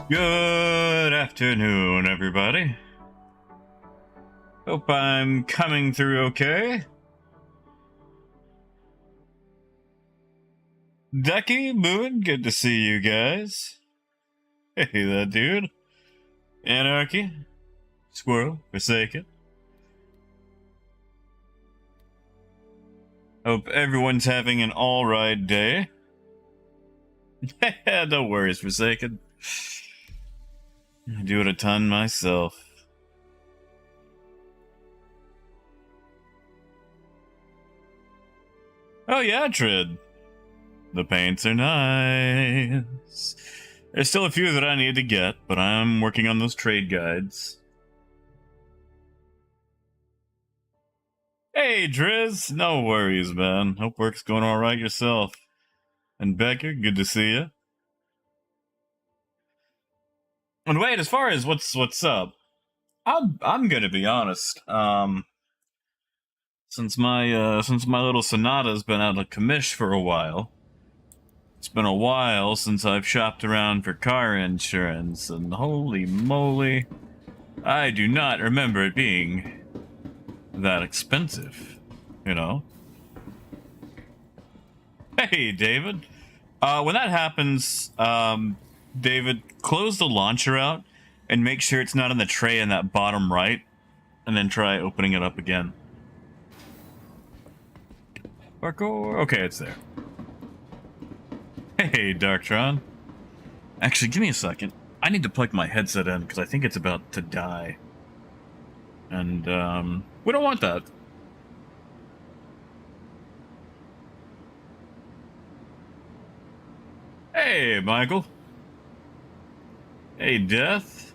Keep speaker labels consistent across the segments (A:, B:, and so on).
A: Good afternoon, everybody. Hope I'm coming through okay. Ducky, Moon, good to see you guys. Hey, that dude. Anarchy, Squirrel, Forsaken. Hope everyone's having an alright day. No worries, Forsaken. I do it a ton myself. Oh yeah, Trid. The paints are nice. There's still a few that I need to get, but I'm working on those trade guides. Hey, Driz. No worries, man. Hope work's going alright yourself. And Becker, good to see you. And wait, as far as what's up, I'm gonna be honest. Since my little Sonata's been out of commish for a while, it's been a while since I've shopped around for car insurance, and holy moly, I do not remember it being that expensive, you know? Hey, David. When that happens, David, close the launcher out and make sure it's not in the tray in that bottom right, and then try opening it up again. Parkour. Okay, it's there. Hey, Darktron. Actually, give me a second. I need to plug my headset in because I think it's about to die. And, we don't want that. Hey, Michael. Hey, Death.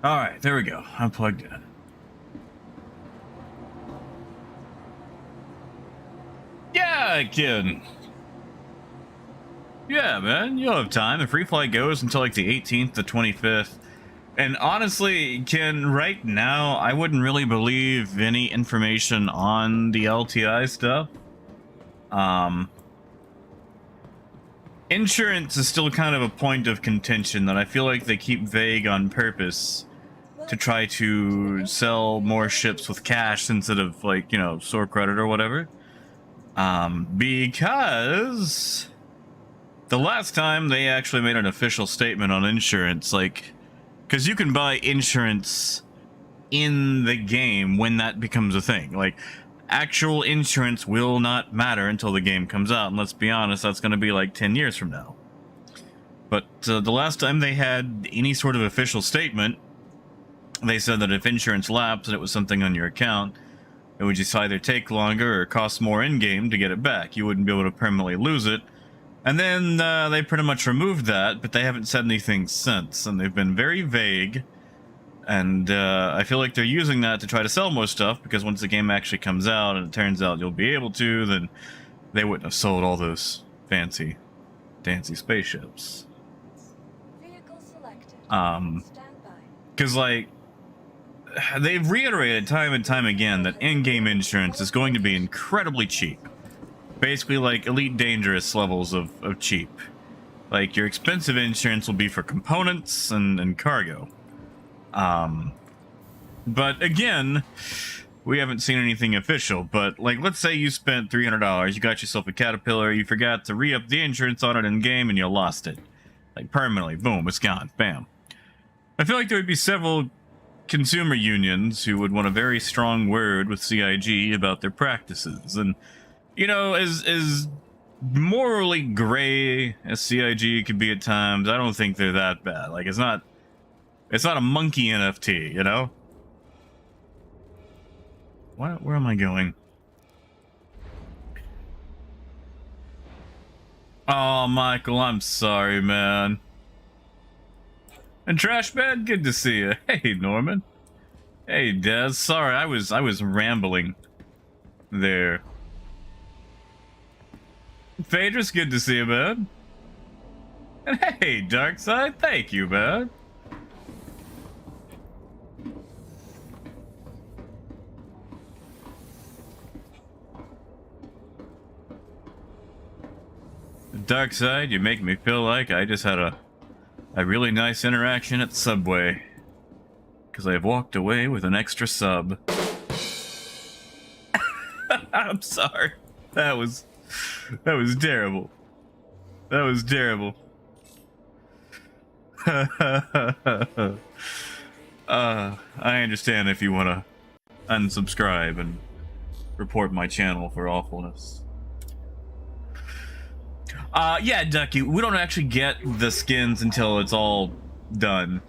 A: Alright, there we go. I'm plugged in. Yeah, kid. Yeah, man, you'll have time. The free flight goes until like the 18th to 25th. And honestly, Ken, right now, I wouldn't really believe any information on the LTI stuff. Insurance is still kind of a point of contention that I feel like they keep vague on purpose to try to sell more ships with cash instead of, like, you know, store credit or whatever. Because the last time they actually made an official statement on insurance, like, because you can buy insurance in the game when that becomes a thing. Like, actual insurance will not matter until the game comes out, and let's be honest, that's going to be like 10 years from now. But the last time they had any sort of official statement, they said that if insurance lapsed and it was something on your account, it would just either take longer or cost more in-game to get it back. You wouldn't be able to permanently lose it. And then they pretty much removed that, but they haven't said anything since, and they've been very vague. And I feel like they're using that to try to sell more stuff, because once the game actually comes out and it turns out you'll be able to, then they wouldn't have sold all those fancy, dancy spaceships.
B: Vehicle selected.
A: Because, like, they've reiterated time and time again that in-game insurance is going to be incredibly cheap. Basically, like, Elite Dangerous levels of cheap. Like, your expensive insurance will be for components and cargo. But again, we haven't seen anything official. But, like, let's say you spent $300, you got yourself a Caterpillar, you forgot to re-up the insurance on it in-game, and you lost it. Like, permanently. Boom, it's gone. Bam. I feel like there would be several consumer unions who would want a very strong word with CIG about their practices. And, you know, as morally gray as CIG could be at times, I don't think they're that bad. Like, it's not a monkey NFT, you know? Where am I going? Oh, Michael, I'm sorry, man. And Trashman, good to see you. Hey, Norman. Hey, Des. Sorry, I was rambling there. Phaedrus, good to see you, man. And hey, Darkside, thank you, man. Darkside, you make me feel like I just had a really nice interaction at Subway. Because I have walked away with an extra sub. I'm sorry. That was terrible. That was terrible. I understand if you want to unsubscribe and report my channel for awfulness. Yeah, Ducky, we don't actually get the skins until it's all done.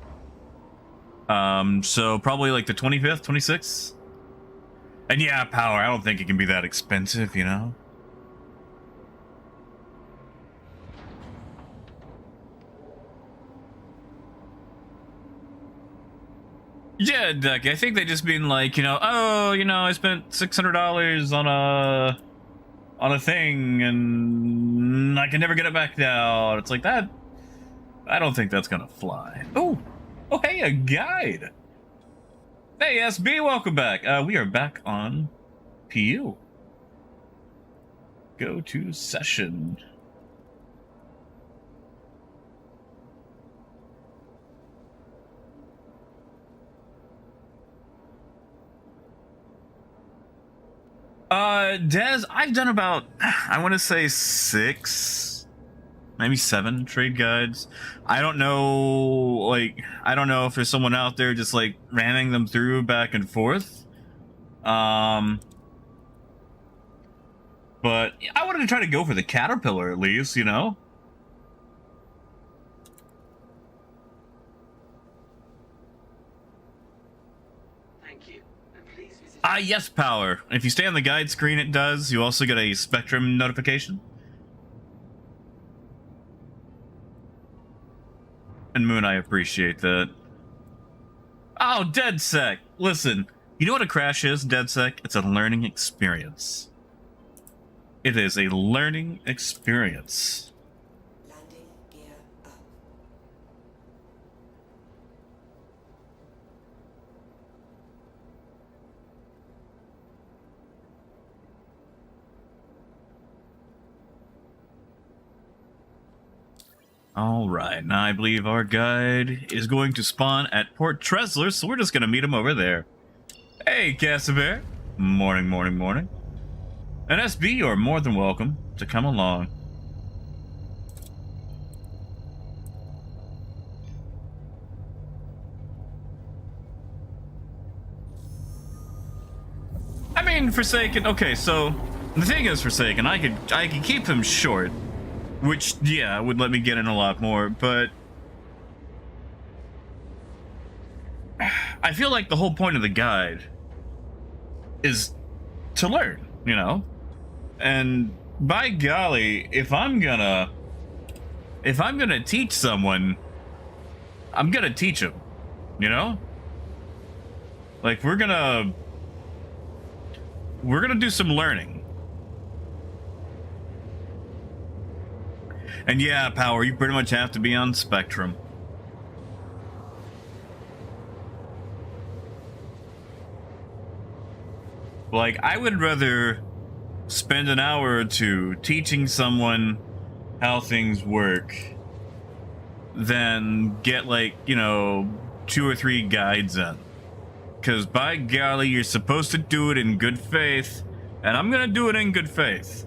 A: So probably like the 25th, 26th? And yeah, Power, I don't think it can be that expensive, you know? Yeah, Ducky, I think they just been like, you know, oh, you know, I spent $600 on a thing and I can never get it back now. It's like that. I don't think that's gonna fly. Oh, hey, a guide. Hey, SB, welcome back. We are back on PU. Go to session. Des, I've done about, I want to say 6, maybe 7 trade guides. I don't know, like, I don't know if there's someone out there just, like, ramming them through back and forth. But I wanted to try to go for the Caterpillar at least, you know? Yes, Power. If you stay on the guide screen, it does. You also get a Spectrum notification. And Moon, I appreciate that. Oh, DeadSec. Listen, you know what a crash is, DeadSec? It's a learning experience. It is a learning experience.
C: Landing gear up.
A: Alright, now I believe our guide is going to spawn at Port Tresler, so we're just going to meet him over there. Hey, Casabear. Morning, morning, morning. And SB, you're more than welcome to come along. I mean, Forsaken, okay, so the thing is, Forsaken, I could keep them short. Which, yeah, would let me get in a lot more, but I feel like the whole point of the guide is to learn, you know? And by golly, if I'm gonna teach someone, I'm gonna teach them, you know? Like, we're gonna do some learning. And yeah, Power, you pretty much have to be on Spectrum. Like, I would rather spend an hour or two teaching someone how things work than get, like, you know, 2 or 3 guides in. Because by golly, you're supposed to do it in good faith, and I'm gonna do it in good faith.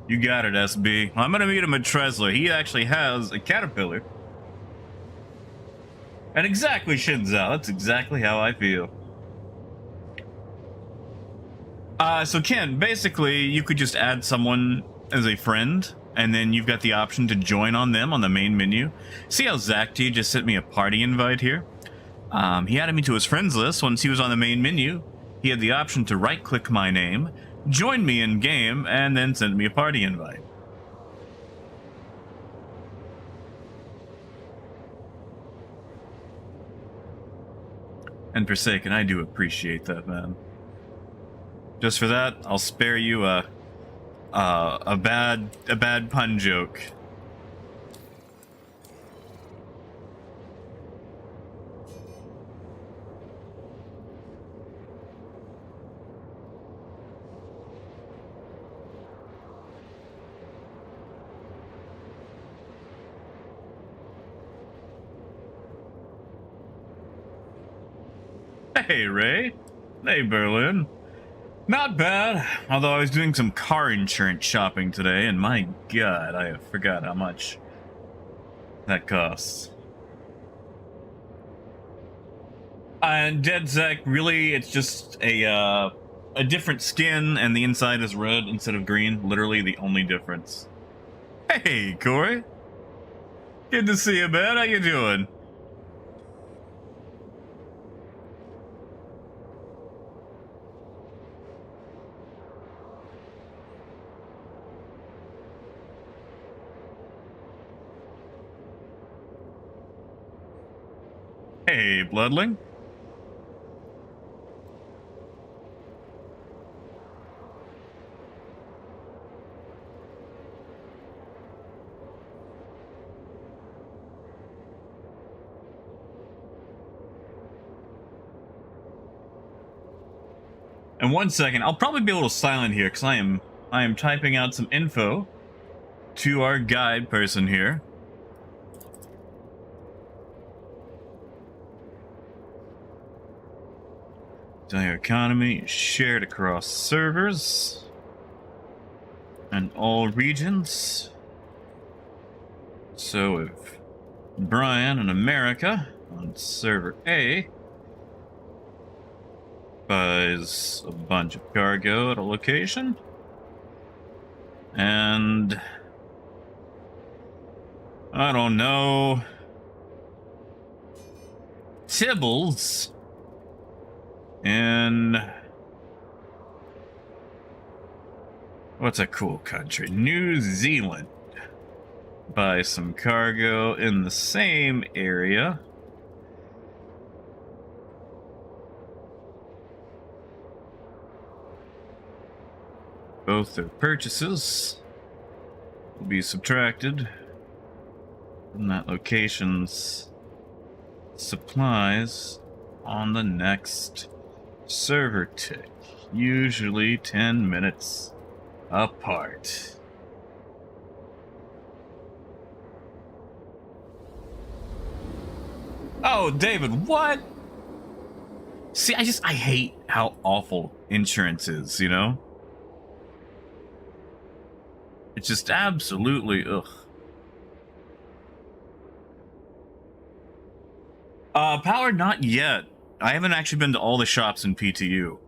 A: You got it, SB. I'm gonna meet him at Tresler. He actually has a Caterpillar. And exactly, Shinzo. That's exactly how I feel. So Ken, basically, you could just add someone as a friend and then you've got the option to join on them on the main menu. See how Zach T just sent me a party invite here? He added me to his friends list. Once he was on the main menu, he had the option to right-click my name, join me in game, and then send me a party invite. And Forsaken, I do appreciate that, man. Just for that, I'll spare you a bad pun joke. Hey, Ray. Hey, Berlin. Not bad, although I was doing some car insurance shopping today, and my god, I forgot how much that costs. And Dead Zach, really, it's just a different skin, and the inside is red instead of green. Literally the only difference. Hey, Corey. Good to see you, man. How you doing? Hey, Bloodling. And 1 second, I'll probably be a little silent here because I am typing out some info to our guide person here. Dire economy is shared across servers and all regions. So if Brian in America on server A buys a bunch of cargo at a location, and I don't know, Tibbles in what's a cool country? New Zealand. Buy some cargo in the same area. Both their purchases will be subtracted from that location's supplies on the next server tick, usually 10 minutes apart. Oh, David, what? See, I hate how awful insurance is, you know? It's just absolutely, ugh. Power, not yet. I haven't actually been to all the shops in PTU.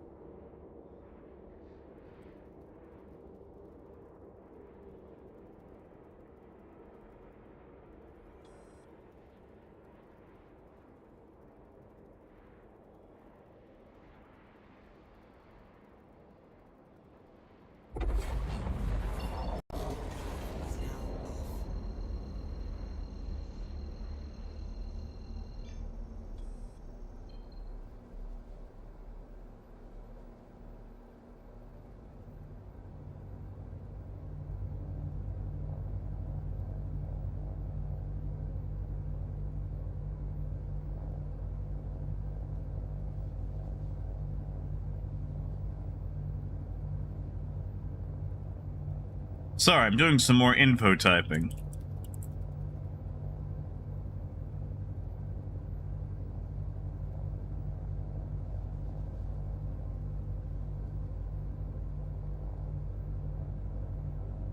A: Sorry, I'm doing some more info typing.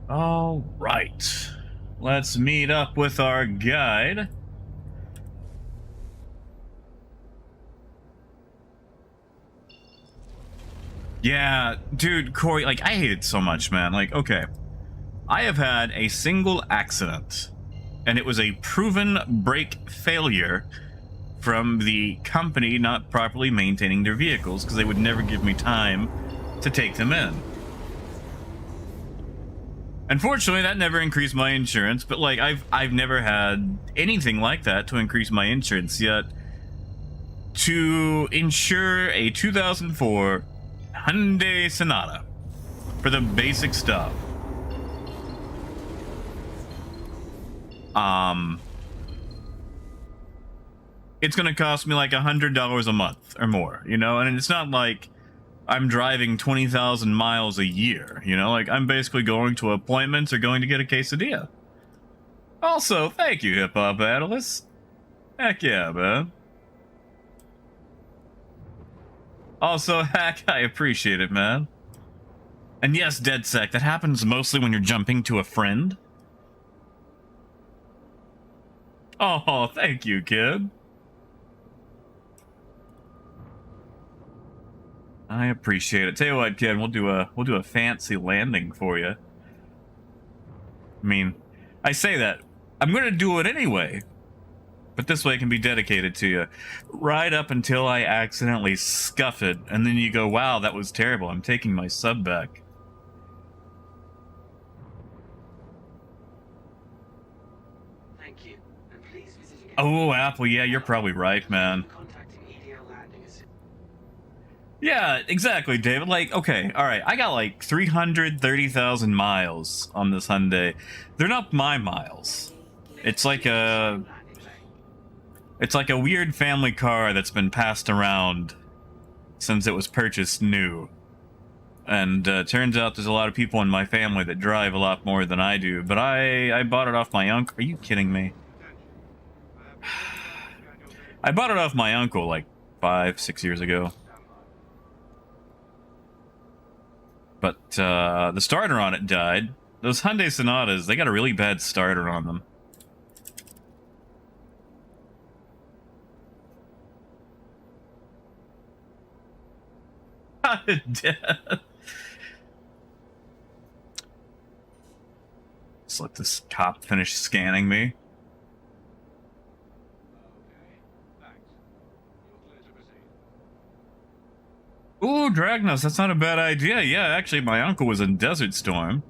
A: All right. Let's meet up with our guide. Yeah, dude, Corey, like, I hate it so much, man. Like, okay. I have had a single accident, and it was a proven brake failure from the company not properly maintaining their vehicles because they would never give me time to take them in. Unfortunately, that never increased my insurance, but like I've never had anything like that to increase my insurance yet. To insure a 2004 Hyundai Sonata for the basic stuff. It's gonna cost me like $100 a month or more, you know, and it's not like I'm driving 20,000 miles a year, you know, like I'm basically going to appointments or going to get a quesadilla. Also, thank you, Hip Hop Atlas. Heck yeah, man. Also, heck, I appreciate it, man. And yes, DeadSec, that happens mostly when you're jumping to a friend. Oh, thank you, kid. I appreciate it. Tell you what, kid, we'll do a fancy landing for you. I mean, I say that I'm gonna do it anyway, but this way it can be dedicated to you, right up until I accidentally scuff it, and then you go, "Wow, that was terrible. I'm taking my sub back."
D: Thank you. And please visit again.
A: Oh, Apple, yeah, you're probably right, man.
D: Contacting EDL landing as
A: Yeah, exactly, David. Like, okay, all right, I got like 330,000 miles on this Hyundai. They're not my miles. It's like a weird family car that's been passed around since it was purchased new. And turns out there's a lot of people in my family that drive a lot more than I do. But I bought it off my uncle. Are you kidding me? I bought it off my uncle like 5-6 years ago. But the starter on it died. Those Hyundai Sonatas, they got a really bad starter on them. Just let this cop finish scanning me. Ooh, Dragnos, that's not a bad idea. Yeah, actually, my uncle was in Desert Storm.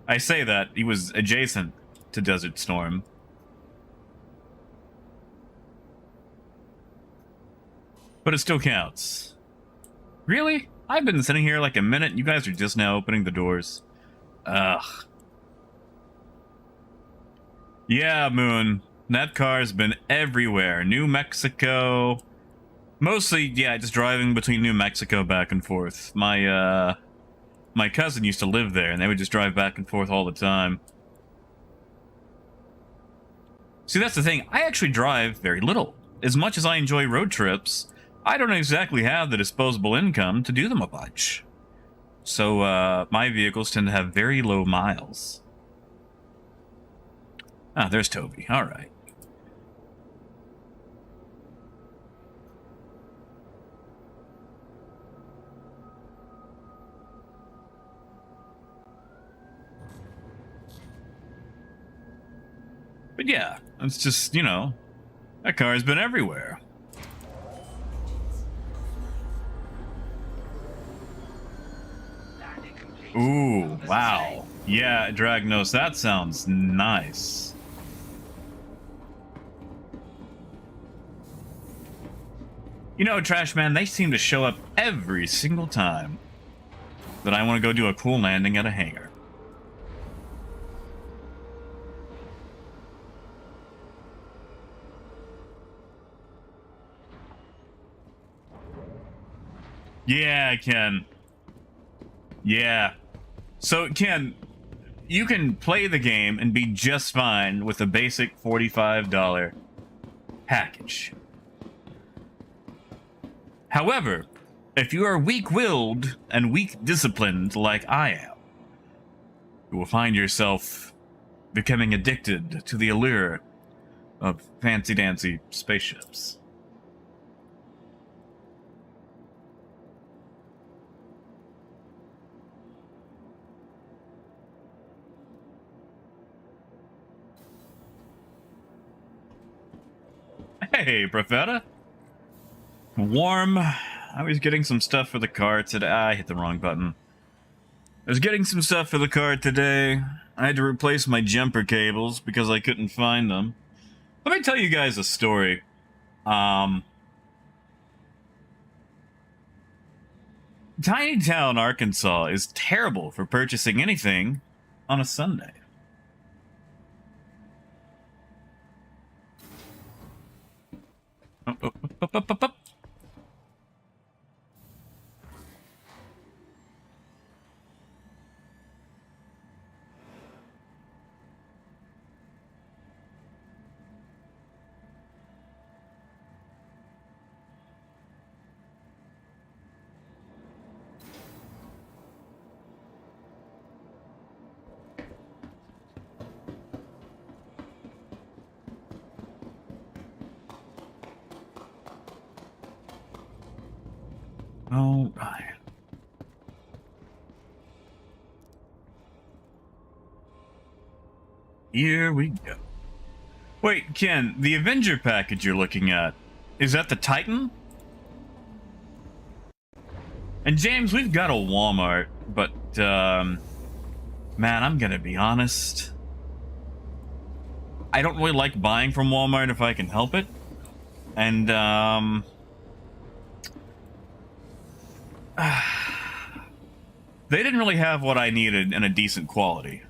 A: I say that, he was adjacent to Desert Storm. But it still counts. Really? I've been sitting here like a minute, and you guys are just now opening the doors. Ugh. Yeah, Moon. That car's been everywhere. New Mexico. Mostly, yeah, just driving between New Mexico back and forth. My cousin used to live there, and they would just drive back and forth all the time. See, that's the thing. I actually drive very little. As much as I enjoy road trips, I don't exactly have the disposable income to do them a bunch. So, my vehicles tend to have very low miles. Ah, there's Toby. All right. But yeah, it's just, you know, that car's been everywhere.
D: landing complete.
A: Ooh, wow. Yeah, Dragnos, that sounds nice. You know, Trash Man, they seem to show up every single time that I want to go do a cool landing at a hangar. Yeah, Ken. Yeah. So, Ken, you can play the game and be just fine with a basic $45 package. However, if you are weak-willed and weak-disciplined like I am, you will find yourself becoming addicted to the allure of fancy-dancy spaceships. Hey, Profeta. Warm. I was getting some stuff for the car today. I hit the wrong button. I was getting some stuff for the car today. I had to replace my jumper cables because I couldn't find them. Let me tell you guys a story. Tiny Town, Arkansas is terrible for purchasing anything on a Sunday. Up, up, up, up, up, up. All right. Here we go. Wait, Ken, the Avenger package you're looking at, is that the Titan? And James, we've got a Walmart, but, man, I'm gonna be honest. I don't really like buying from Walmart if I can help it. And, they didn't really have what I needed in a decent quality.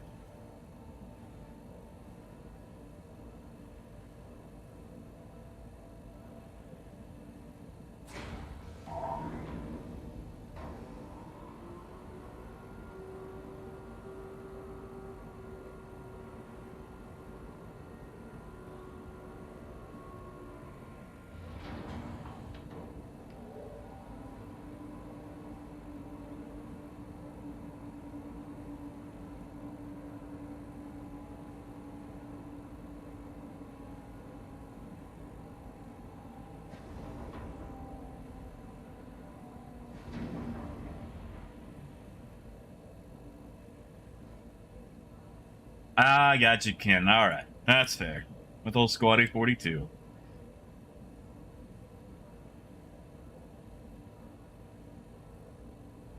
A: I got you, Ken. All right, that's fair. With old Squatty 42.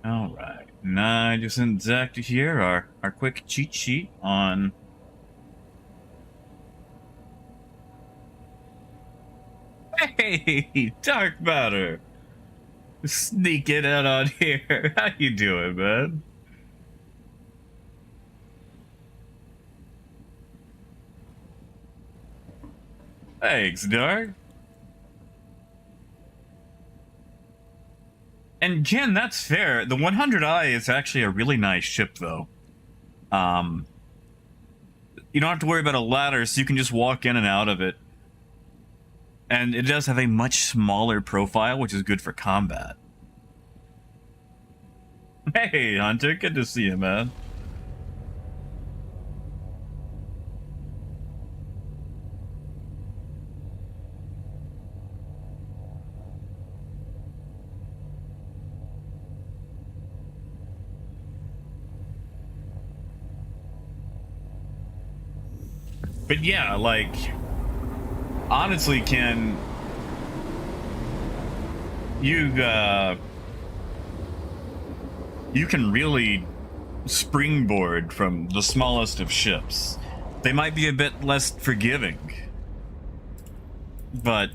A: All right, now I just sent Zach to hear our quick cheat sheet on. Hey, Dark Matter, sneaking out on here. How you doing, man? Thanks, Dark. And Ken, that's fair. The 100i is actually a really nice ship, though. You don't have to worry about a ladder, so you can just walk in and out of it. And it does have a much smaller profile, which is good for combat. Hey, Hunter, good to see you, man. But yeah, like, honestly, Ken, you can really springboard from the smallest of ships. They might be a bit less forgiving, but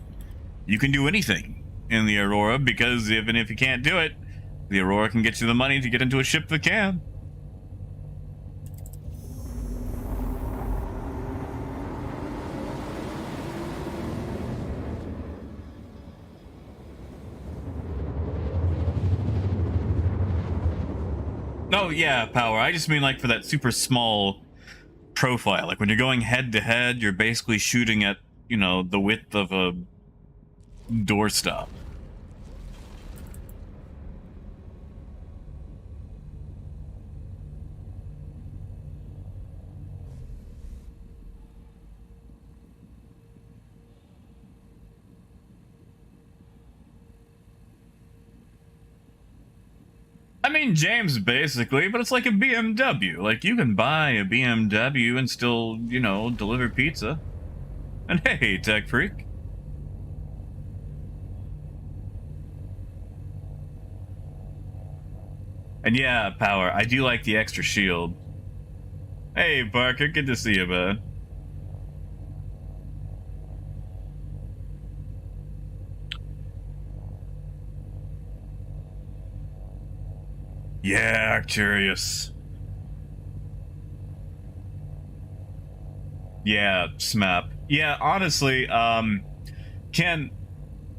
A: you can do anything in the Aurora, because even if you can't do it, the Aurora can get you the money to get into a ship that can. Oh, yeah, Power. I just mean, like, for that super small profile. Like, when you're going head-to-head, you're basically shooting at, you know, the width of a doorstop. I mean, James, basically, but it's like a BMW. Like, you can buy a BMW and still, you know, deliver pizza. And hey, Tech Freak. And yeah, Power, I do like the extra shield. Hey, Parker, good to see you, bud. Yeah, curious. Yeah, Smap. Yeah, honestly, Ken,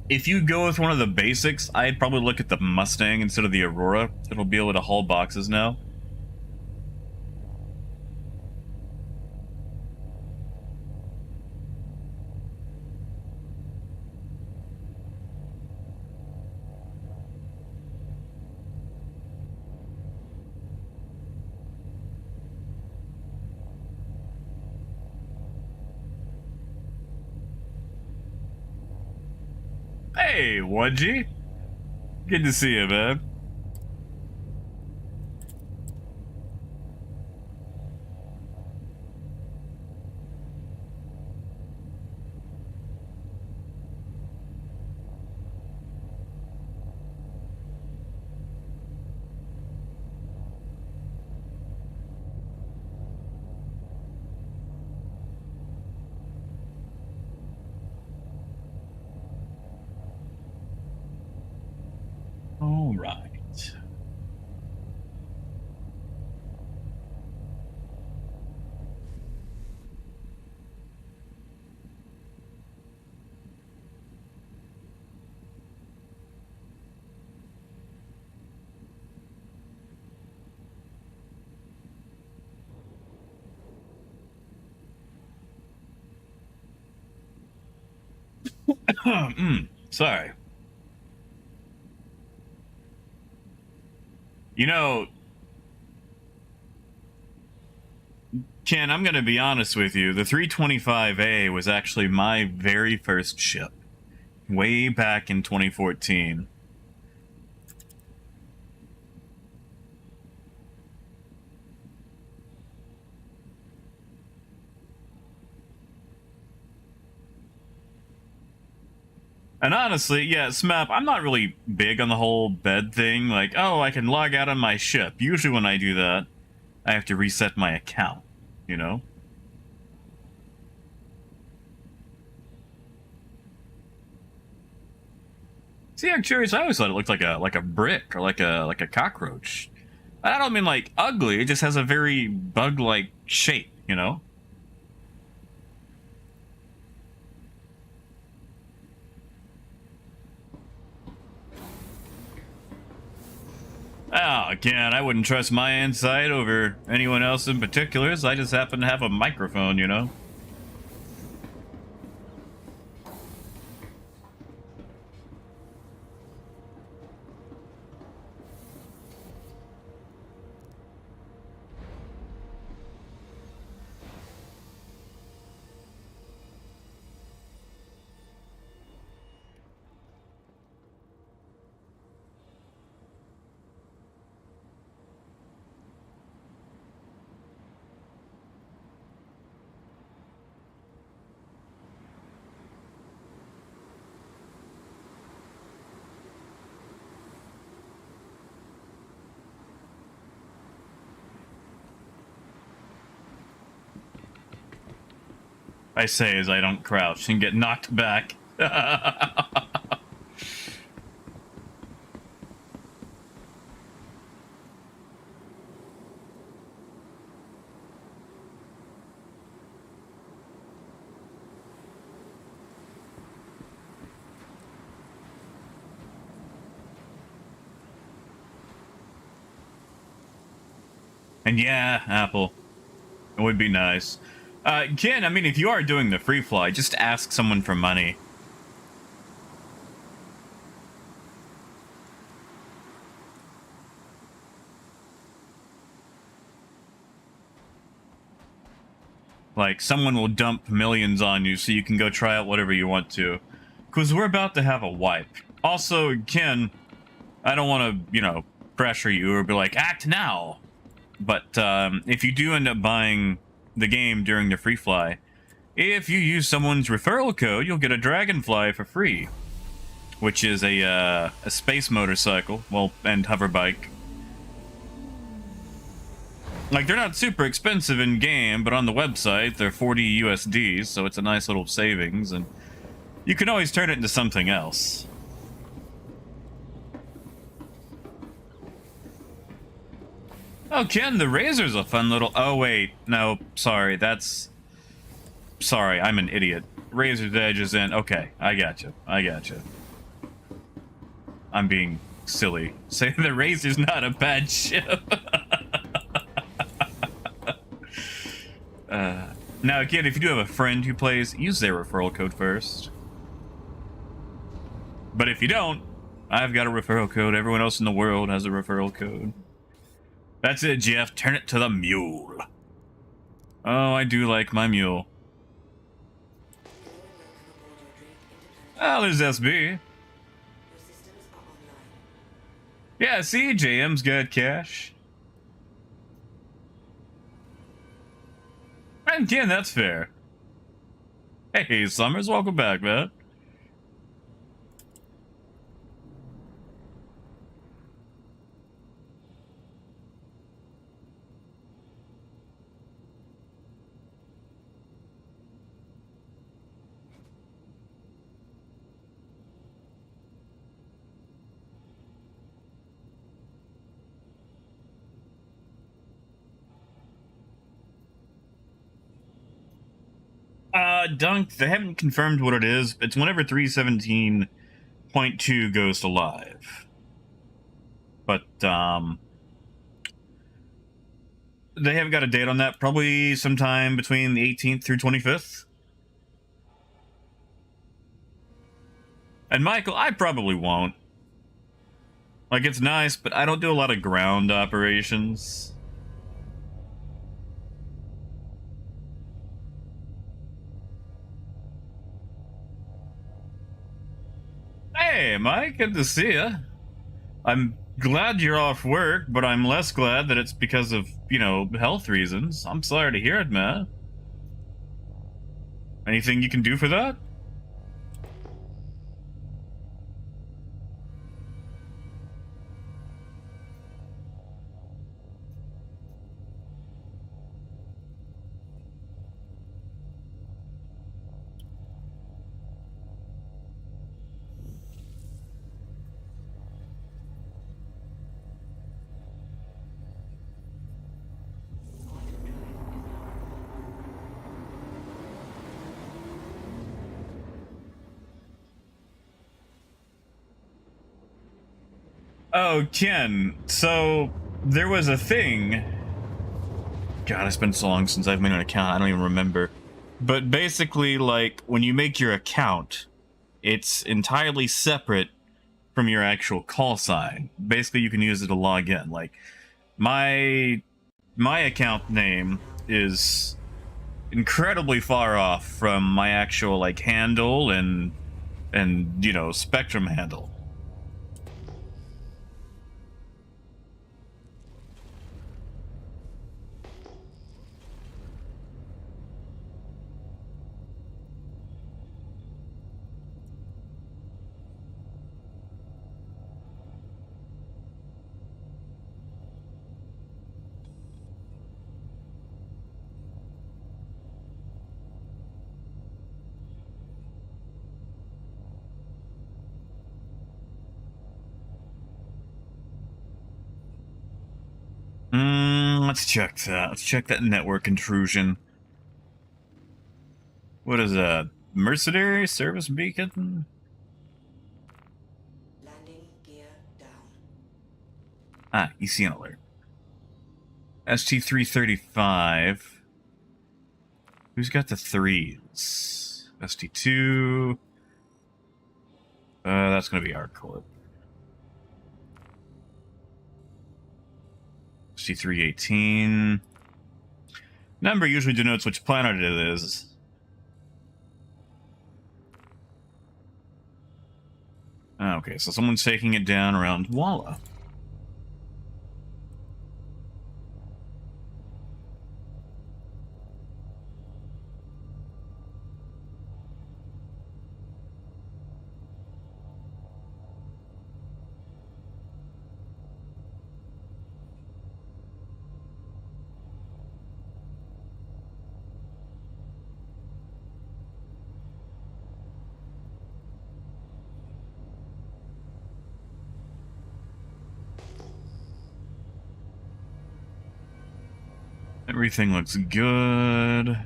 A: if you go with one of the basics, I'd probably look at the Mustang instead of the Aurora. It'll be able to haul boxes now. Hey, Wudgie. Good to see you, man. All right. Sorry. You know, Ken, I'm going to be honest with you. The 325A was actually my very first ship, way back in 2014. And honestly, yeah, Smap, I'm not really big on the whole bed thing. Like, oh, I can log out on my ship. Usually when I do that, I have to reset my account, you know? See, I'm curious. I always thought it looked like a brick or like a cockroach. I don't mean like ugly. It just has a very bug-like shape, you know? Oh, again, I wouldn't trust my insight over anyone else in particulars. I just happen to have a microphone, you know? I say as I don't crouch and get knocked back. And yeah, Apple, it would be nice. Ken, I mean, if you are doing the free fly, just ask someone for money. Like, someone will dump millions on you so you can go try out whatever you want to. Because we're about to have a wipe. Also, Ken, I don't want to, you know, pressure you or be like, act now. But if you do end up buying the game during the free fly, if you use someone's referral code, you'll get a Dragonfly for free, which is a space motorcycle, well, and hoverbike. Like, they're not super expensive in game, but on the website they're 40 USD, so it's a nice little savings, and you can always turn it into something else. Oh, Ken, the razor's a fun little... Oh, wait. No, sorry. That's... Sorry, I'm an idiot. Razor's Edge is in... Okay, I gotcha. I gotcha. I'm being silly. Say the razor's not a bad ship. Now, again, if you do have a friend who plays, use their referral code first. But if you don't, I've got a referral code. Everyone else in the world has a referral code. That's it, Jeff. Turn it to the mule. Oh, I do like my mule. Oh, there's SB.
C: Your systems are online.
A: Yeah, see, JM's got cash. And again, that's fair. Hey, Summers, welcome back, man. Dunk, they haven't confirmed what it is. It's whenever 317.2 goes to live. But, they haven't got a date on that. Probably sometime between the 18th through 25th. And Michael, I probably won't. Like, it's nice, but I don't do a lot of ground operations. Hey, Mike, good to see you. I'm glad you're off work, but I'm less glad that it's because of, you know, health reasons. I'm sorry to hear it, man. Anything you can do for that? Oh, Ken, so there was a thing. God, it's been so long since I've made an account, I don't even remember. But basically, like, when you make your account, it's entirely separate from your actual call sign. Basically, you can use it to log in. Like, my account name is incredibly far off from my actual, like, handle and you know, Spectrum handle. Let's check that. Let's check that network intrusion. What is that? Mercenary service beacon?
C: Landing gear down.
A: Ah, ECN alert. ST-335. Who's got the threes? ST-2. That's gonna be our clip. ST-318. Number usually denotes which planet it is. Okay, so someone's taking it down around Walla. Everything looks good.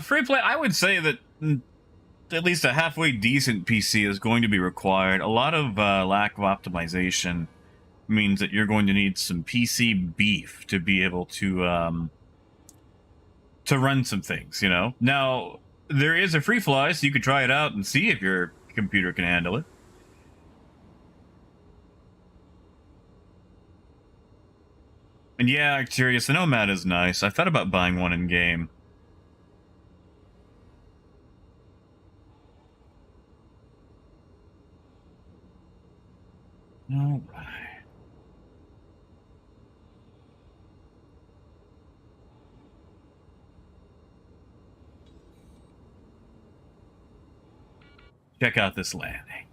A: Free play, I would say that at least a halfway decent PC is going to be required. A lot of lack of optimization means that you're going to need some PC beef to be able to run some things, you know? Now, there is a free fly, so you could try it out and see if your computer can handle it. And yeah, curious, the Nomad is nice. I thought about buying one in game. All right. Check out this landing.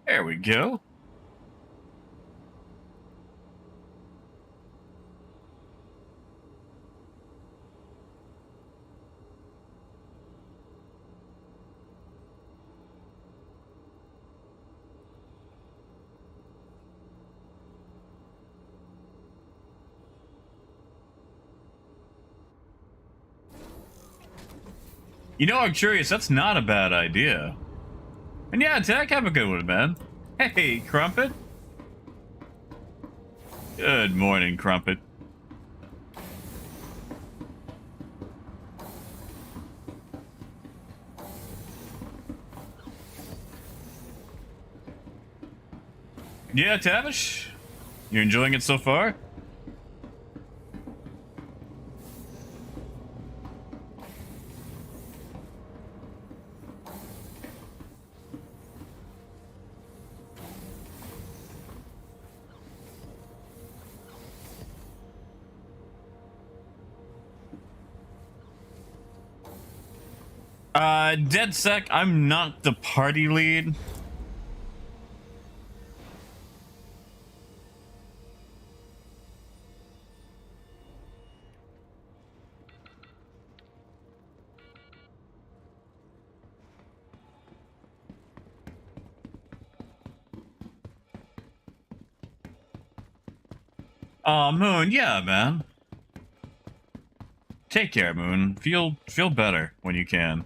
A: There we go. You know, I'm curious, that's not a bad idea. And yeah, Tech, have a good one, man. Hey, Crumpet. Good morning, Crumpet. Yeah, Tavish? You enjoying it so far? Dead sec, I'm not the party lead. Aw, Moon, yeah, man. Take care, Moon. Feel better when you can.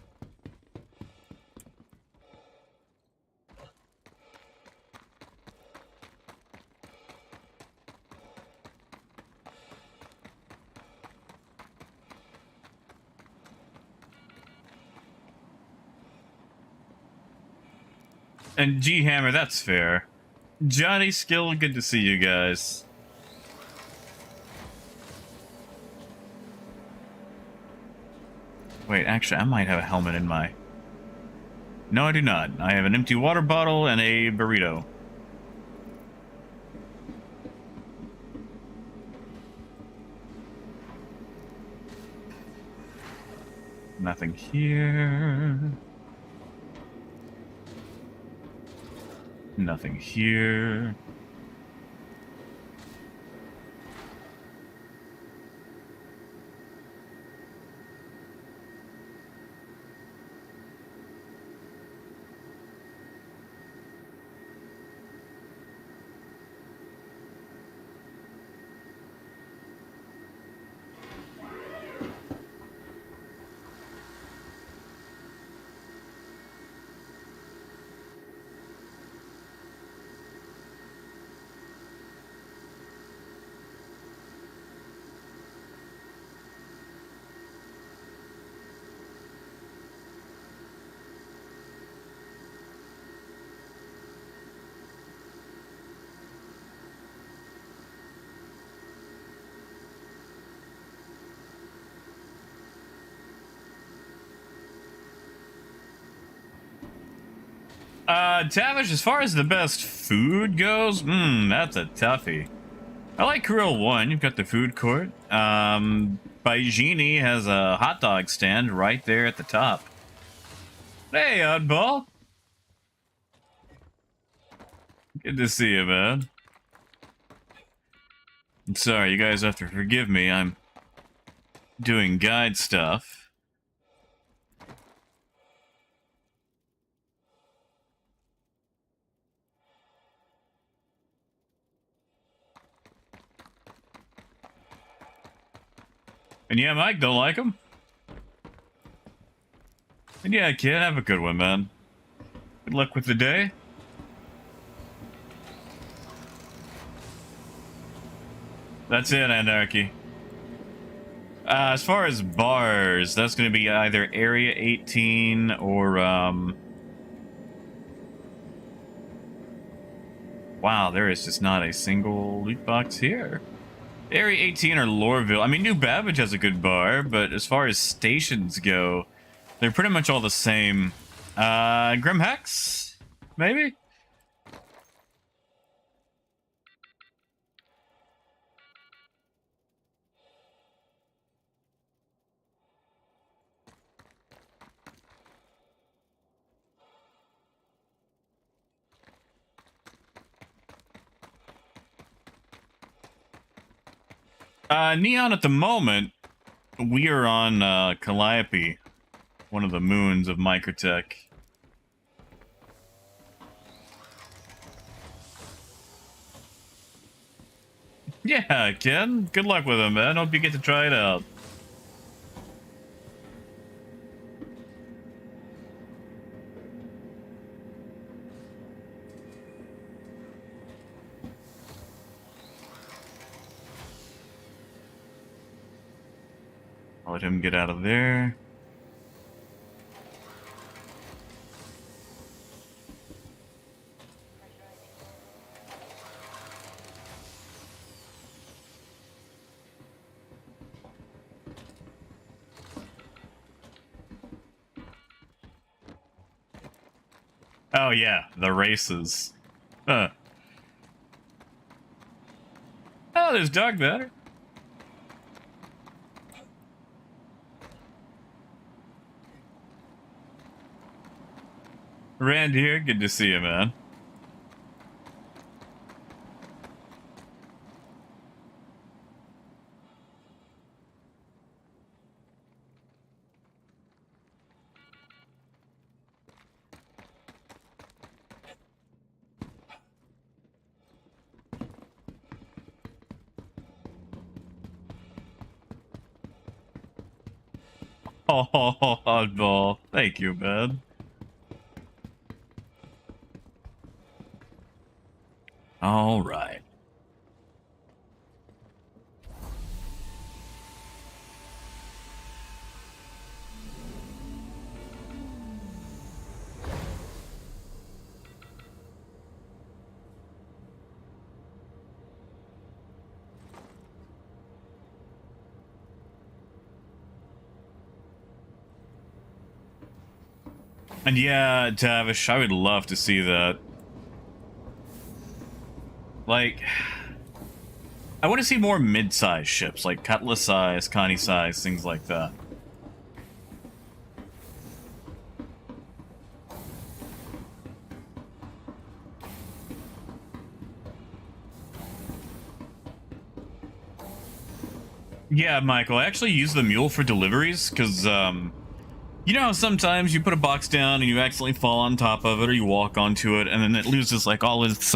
A: And G Hammer, that's fair. Johnny Skill, good to see you guys. Wait, actually, I might have a helmet in my... No, I do not. I have an empty water bottle and a burrito. Nothing here. Nothing here. Tavish, as far as the best food goes, that's a toughie. I like Krill 1. You've got the food court. Baijini has a hot dog stand right there at the top. Hey, oddball. Good to see you, man. I'm sorry, you guys have to forgive me. I'm doing guide stuff. And yeah, Mike, don't like him? And yeah, kid, have a good one, man. Good luck with the day. That's it, Anarchy. As far as bars, that's going to be either Area 18 or, wow, there is just not a single loot box here. Area 18 or Loreville. I mean, New Babbage has a good bar, but as far as stations go, they're pretty much all the same. Grim Hex? Maybe? Neon, at the moment, we are on Calliope, one of the moons of Microtech. Yeah, Ken. Good luck with him, man. Hope you get to try it out. I'll let him get out of there. Oh yeah, the races. Huh. Oh, there's Dog Better. Rand here, good to see you, man. Oh, oddball. Thank you, man. All right. And yeah, Tavish, I would love to see that. Like, I want to see more mid-sized ships, like Cutlass size, Connie size, things like that. Yeah, Michael, I actually use the mule for deliveries, because, you know how sometimes you put a box down and you accidentally fall on top of it, or you walk onto it, and then it loses, like, all its,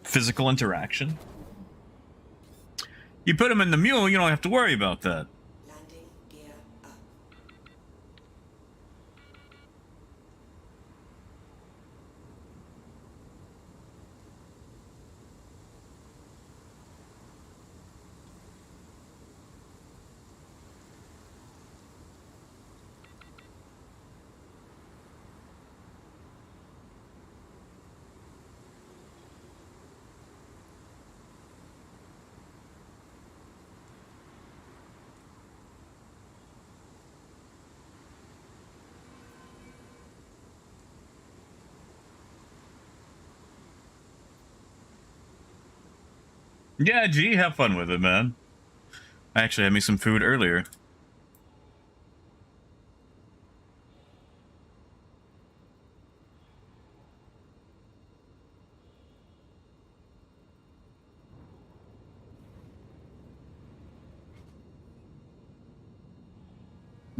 A: physical interaction? You put them in the mule, you don't have to worry about that.
C: Landing gear up.
A: Yeah, G, have fun with it, man. I actually had me some food earlier.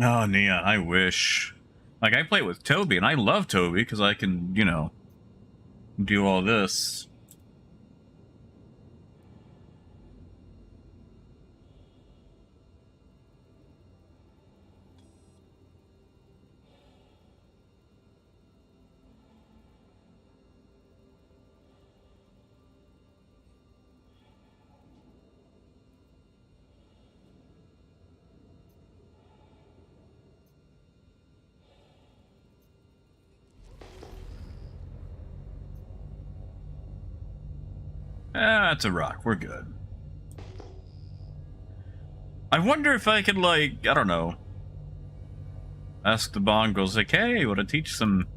A: Oh, Nia, I wish. Like, I play with Toby, and I love Toby because I can, you know, do all this. Ah, that's a rock. We're good. I wonder if I could, like, I don't know, ask the Bongos, like, hey, want to teach some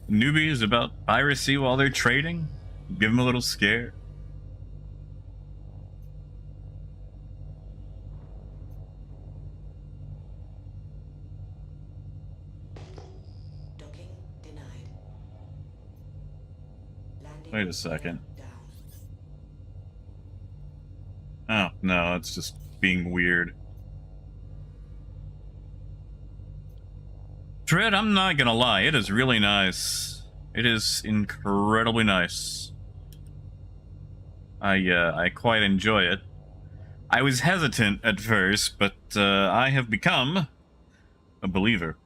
A: newbies about piracy while they're trading? Give them a little scare.
C: Docking denied. Landing
A: Wait a second.
C: down.
A: Oh, no, it's just being weird. Dread, I'm not gonna lie, it is really nice. It is incredibly nice. I quite enjoy it. I was hesitant at first, but I have become a believer.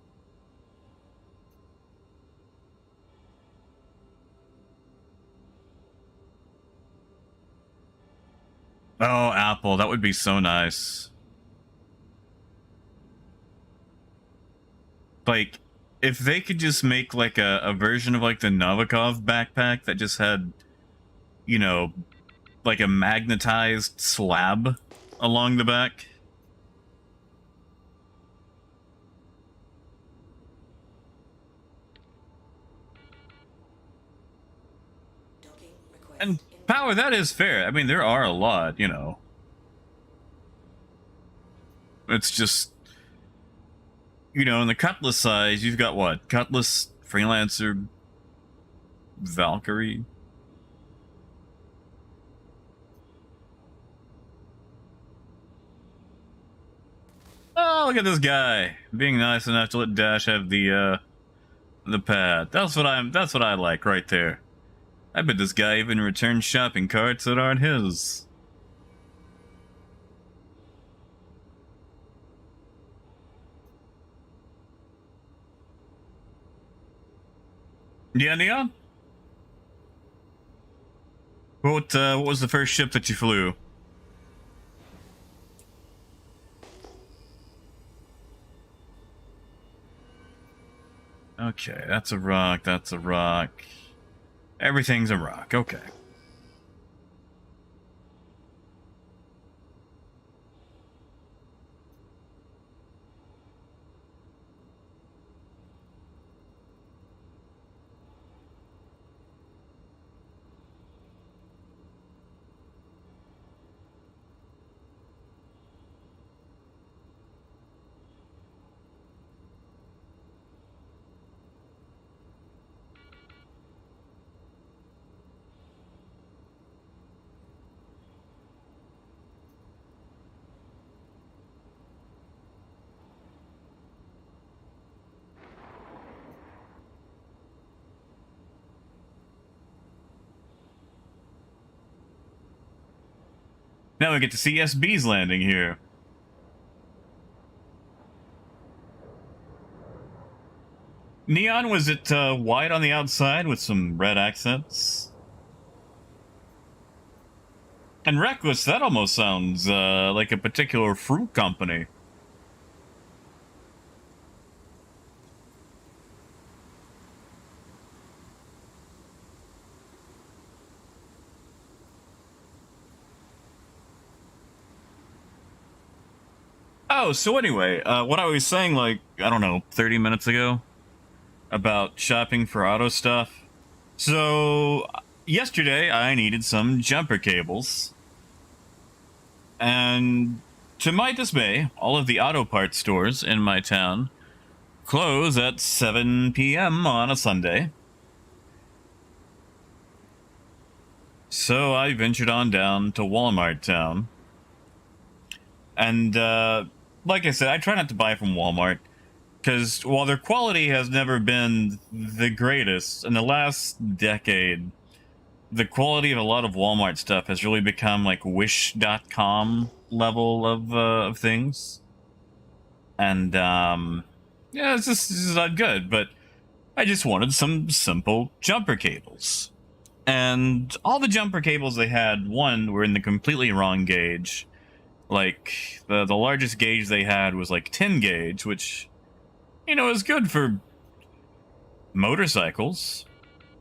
A: Oh, Apple, that would be so nice. Like, if they could just make like a version of like the Novikov backpack that just had, you know, like a magnetized slab along the back.
C: Docking request.
A: And power, that is fair. I mean, there are a lot, you know. It's just, you know, in the Cutlass size, you've got what? Cutlass, Freelancer, Valkyrie. Oh, look at this guy being nice enough to let Dash have the pad. That's what I like right there. I bet this guy even returns shopping carts that aren't his. Yeah, Neon? What was the first ship that you flew? Okay, that's a rock, that's a rock. Everything's a rock, okay. Now we get to see SB's landing here. Neon, was it white on the outside with some red accents? And Reckless, that almost sounds like a particular fruit company. Oh, so anyway, what I was saying, like, I don't know, 30 minutes ago about shopping for auto stuff. So, yesterday I needed some jumper cables. And to my dismay, all of the auto parts stores in my town close at 7 p.m. on a Sunday. So I ventured on down to Walmart town. And like I said, I try not to buy from Walmart because while their quality has never been the greatest, in the last decade, the quality of a lot of Walmart stuff has really become like Wish.com level of things. And yeah, this is not good, but I just wanted some simple jumper cables. And all the jumper cables they had, one, were in the completely wrong gauge. Like, the largest gauge they had was like 10 gauge, which, you know, is good for motorcycles.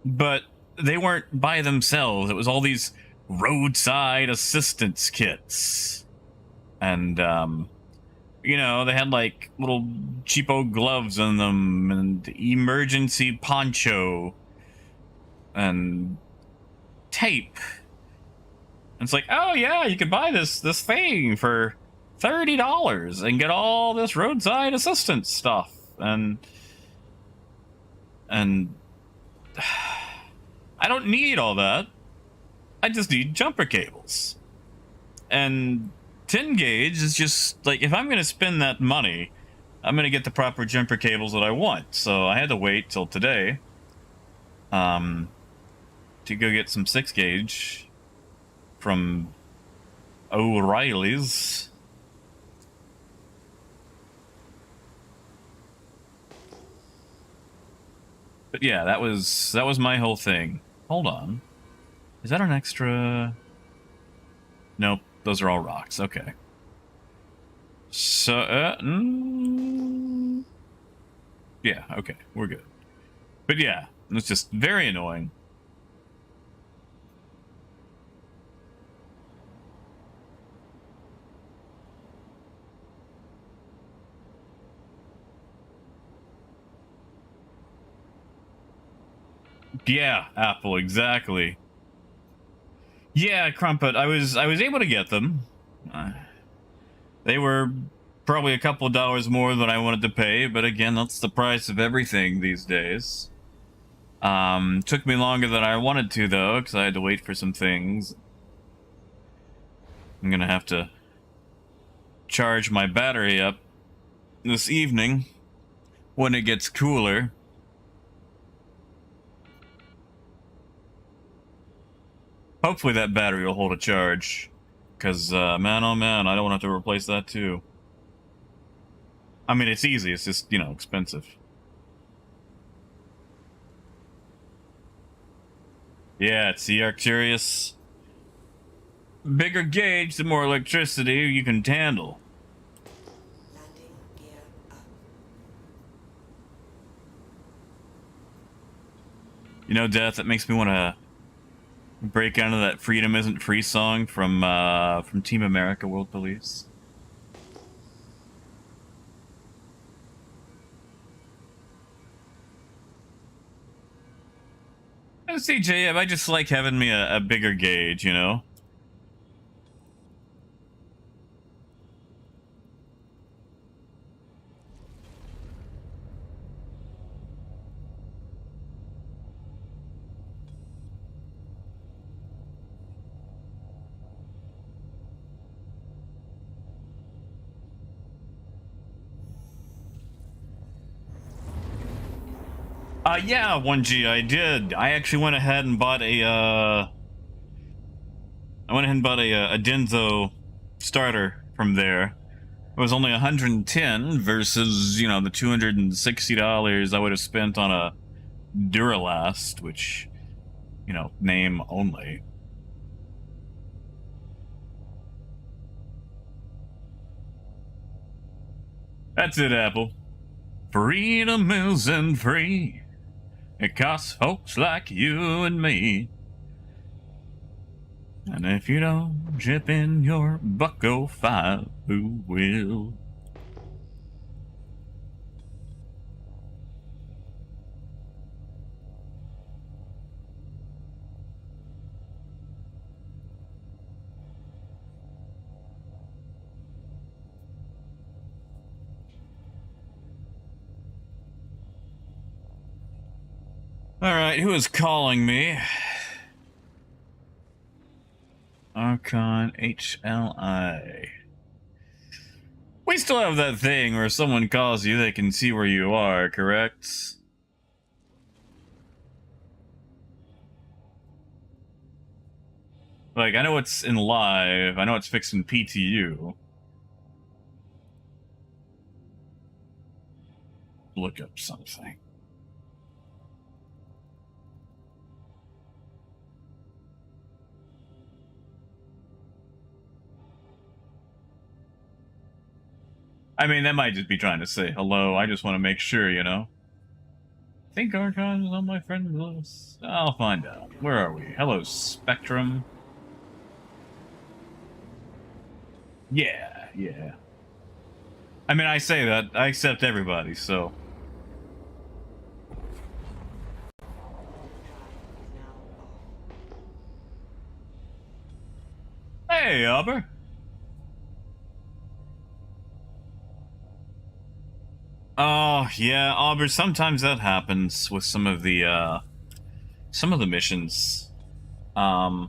A: But they weren't by themselves. It was all these roadside assistance kits. And, you know, they had like little cheapo gloves in them and emergency poncho and tape. And it's like, oh yeah, you could buy this thing for $30 and get all this roadside assistance stuff. And I don't need all that. I just need jumper cables. And 10 gauge is just like, if I'm going to spend that money, I'm going to get the proper jumper cables that I want. So I had to wait till today to go get some 6 gauge from O'Reilly's. But yeah, that was my whole thing. Hold on. Is that an extra? Nope, those are all rocks. Okay. So, yeah, okay, we're good. But yeah, it's just very annoying. Yeah, Apple, exactly. Yeah, Crumpet, I was able to get them. They were probably a couple dollars more than I wanted to pay, but again, that's the price of everything these days. Took me longer than I wanted to, though, because I had to wait for some things. I'm gonna have to charge my battery up this evening when it gets cooler. Hopefully that battery will hold a charge, because, man, oh man, I don't want to have to replace that, too. I mean, it's easy, it's just, you know, expensive. Yeah, it's the Arcturus. Bigger gauge, the more electricity you can handle.
C: Landing gear up.
A: You know, Death, that makes me want to break out of that "Freedom Isn't Free" song from Team America World Police. CJ, I just like having me a bigger gauge, you know? Yeah, 1G, I did. I actually went ahead and bought a Denso starter from there. It was only 110 versus, you know, the $260 I would have spent on a Duralast, which, you know, name only. That's it, Apple. Freedom isn't free. It costs folks like you and me. And if you don't chip in your bucko 5, who will? Alright, who is calling me? Archon HLI. We still have that thing where if someone calls you, they can see where you are, correct? Like, I know it's in live, I know it's fixed in PTU. Look up something. I mean, that might just be trying to say hello. I just want to make sure, you know. I think Archon is on my friend list. I'll find out. Where are we? Hello, Spectrum. Yeah, yeah. I mean, I say that. I accept everybody, so. Hey, Auber. Oh, yeah, Auber, sometimes that happens with some of the missions. A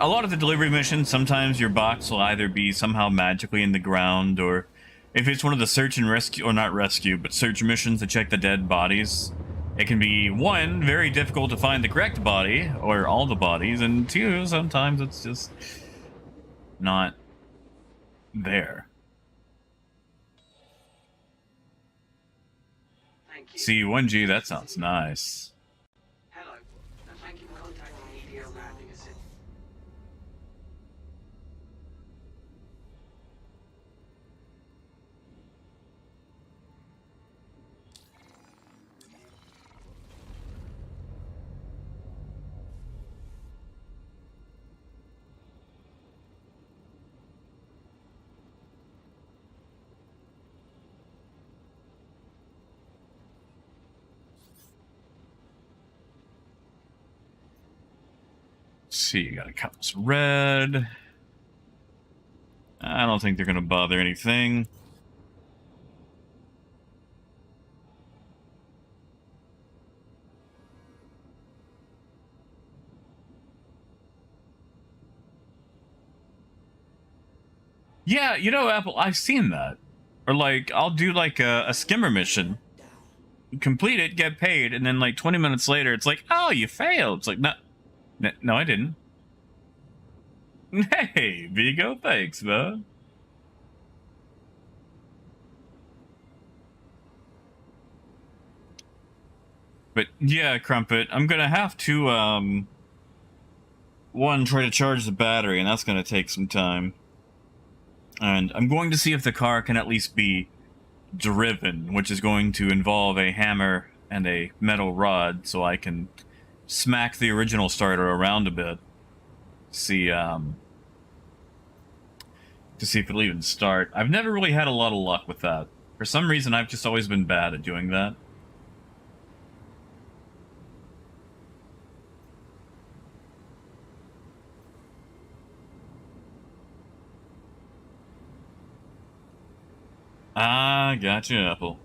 A: lot of the delivery missions, sometimes your box will either be somehow magically in the ground, or if it's one of the search and rescue, or not rescue, but search missions to check the dead bodies, it can be, one, very difficult to find the correct body, or all the bodies, and two, sometimes it's just not there.
D: Thank you.
A: C1G, that sounds nice.
D: Hello, and thank you for contacting EDL Landing Assist.
A: See, you got a compass red. I don't think they're gonna bother anything. Yeah, you know, Apple, I've seen that. Or like, I'll do like a skimmer mission, complete it, get paid, and then like 20 minutes later, it's like, oh, you failed. It's like, no, I didn't. Hey, Vigo, thanks, man. But yeah, Crumpet, I'm gonna have to, one, try to charge the battery, and that's gonna take some time. And I'm going to see if the car can at least be driven, which is going to involve a hammer and a metal rod, so I can smack the original starter around a bit. See, to see if it'll even start. I've never really had a lot of luck with that. For some reason, I've just always been bad at doing that. Ah, gotcha, Apple.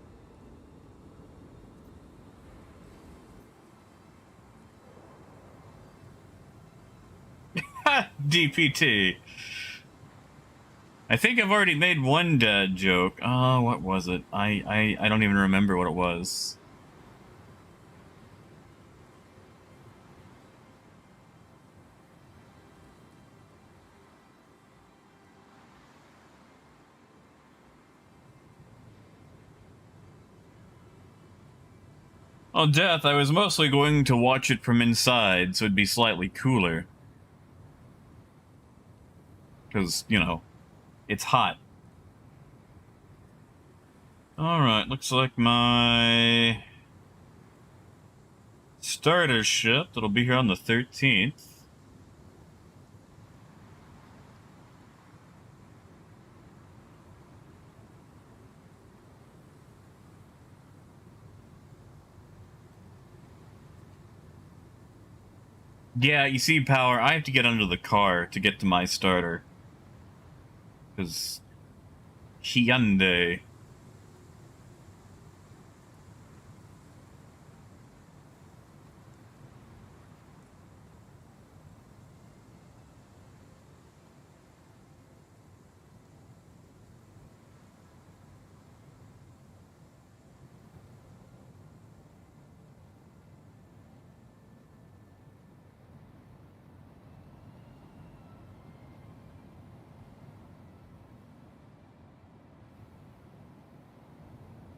A: DPT. I think I've already made one dad joke. Oh, what was it? I don't even remember what it was. Oh, Death, I was mostly going to watch it from inside, so it'd be slightly cooler. Because, you know, it's hot. Alright, looks like my starter ship that'll be here on the 13th. Yeah, you see, Power, I have to get under the car to get to my starter. Because Hyundai.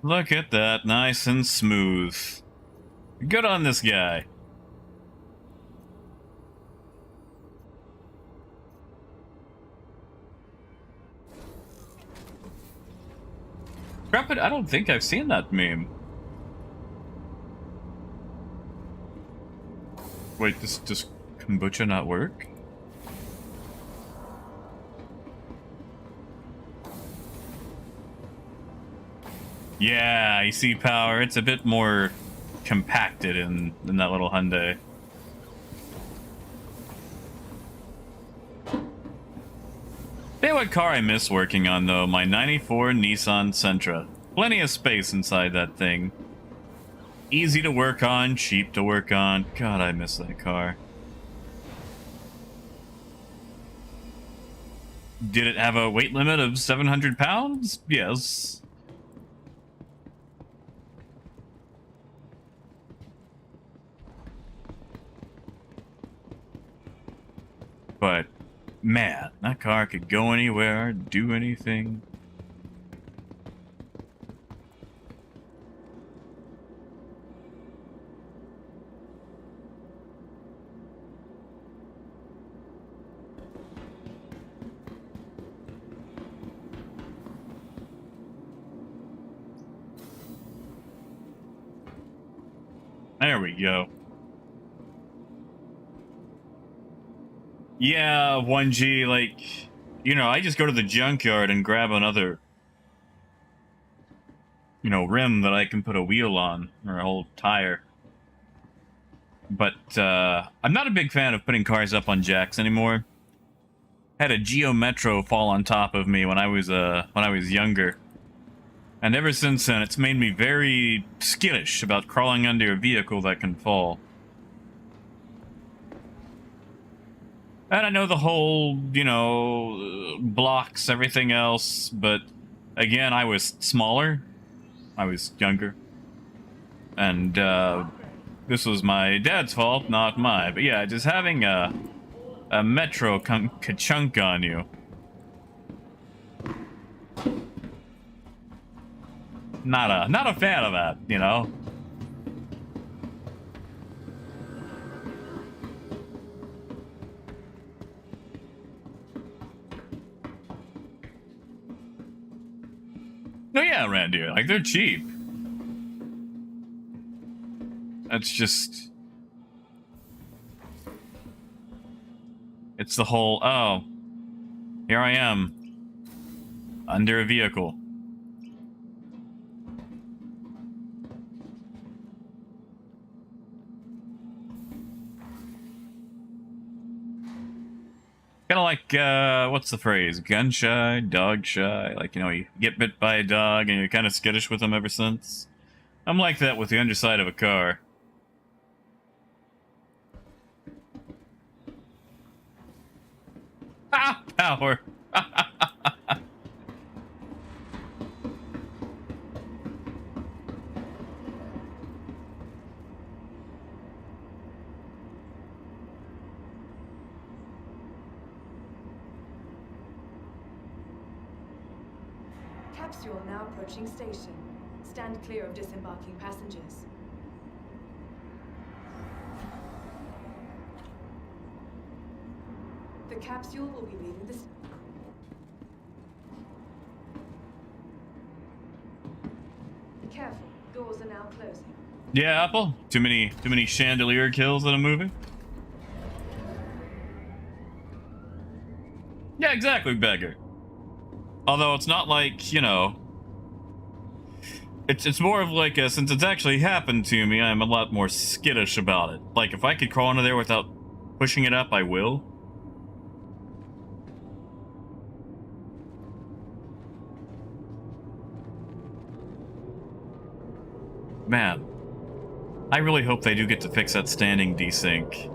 A: Look at that, nice and smooth. Good on this guy. Scrap it, I don't think I've seen that meme. Wait, does kombucha not work? Yeah, I see power. It's a bit more compacted in that little Hyundai. Tell you what car I miss working on, though. My 94 Nissan Sentra. Plenty of space inside that thing. Easy to work on, cheap to work on. God, I miss that car. Did it have a weight limit of 700 pounds? Yes. But, man, that car could go anywhere, do anything. There we go. Yeah, 1G, like, you know, I just go to the junkyard and grab another, you know, rim that I can put a wheel on, or a whole tire. But, I'm not a big fan of putting cars up on jacks anymore. Had a Geo Metro fall on top of me when I was younger. And ever since then, it's made me very skittish about crawling under a vehicle that can fall. And I know the whole, you know, blocks, everything else, but again, I was smaller. I was younger. And, this was my dad's fault, not mine. But yeah, just having a Metro ka-chunk on you. Not a fan of that, you know? No, yeah, Randy, like, they're cheap. That's just... It's the whole, oh, here I am, under a vehicle. Kind of like, what's the phrase? Gun shy, dog shy. Like, you know, you get bit by a dog and you're kind of skittish with them ever since. I'm like that with the underside of a car. Ah, power.
E: Capsule now approaching station. Stand clear of disembarking passengers. The capsule will be leaving the... Careful, doors are now closing.
A: Yeah, Apple. Too many chandelier kills in a movie. Yeah, exactly, beggar. Although it's not like, you know, it's more of like a, since it's actually happened to me, I'm a lot more skittish about it. Like, if I could crawl under there without pushing it up, I will. Man, I really hope they do get to fix that standing desync.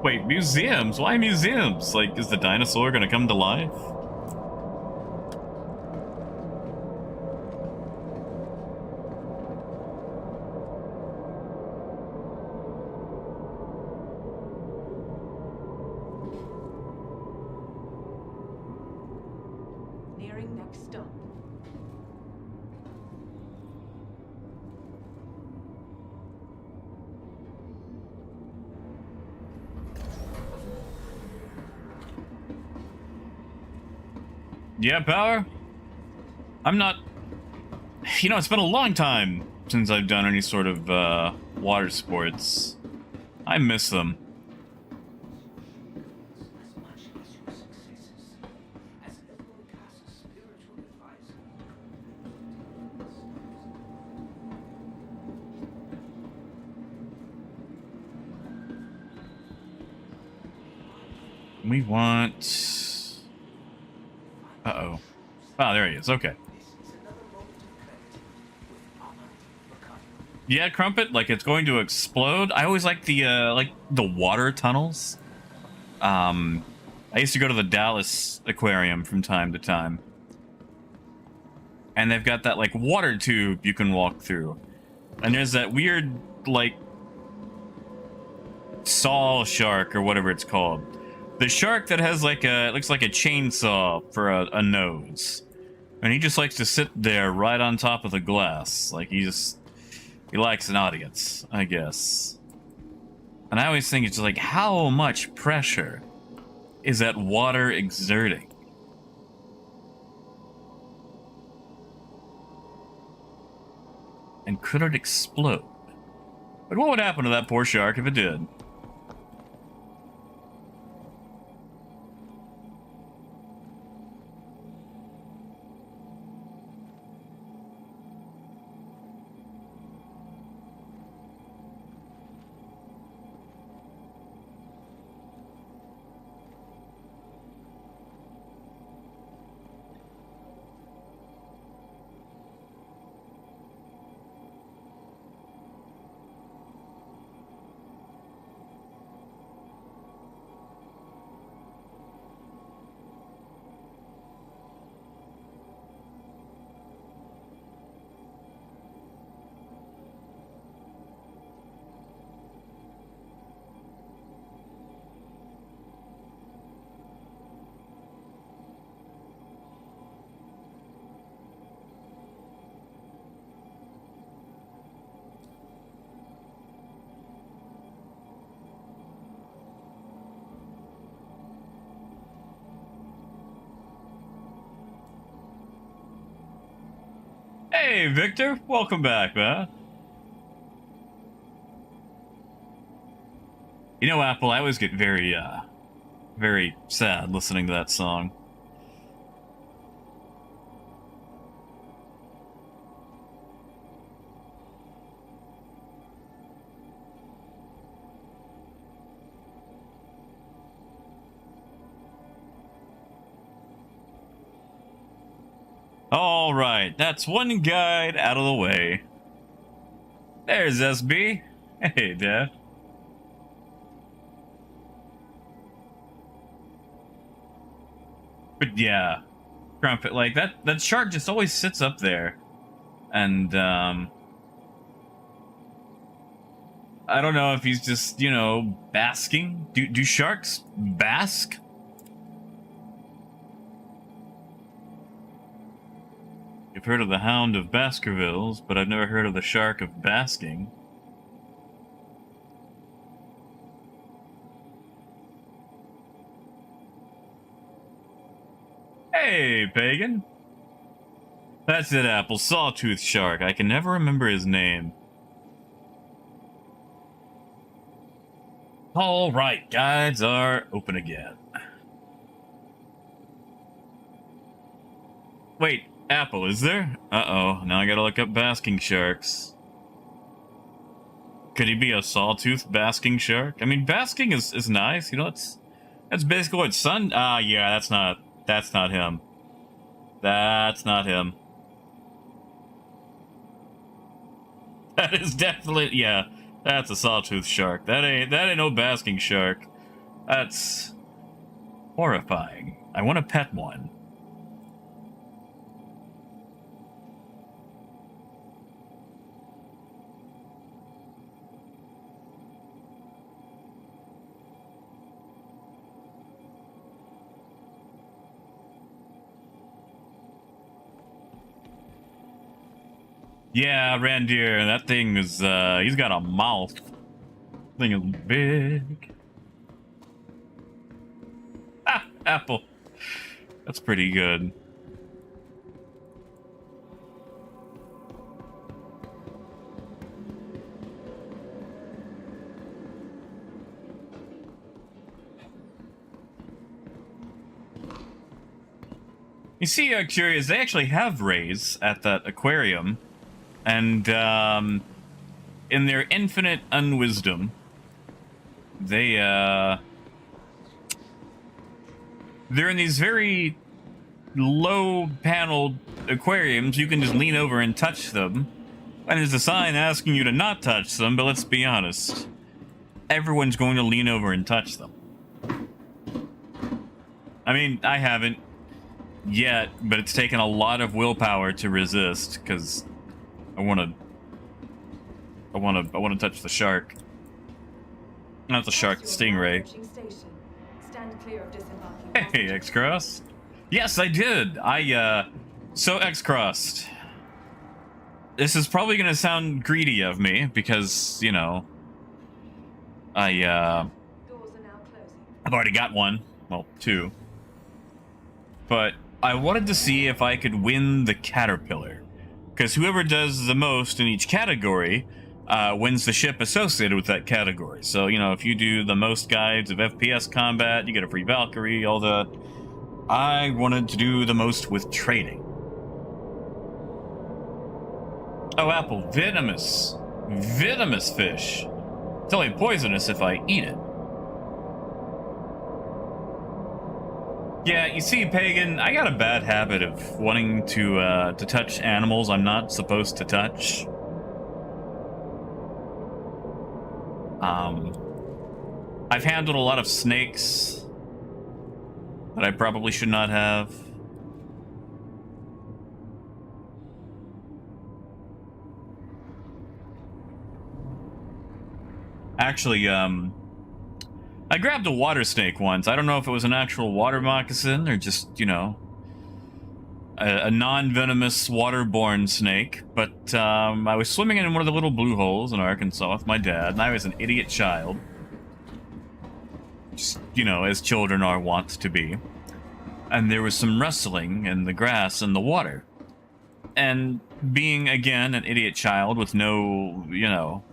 A: Wait, museums? Why museums? Like, is the dinosaur gonna come to life?
E: Preparing next stop.
A: Yeah, power? I'm not... You know, it's been a long time since I've done any sort of, water sports. I miss them.
D: As much as your successes, as Liberal Cast's spiritual advisor.
A: We want... Uh-oh. Ah, there he is. Okay.
D: This is another moment of clarity with Armand Mercado.
A: Yeah, Crumpet, like it's going to explode. I always like the water tunnels. I used to go to the Dallas aquarium from time to time. And they've got that like water tube you can walk through. And there's that weird like saw shark or whatever it's called. The shark that has like it looks like a chainsaw for a nose. And he just likes to sit there right on top of the glass. Like he likes an audience, I guess. And I always think it's like, how much pressure is that water exerting? And could it explode? But what would happen to that poor shark if it did? Hey, Victor. Welcome back, man. You know, Apple, I always get very, very sad listening to that song. All right, that's one guide out of the way. There's SB. Hey, Dad. But yeah, Crumpet, like that shark just always sits up there. And I don't know if he's just, you know, basking. Do sharks bask? I've heard of the Hound of Baskervilles, but I've never heard of the Shark of Basking. Hey, Pagan. That's it, Apple. Sawtooth Shark. I can never remember his name. All right, guides are open again. Wait, Apple, is there? Uh-oh, now I gotta look up basking sharks. Could he be a sawtooth basking shark? I mean, basking is nice, you know, that's basically what sun... yeah, that's not him. That's not him. That is definitely, yeah, that's a sawtooth shark. That ain't no basking shark. That's horrifying. I want to pet one. Yeah, reindeer. That thing is, he's got a mouth. Thing is big. Ah, apple. That's pretty good. You see, curious, they actually have rays at that aquarium, and in their infinite unwisdom, they're in these very low-paneled aquariums. You can just lean over and touch them, and there's a sign asking you to not touch them. But let's be honest, everyone's going to lean over and touch them. I mean, I haven't yet, but it's taken a lot of willpower to resist because I want to touch the shark. Not the shark, the stingray.
E: Station. Stand clear of disembarking
A: Hey,
E: passengers.
A: X-Crossed. Yes, I did. So X-Crossed. This is probably gonna sound greedy of me because, you know,
E: Doors are now closing.
A: I've already got one. Well, two. But I wanted to see if I could win the Caterpillar. Because whoever does the most in each category wins the ship associated with that category. So, you know, if you do the most guides of FPS combat, you get a free Valkyrie, all that. I wanted to do the most with trading. Oh, apple. Venomous. Venomous fish. It's only poisonous if I eat it. Yeah, you see, Pagan, I got a bad habit of wanting to touch animals I'm not supposed to touch. I've handled a lot of snakes that I probably should not have. Actually, I grabbed a water snake once. I don't know if it was an actual water moccasin or just, you know, a non-venomous waterborne snake. But I was swimming in one of the little blue holes in Arkansas with my dad, and I was an idiot child. Just, you know, as children are wont to be. And there was some rustling in the grass and the water. And being, again, an idiot child with no, you know,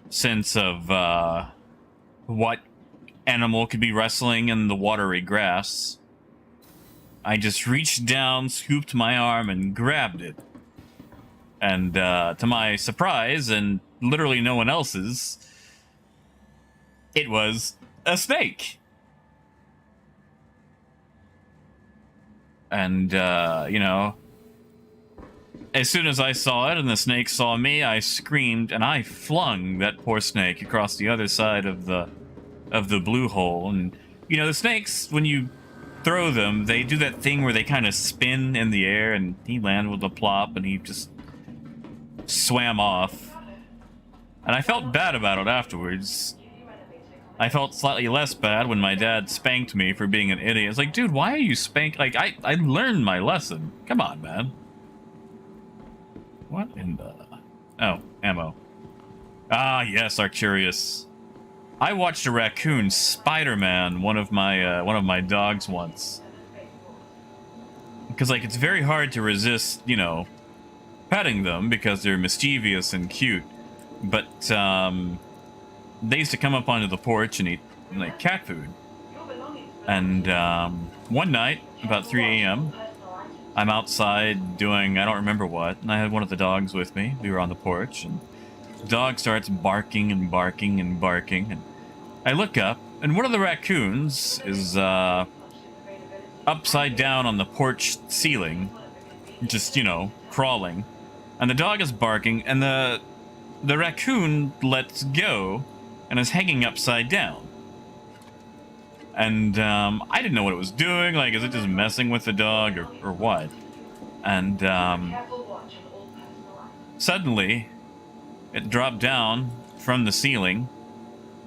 A: sense of what animal could be wrestling in the watery grass, I just reached down, scooped my arm, and grabbed it. And to my surprise, and literally no one else's, it was a snake. And, you know, as soon as I saw it and the snake saw me, I screamed and I flung that poor snake across the other side of the blue hole. And, you know, the snakes, when you throw them, they do that thing where they kind of spin in the air, and he landed with a plop and he just swam off. And I felt bad about it afterwards. I felt slightly less bad when my dad spanked me for being an idiot. It's like, dude, why are you spank? Like, I learned my lesson. Come on, man. What in the... Oh, ammo. Ah, yes, Arcturus. I watched a raccoon Spider-Man one of my dogs once. Because, like, it's very hard to resist, you know, petting them because they're mischievous and cute. But, they used to come up onto the porch and eat, like, cat food. And, one night, about 3 a.m., I'm outside doing, I don't remember what, and I had one of the dogs with me. We were on the porch, and the dog starts barking and barking and barking, and I look up, and one of the raccoons is, upside down on the porch ceiling, just, you know, crawling, and the dog is barking, and the raccoon lets go, and is hanging upside down. And I didn't know what it was doing. Like, is it just messing with the dog or what? And suddenly, it dropped down from the ceiling,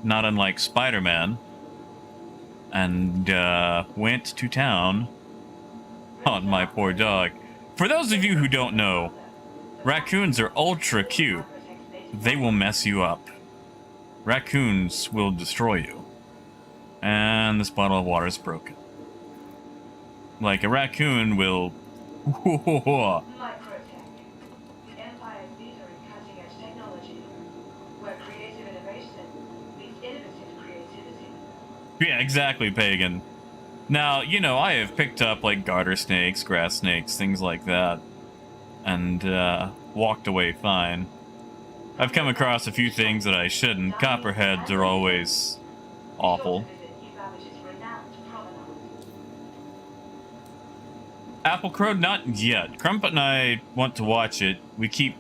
A: not unlike Spider-Man, and went to town on my poor dog. For those of you who don't know, Raccoons are ultra cute. They will mess you up. Raccoons will destroy you. And this bottle of water is broken. Like, a raccoon will...
F: Microtech. The Empire's leader in cutting-edge technology. Where creative innovation meets innovative creativity.
A: Yeah, exactly, Pagan. Now, you know, I have picked up, like, garter snakes, grass snakes, things like that. And, walked away fine. I've come across a few things that I shouldn't. Copperheads are always awful. Apple Crow, not yet. Crumpet and I want to watch it. We keep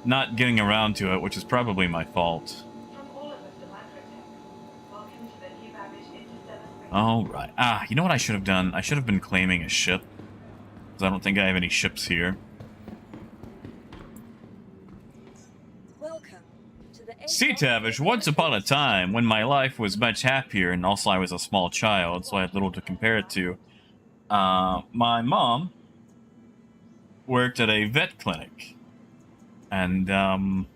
A: not getting around to it, which is probably my fault. All right. Ah, you know what I should have done? I should have been claiming a ship. Because I don't think I have any ships here.
B: Welcome to the
A: See, Tavish, once upon a time, when my life was much happier, and also I was a small child, so I had little to compare it to, my mom worked at a vet clinic. And,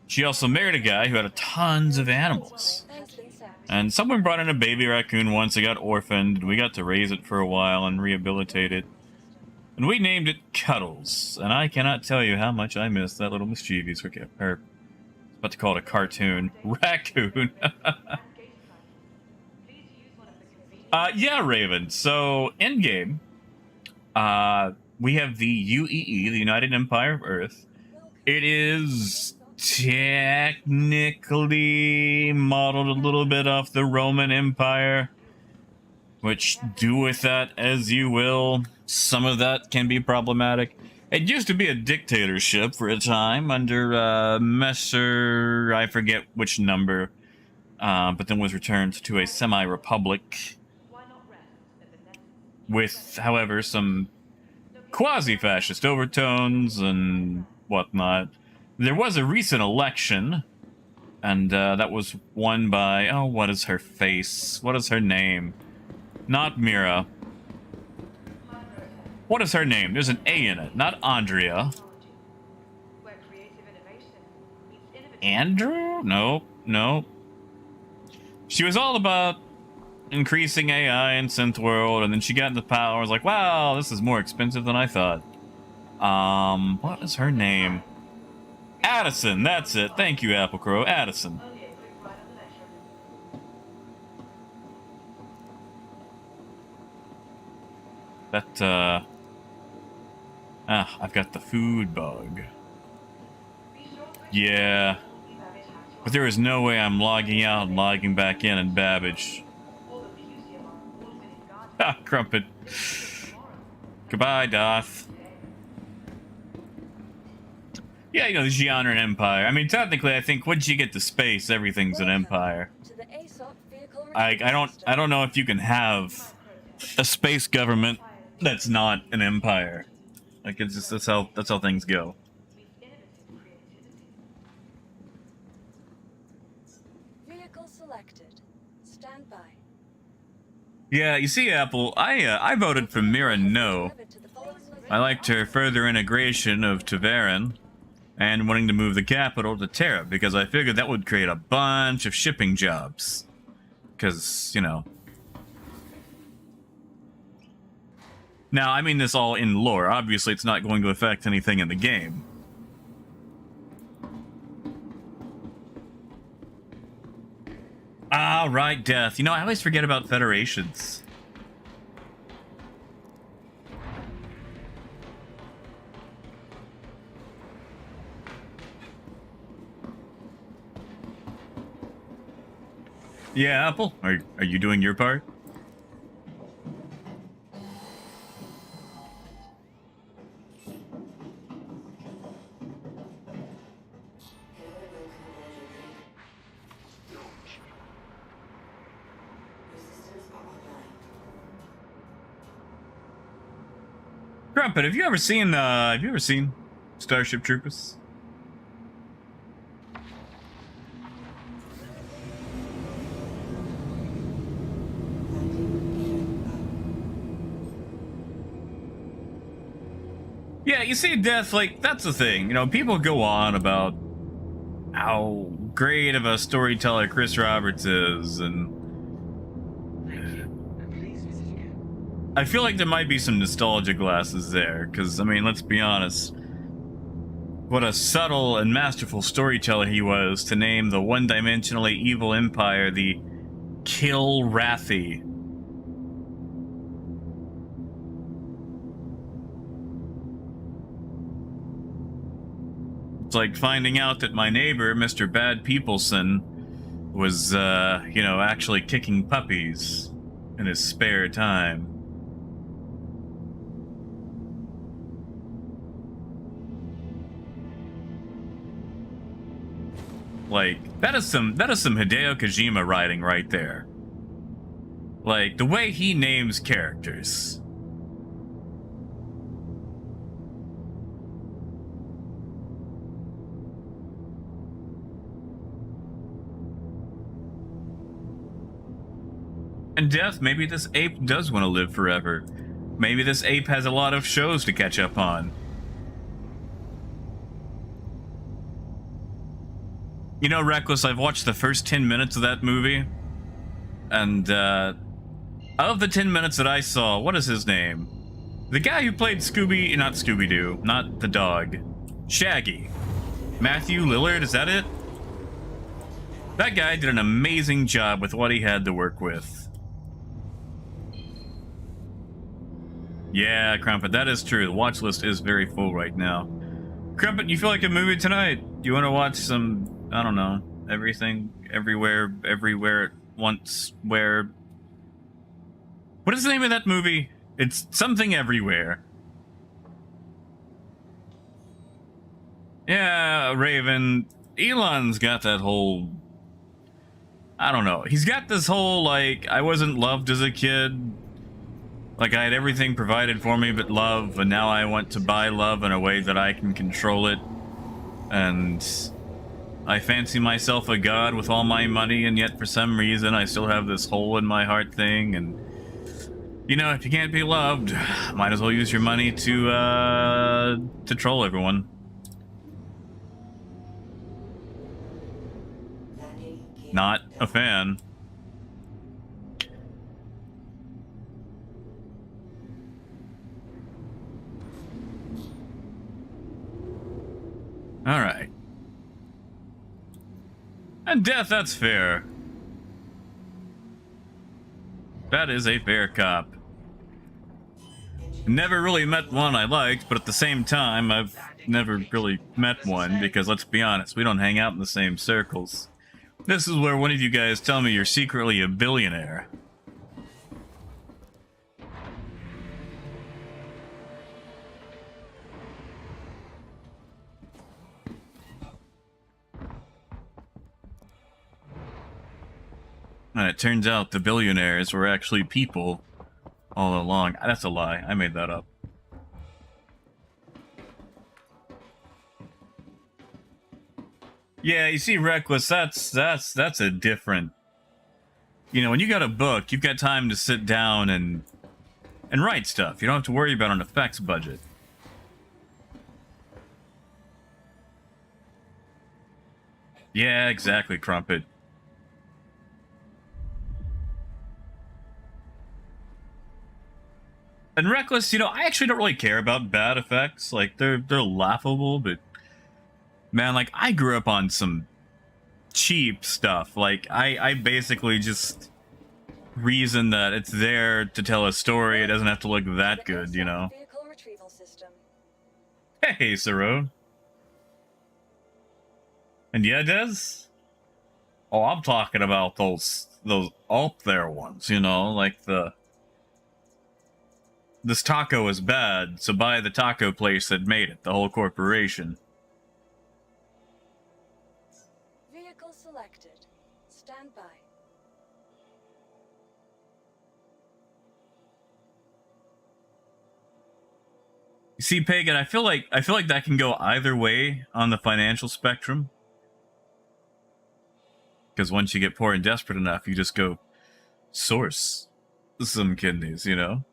A: she also married a guy who had tons of animals. And someone brought in a baby raccoon once. It got orphaned, and we got to raise it for a while and rehabilitate it. And we named it Cuddles. And I cannot tell you how much I miss that little mischievous, or about to call it a cartoon, raccoon. Yeah, Raven. So, in game, we have the UEE, the United Empire of Earth. It is technically modeled a little bit off the Roman Empire, which do with that as you will. Some of that can be problematic. It used to be a dictatorship for a time under Messer, I forget which number, but then was returned to a semi-republic with, however, some quasi-fascist overtones and whatnot. There was a recent election, and that was won by, oh, what is her face? What is her name? Not Mira. What is her name? There's an A in it, not Andrea. Andrew? Nope, nope. She was all about increasing AI in Synth World, and then she got into power. I was like, wow, this is more expensive than I thought. What is her name? Addison, that's it. Thank you, Apple Crow. Addison. That, I've got the food bug. Yeah. But there is no way I'm logging out and logging back in Babbage. Ah, Crumpet. Goodbye, Doth. Yeah, you know, the Gianran Empire. I mean, technically, I think once you get to space, everything's an empire. I don't know if you can have a space government that's not an empire. Like, it's just that's how things go.
B: Vehicle selected. Stand by.
A: Yeah, you see, Apple, I voted for Mira no. I liked her further integration of Tavaran and wanting to move the capital to Terra, because I figured that would create a bunch of shipping jobs. Because, you know. Now, I mean this all in lore. Obviously, it's not going to affect anything in the game. Ah, right, Death. You know, I always forget about Federations. Yeah, Apple, are you doing your part? Crumpet, have you ever seen Starship Troopers? Yeah, you see, Death, like, that's the thing. You know, people go on about how great of a storyteller Chris Roberts is, and
D: Please visit again.
A: I feel like there might be some nostalgia glasses there, because, I mean, let's be honest. What a subtle and masterful storyteller he was to name the one-dimensionally evil empire the Kilrathi. It's like finding out that my neighbor, Mr. Bad Peopleson, was, you know, actually kicking puppies in his spare time. Like, that is some Hideo Kojima writing right there. Like, the way he names characters. And Death, maybe this ape does want to live forever. Maybe this ape has a lot of shows to catch up on. You know, Reckless, I've watched the first 10 minutes of that movie. And, of the 10 minutes that I saw, what is his name? The guy who played not Scooby-Doo, not the dog. Shaggy. Matthew Lillard, is that it? That guy did an amazing job with what he had to work with. Yeah, Crumpet, that is true. The watch list is very full right now. Crumpet, you feel like a movie tonight? Do you want to watch some, I don't know, everything, everywhere, at once, where... What is the name of that movie? It's something everywhere. Yeah, Raven. Elon's got that whole... I don't know. He's got this whole, like, I wasn't loved as a kid. Like, I had everything provided for me but love, and now I want to buy love in a way that I can control it. And I fancy myself a god with all my money, and yet for some reason I still have this hole in my heart thing, and... You know, if you can't be loved, might as well use your money to troll everyone. Not a fan. Alright. And Death, that's fair. That is a fair cop. Never really met one I liked, but at the same time, I've never really met one, because let's be honest, we don't hang out in the same circles. This is where one of you guys tell me you're secretly a billionaire. And it turns out the billionaires were actually people all along. That's a lie. I made that up. Yeah, you see, Reckless, that's a different... You know, when you got a book, you've got time to sit down and write stuff. You don't have to worry about an effects budget. Yeah, exactly, Crumpet. And Reckless, you know, I actually don't really care about bad effects. Like, they're laughable, but... Man, like, I grew up on some cheap stuff. Like, I basically just reason that it's there to tell a story. It doesn't have to look that good, you know?
B: Vehicle retrieval system.
A: Hey, Saru. And yeah, Des? Oh, I'm talking about those up there ones, you know? Like this taco is bad, so buy the taco place that made it, the whole corporation.
B: Vehicle selected. Stand by.
A: You see, Pagan, I feel like that can go either way on the financial spectrum. Because once you get poor and desperate enough, you just go source some kidneys, you know?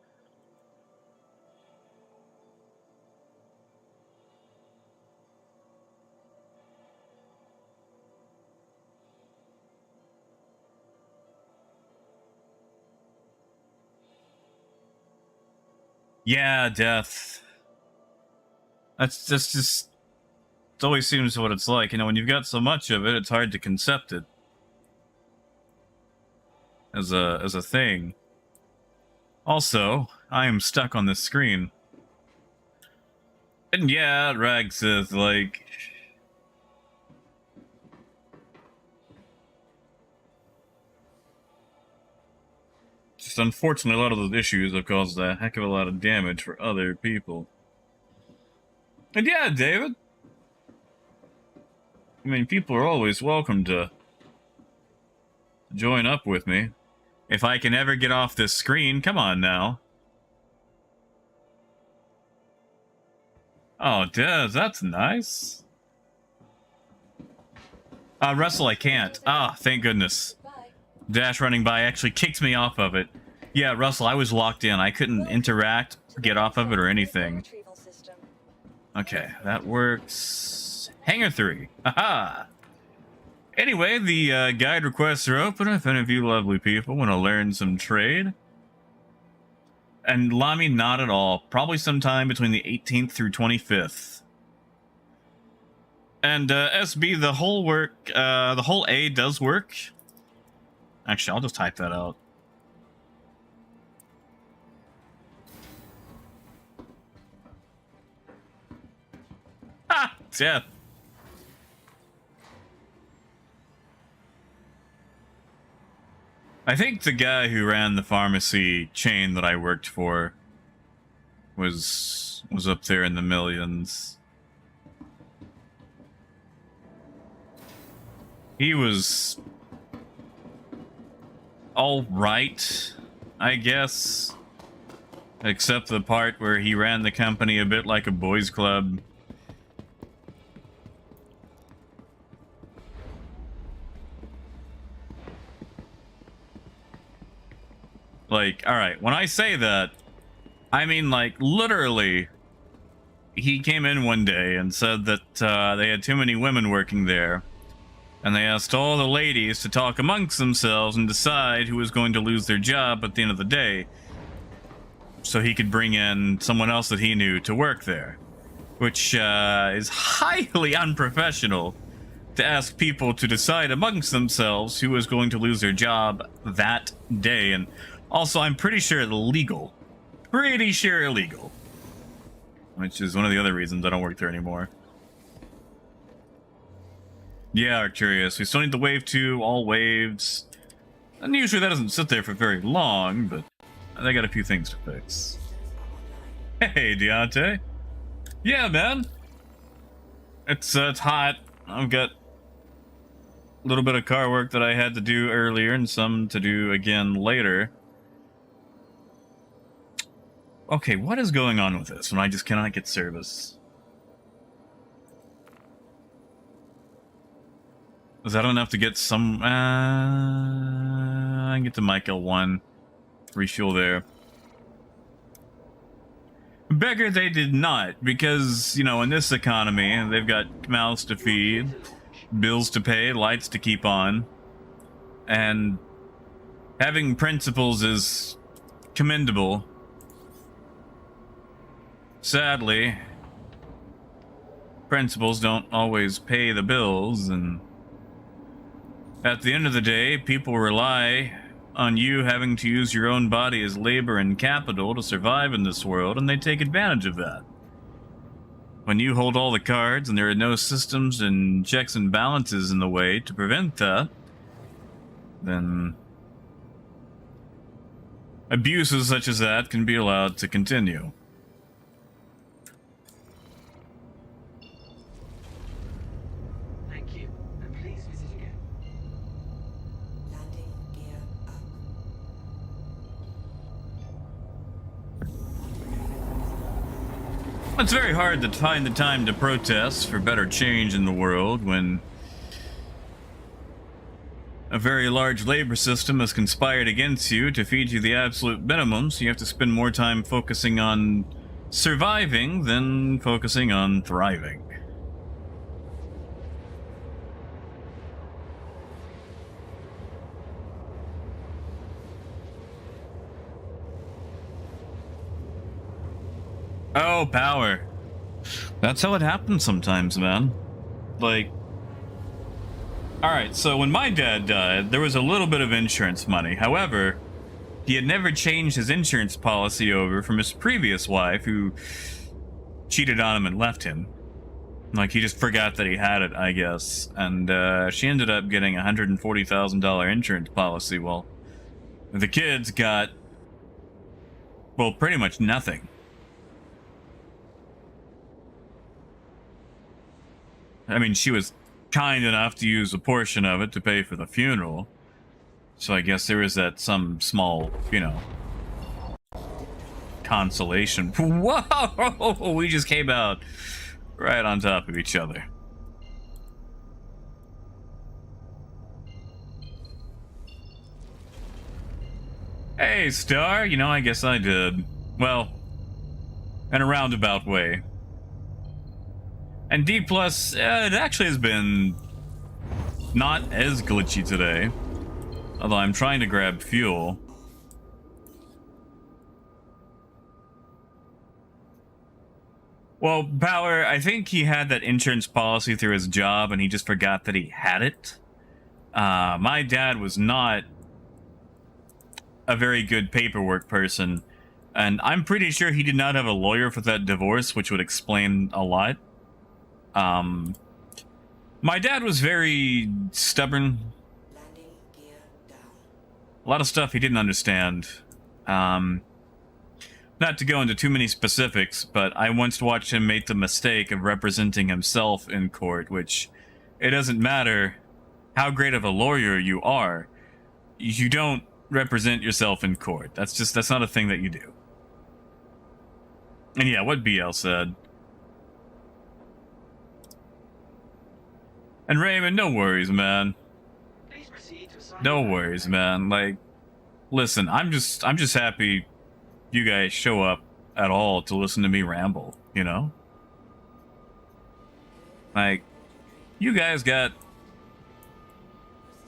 A: Yeah, death. That's just it always seems what it's like. You know, when you've got so much of it, it's hard to concept it as a thing. Also, I am stuck on this screen. And yeah, Rag says, like... Just unfortunately, a lot of those issues have caused a heck of a lot of damage for other people. And yeah, David. I mean, people are always welcome to join up with me. If I can ever get off this screen, come on now. Oh, Des, that's nice. Russell, I can't. Ah, thank goodness.
B: Bye.
A: Dash running by actually kicked me off of it. Yeah, Russell, I was locked in. I couldn't interact, get off of it, or anything.
B: Retrieval system.
A: Okay, that works. Hangar 3. Aha! Anyway, the guide requests are open if any of you lovely people want to learn some trade. And Lami, not at all. Probably sometime between the 18th through 25th. And SB, the whole A does work. Actually, I'll just type that out. Ah, death. I think the guy who ran the pharmacy chain that I worked for was up there in the millions. He was all right, I guess, except the part where he ran the company a bit like a boys' club. Like, alright, when I say that, I mean, like, literally, he came in one day and said that they had too many women working there, and they asked all the ladies to talk amongst themselves and decide who was going to lose their job at the end of the day, so he could bring in someone else that he knew to work there, which is highly unprofessional to ask people to decide amongst themselves who was going to lose their job that day. And also, I'm pretty sure illegal. Pretty sure illegal. Which is one of the other reasons I don't work there anymore. Yeah, Arcturus. We still need the wave 2, all waves. And usually that doesn't sit there for very long, but I got a few things to fix. Hey, Deontay. Yeah, man. It's hot. I've got a little bit of car work that I had to do earlier and some to do again later. Okay, what is going on with this when I just cannot get service? Is that enough to get some... I can get to Michael 1. Refuel there. Beggar they did not, because, you know, in this economy, they've got mouths to feed, bills to pay, lights to keep on, and having principles is commendable. Sadly, principles don't always pay the bills, and at the end of the day, people rely on you having to use your own body as labor and capital to survive in this world, and they take advantage of that. When you hold all the cards and there are no systems and checks and balances in the way to prevent that, then abuses such as that can be allowed to continue.
D: Thank you, and please visit again.
C: Landing gear up.
A: It's very hard to find the time to protest for better change in the world when a very large labor system has conspired against you to feed you the absolute minimum, so you have to spend more time focusing on surviving than focusing on thriving. Oh, power. That's how it happens sometimes, man. Like, alright, so when my dad died, there was a little bit of insurance money. However, he had never changed his insurance policy over from his previous wife, who cheated on him and left him. Like, he just forgot that he had it, I guess. And she ended up getting a $140,000 insurance policy, while the kids got, well, pretty much nothing. I mean, she was kind enough to use a portion of it to pay for the funeral. So I guess there is that some small, you know, consolation. Whoa! We just came out right on top of each other. Hey, Star, you know, I guess I did. Well, in a roundabout way. And D+, it actually has been not as glitchy today. Although I'm trying to grab fuel. Well, Power, I think he had that insurance policy through his job and he just forgot that he had it. My dad was not a very good paperwork person. And I'm pretty sure he did not have a lawyer for that divorce, which would explain a lot. My dad was very stubborn.
C: Landing gear down.
A: A lot of stuff he didn't understand. Not to go into too many specifics, but I once watched him make the mistake of representing himself in court, which it doesn't matter how great of a lawyer you are. You don't represent yourself in court. That's not a thing that you do. And yeah, what BL said. And Raymond, no worries, man.
D: Please proceed to assign
A: No
D: your
A: worries, man. Like, listen, I'm just happy you guys show up at all to listen to me ramble, you know? Like, you guys got,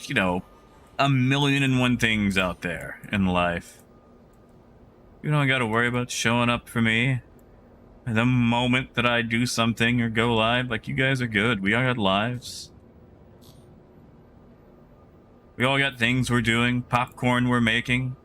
A: you know, 1,000,001 things out there in life. You don't gotta worry about showing up for me. The moment that I do something or go live, like, you guys are good. We all got lives. We all got things we're doing, popcorn we're making.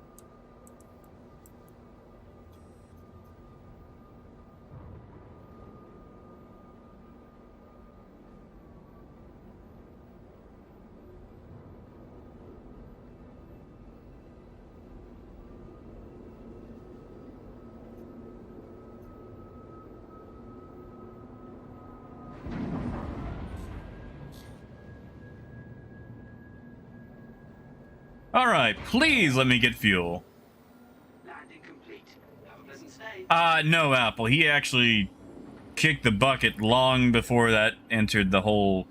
A: All right, please let me get fuel.
D: landing complete. Have a pleasant stay.
A: No, Apple. He actually kicked the bucket long before that entered the whole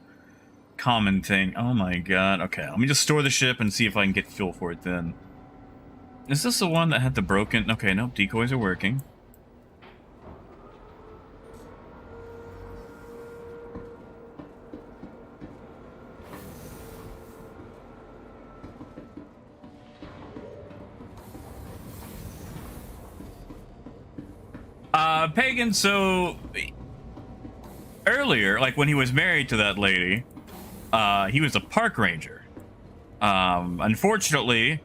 A: common thing. Oh my god. Okay, let me just store the ship and see if I can get fuel for it then. Is this the one that had the broken... Okay, nope, decoys are working. Pagan, so earlier, like when he was married to that lady, he was a park ranger. Unfortunately,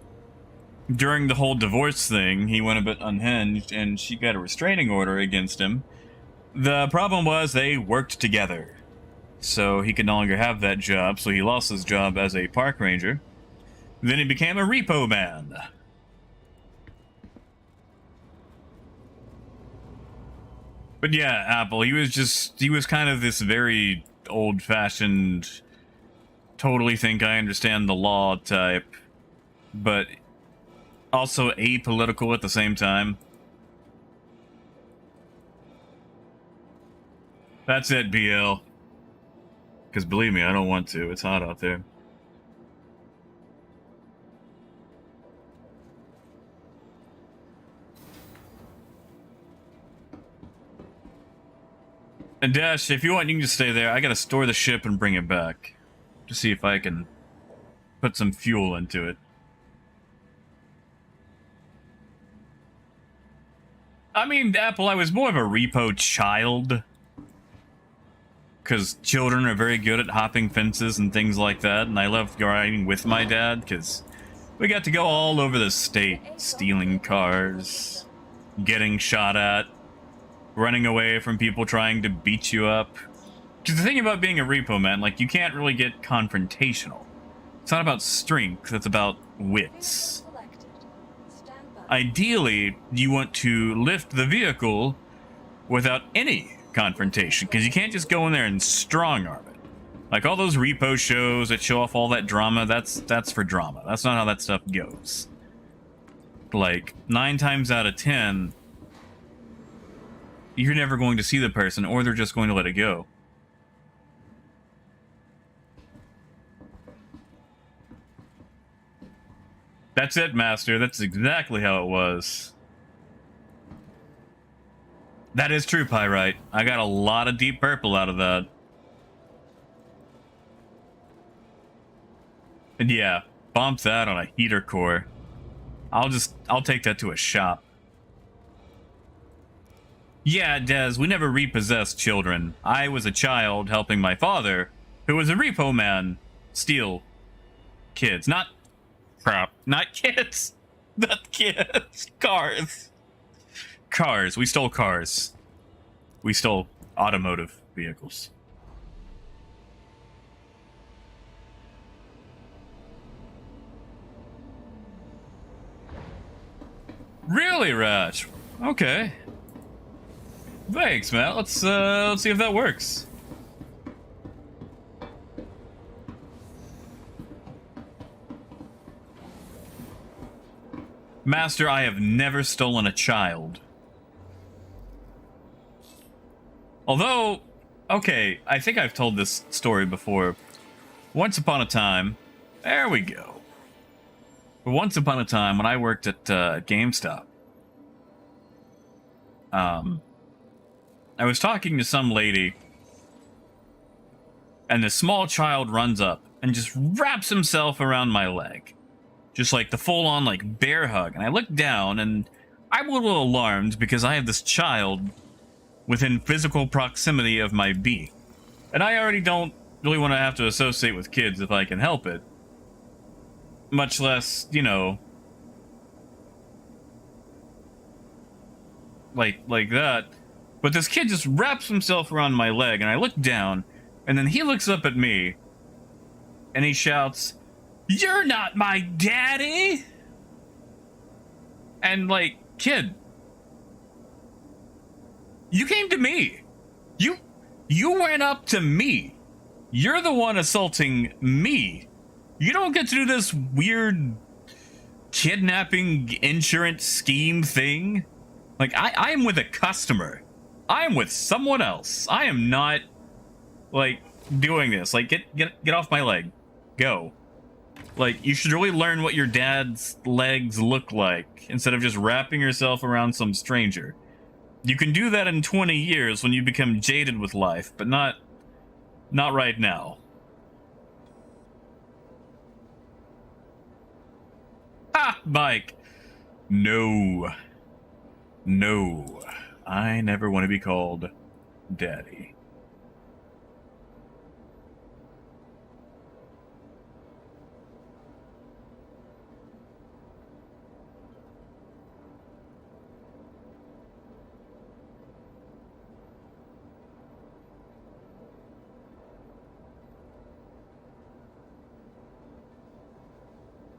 A: during the whole divorce thing, he went a bit unhinged and she got a restraining order against him. The problem was they worked together, so he could no longer have that job, so he lost his job as a park ranger. Then he became a repo man. But yeah, Apple, he was kind of this very old-fashioned, totally think I understand the law type, but also apolitical at the same time. That's it, BL. Because believe me, I don't want to. It's hot out there. And Dash, if you want, you can just stay there. I gotta store the ship and bring it back. To see if I can put some fuel into it. I mean, Apple, I was more of a repo child. Because children are very good at hopping fences and things like that. And I loved riding with my dad because we got to go all over the state, stealing cars, getting shot at, running away from people trying to beat you up. Because the thing about being a repo man, like, you can't really get confrontational. It's not about strength, it's about wits.
B: Selected. Stand by.
A: Ideally, you want to lift the vehicle without any confrontation, because you can't just go in there and strong arm it. Like all those repo shows that show off all that drama, that's for drama. That's not how that stuff goes. Like, 9 times out of 10, you're never going to see the person, or they're just going to let it go. That's it, Master. That's exactly how it was. That is true, Pyrite. I got a lot of deep purple out of that. And yeah, bump that on a heater core. I'll take that to a shop. Yeah, Des, we never repossessed children. I was a child helping my father, who was a repo man, steal kids. Not crap. Not kids. Not kids. Cars. Cars. We stole cars. We stole automotive vehicles. Really, Ratch? Okay. Thanks, Matt. Let's see if that works. Master, I have never stolen a child. Although, okay, I think I've told this story before. Once upon a time, there we go. Once upon a time, when I worked at GameStop, I was talking to some lady, and this small child runs up and just wraps himself around my leg. Just like the full-on, like, bear hug. And I look down, and I'm a little alarmed because I have this child within physical proximity of my being. And I already don't really want to have to associate with kids if I can help it. Much less, you know, like that. But this kid just wraps himself around my leg, and I look down, and then he looks up at me, and he shouts, "You're not my daddy!" And, like, kid, you came to me. You went up to me. You're the one assaulting me. You don't get to do this weird kidnapping insurance scheme thing. Like, I am with a customer. I am with someone else. I am not, like, doing this. Like, get off my leg. Go. Like, you should really learn what your dad's legs look like instead of just wrapping yourself around some stranger. You can do that in 20 years when you become jaded with life, but not right now. Ha! Bike. No. No. I never want to be called daddy.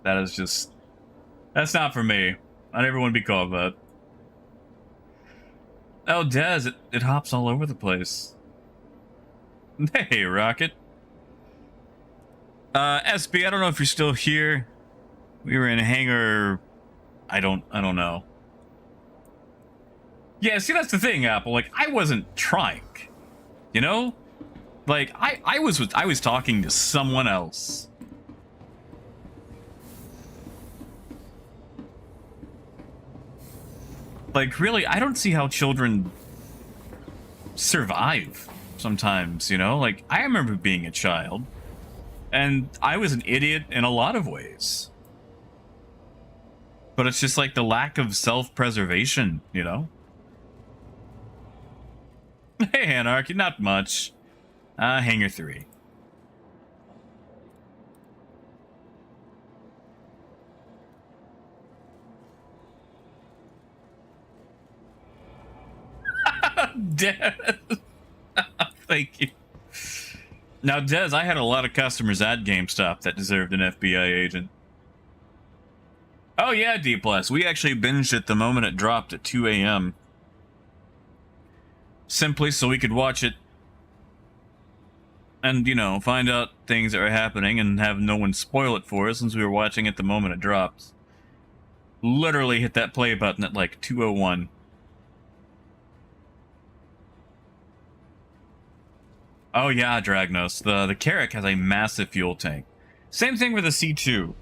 A: That is just... That's not for me. I never want to be called that. Oh, Dez, it hops all over the place. Hey, Rocket. SB, I don't know if you're still here. We were in hangar... I don't know. Yeah, see, that's the thing, Apple. Like, I wasn't trying. You know? Like, I was talking to someone else. Like, really, I don't see how children survive sometimes, you know? Like, I remember being a child, and I was an idiot in a lot of ways. But it's just like the lack of self-preservation, you know? Hey, Anarchy, not much. Hangar 3. Des. Thank you. Now, Des, I had a lot of customers at GameStop that deserved an FBI agent. Oh yeah, D+. We actually binged it the moment it dropped at 2 a.m. Simply so we could watch it and, you know, find out things that were happening and have no one spoil it for us since we were watching it the moment it dropped. Literally hit that play button at like 2:01. Oh yeah, Dragnos. The Carrack has a massive fuel tank. Same thing with the C2.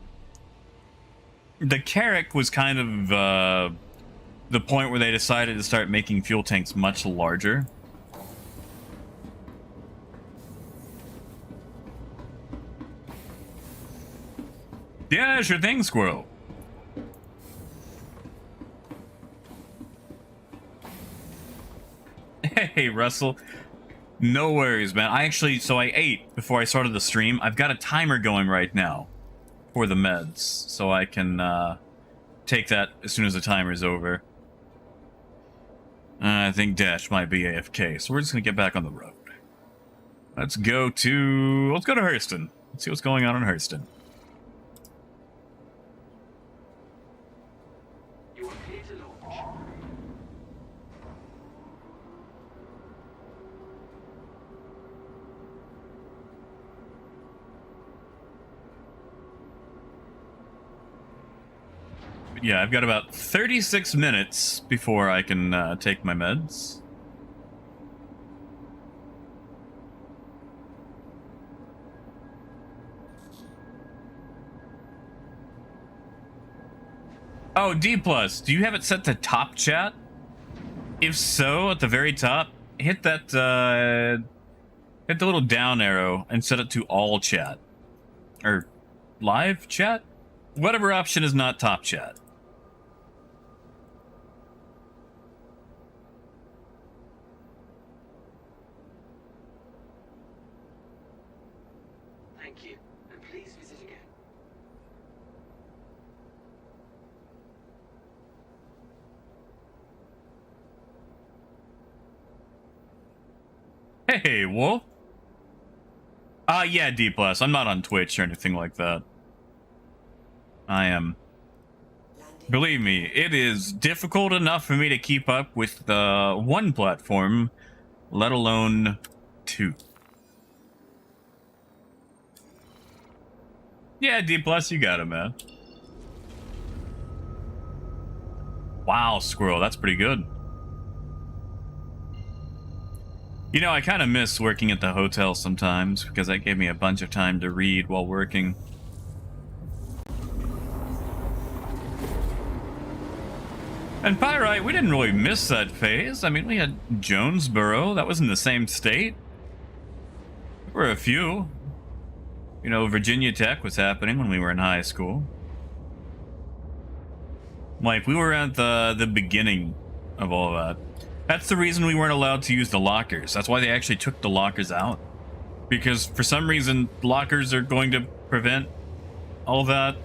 A: The Carrack was kind of the point where they decided to start making fuel tanks much larger. Yeah, sure thing, Squirrel. Hey, Russell. No worries, man. I ate before I started the stream. I've got a timer going right now for the meds, so I can take that as soon as the timer's over. I think Dash might be AFK, so we're just gonna get back on the road. Let's go to Hurston. Let's see what's going on in Hurston.
D: You are clear to launch.
A: Yeah, I've got about 36 minutes before I can take my meds. Oh, D+, do you have it set to top chat? If so, at the very top, hit that, hit the little down arrow and set it to all chat. Or live chat? Whatever option is not top chat.
D: Thank you, and please visit again.
A: Hey, Wolf. Yeah, D+. I'm not on Twitch or anything like that. I am. Believe me, it is difficult enough for me to keep up with one platform, let alone two. Yeah, D+, you got it, man. Wow, Squirrel, that's pretty good. You know, I kind of miss working at the hotel sometimes, because that gave me a bunch of time to read while working. And Pyrite, we didn't really miss that phase. I mean, we had Jonesboro, that was in the same state. There were a few. You know, Virginia Tech was happening when we were in high school. Like, we were at the beginning of all that. That's the reason we weren't allowed to use the lockers. That's why they actually took the lockers out. Because for some reason, lockers are going to prevent all that.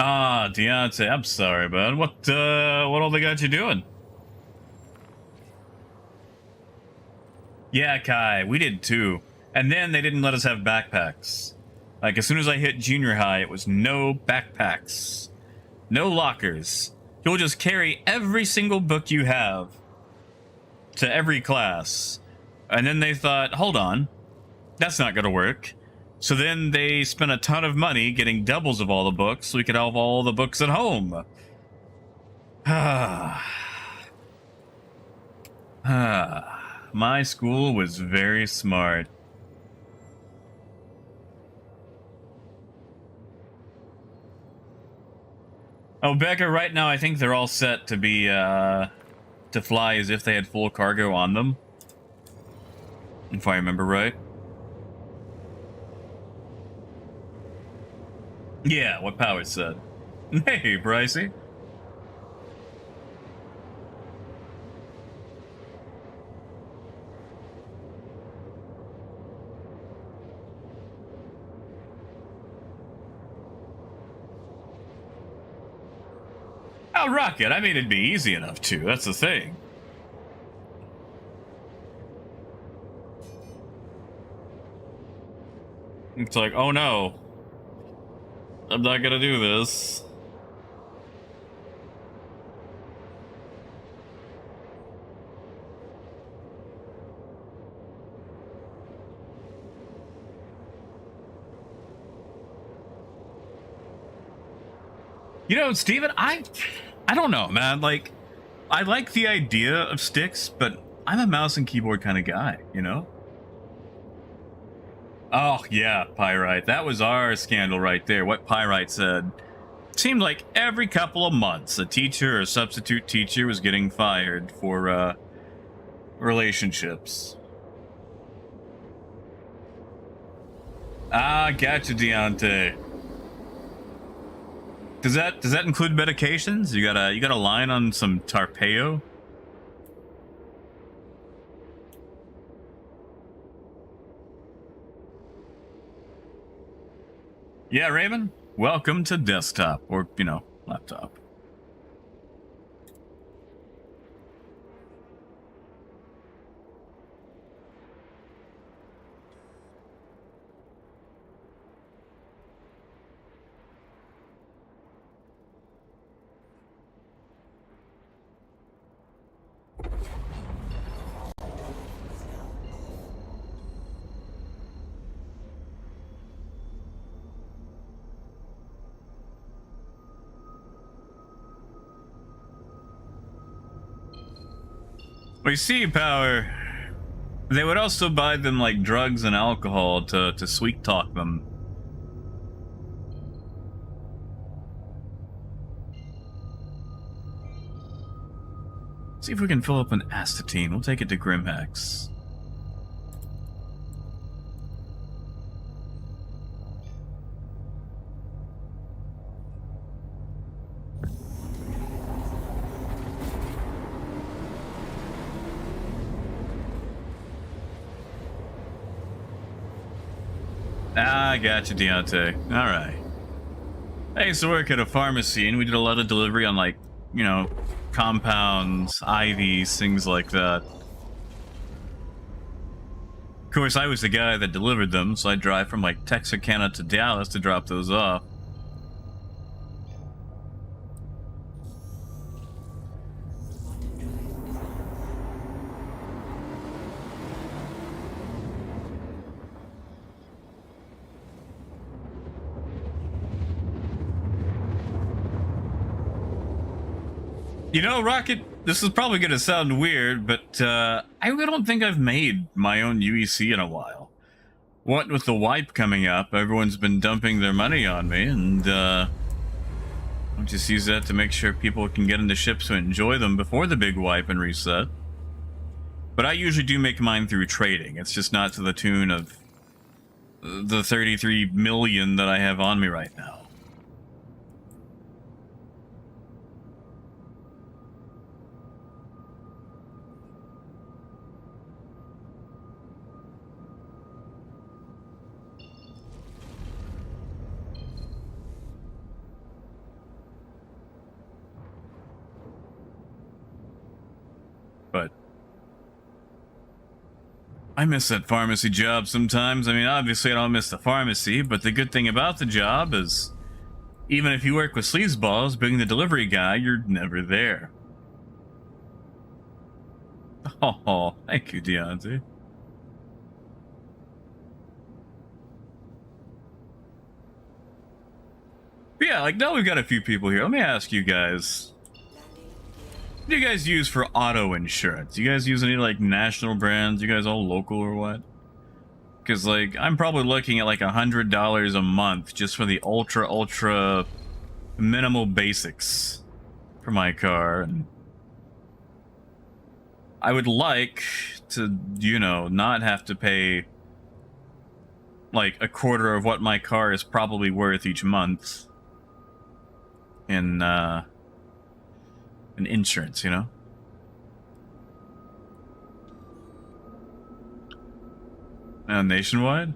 A: Ah, Deontay, I'm sorry, bud. What all they got you doing? Yeah, Kai, we did too. And then they didn't let us have backpacks. Like, as soon as I hit junior high, it was no backpacks. No lockers. You'll just carry every single book you have to every class. And then they thought, hold on, that's not gonna work. So then they spent a ton of money getting doubles of all the books so we could have all the books at home. Ah. My school was very smart. Oh, Becca, right now I think they're all set to be, to fly as if they had full cargo on them. If I remember right. Yeah, what Power said. Hey, Brycey. Oh, Rocket, I mean, it'd be easy enough to. That's the thing. It's like, oh no. I'm not gonna do this. You know, Steven, I don't know, man. Like, I like the idea of sticks, but I'm a mouse and keyboard kind of guy, you know? Oh, yeah, Pyrite. That was our scandal right there. What Pyrite said. Seemed like every couple of months, a teacher or substitute teacher was getting fired for, relationships. Ah, gotcha, Deontay. Does that include medications? You got a line on some Tarpeo? Yeah, Raven. Welcome to desktop, or laptop. We see, Power. They would also buy them like drugs and alcohol to sweet talk them. See if we can fill up an astatine. We'll take it to Grimhex. Ah, I got you, Deontay. Alright. I used to work at a pharmacy, and we did a lot of delivery on, like, compounds, IVs, things like that. Of course, I was the guy that delivered them, so I'd drive from, like, Texarkana to Dallas to drop those off. You know, Rocket, this is probably going to sound weird, but I don't think I've made my own UEC in a while. What with the wipe coming up, everyone's been dumping their money on me, and I'll just use that to make sure people can get into ships to enjoy them before the big wipe and reset. But I usually do make mine through trading. It's just not to the tune of the 33 million that I have on me right now. But I miss that pharmacy job sometimes. I mean, obviously I don't miss the pharmacy, but the good thing about the job is even if you work with sleazeballs, being the delivery guy, you're never there. Oh, thank you, Deontay. But yeah, like now we've got a few people here. Let me ask you guys. do you guys use for auto insurance? You guys use any like national brands? You guys all local or what? Because like I'm probably looking at like $100 a month just for the ultra minimal basics for my car, and I would like to, you know, not have to pay like a quarter of what my car is probably worth each month in insurance, you know? Nationwide?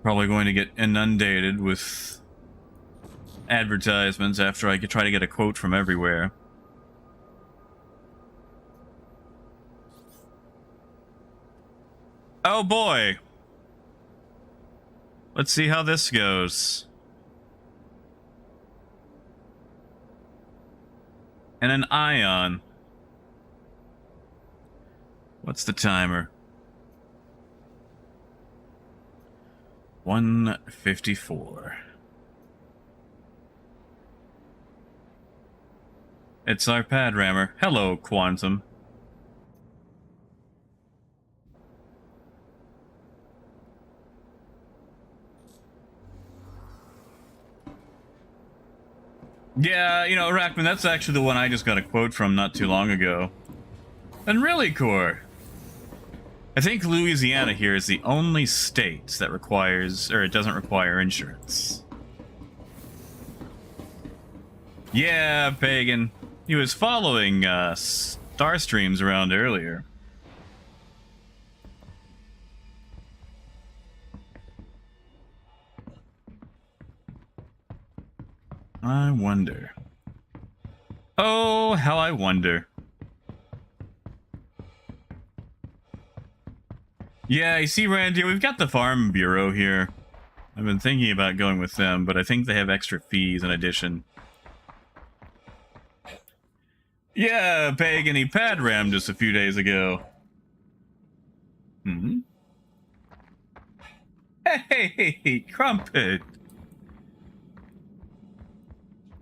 A: Probably going to get inundated with advertisements after I try to get a quote from everywhere. Oh boy! Let's see how this goes. And an ion. What's the timer? 1:54. It's our pad rammer. Hello, Quantum. Yeah, you know, Rackman, that's actually the one I just got a quote from not too long ago. And really, Core, I think Louisiana here is the only state that requires, or it doesn't require insurance. Yeah, Pagan. He was following star streams around earlier. I wonder. Oh, how I wonder. Yeah, you see, Randy, we've got the Farm Bureau here. I've been thinking about going with them, but I think they have extra fees in addition. Yeah, Pagan, he pad rammed us a few days ago. Hmm? Hey, Crumpet!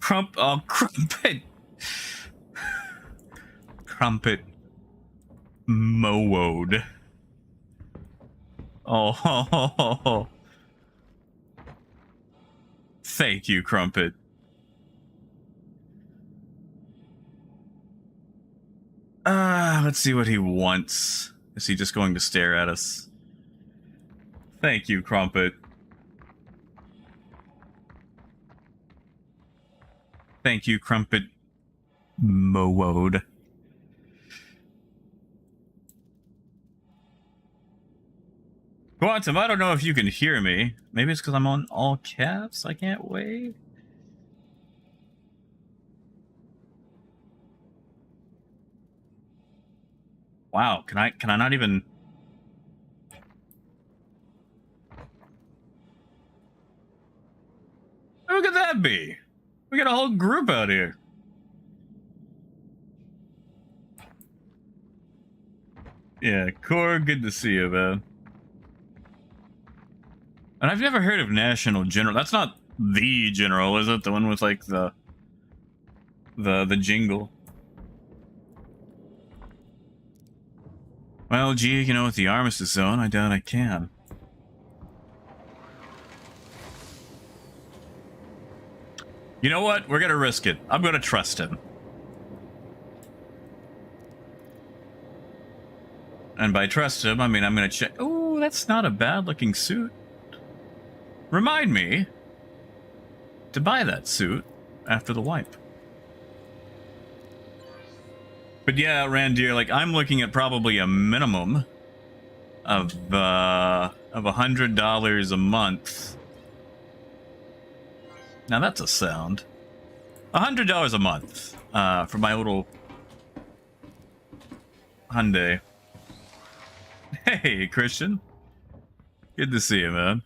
A: Crumpet! Crumpet Mowode. Oh, thank you, Crumpet. Let's see what he wants. Is he just going to stare at us? Thank you, Crumpet. Thank you, Crumpet Mowode. Quantum, I don't know if you can hear me. Maybe it's because I'm on all caps. I can't wait. Wow, can I not even... Who could that be? We got a whole group out here. Yeah, Core, good to see you, man. And I've never heard of National General. That's not the General, is it? The one with like the jingle. Well, gee, you know, with the Armistice Zone, I doubt I can. You know what? We're gonna risk it. I'm gonna trust him. And by trust him, I mean I'm gonna check. Oh, that's not a bad-looking suit. Remind me to buy that suit after the wipe. But yeah, Randir, like I'm looking at probably a minimum of $100 a month. Now that's a sound. $100 a month for my little Hyundai. Hey, Christian. Good to see you, man.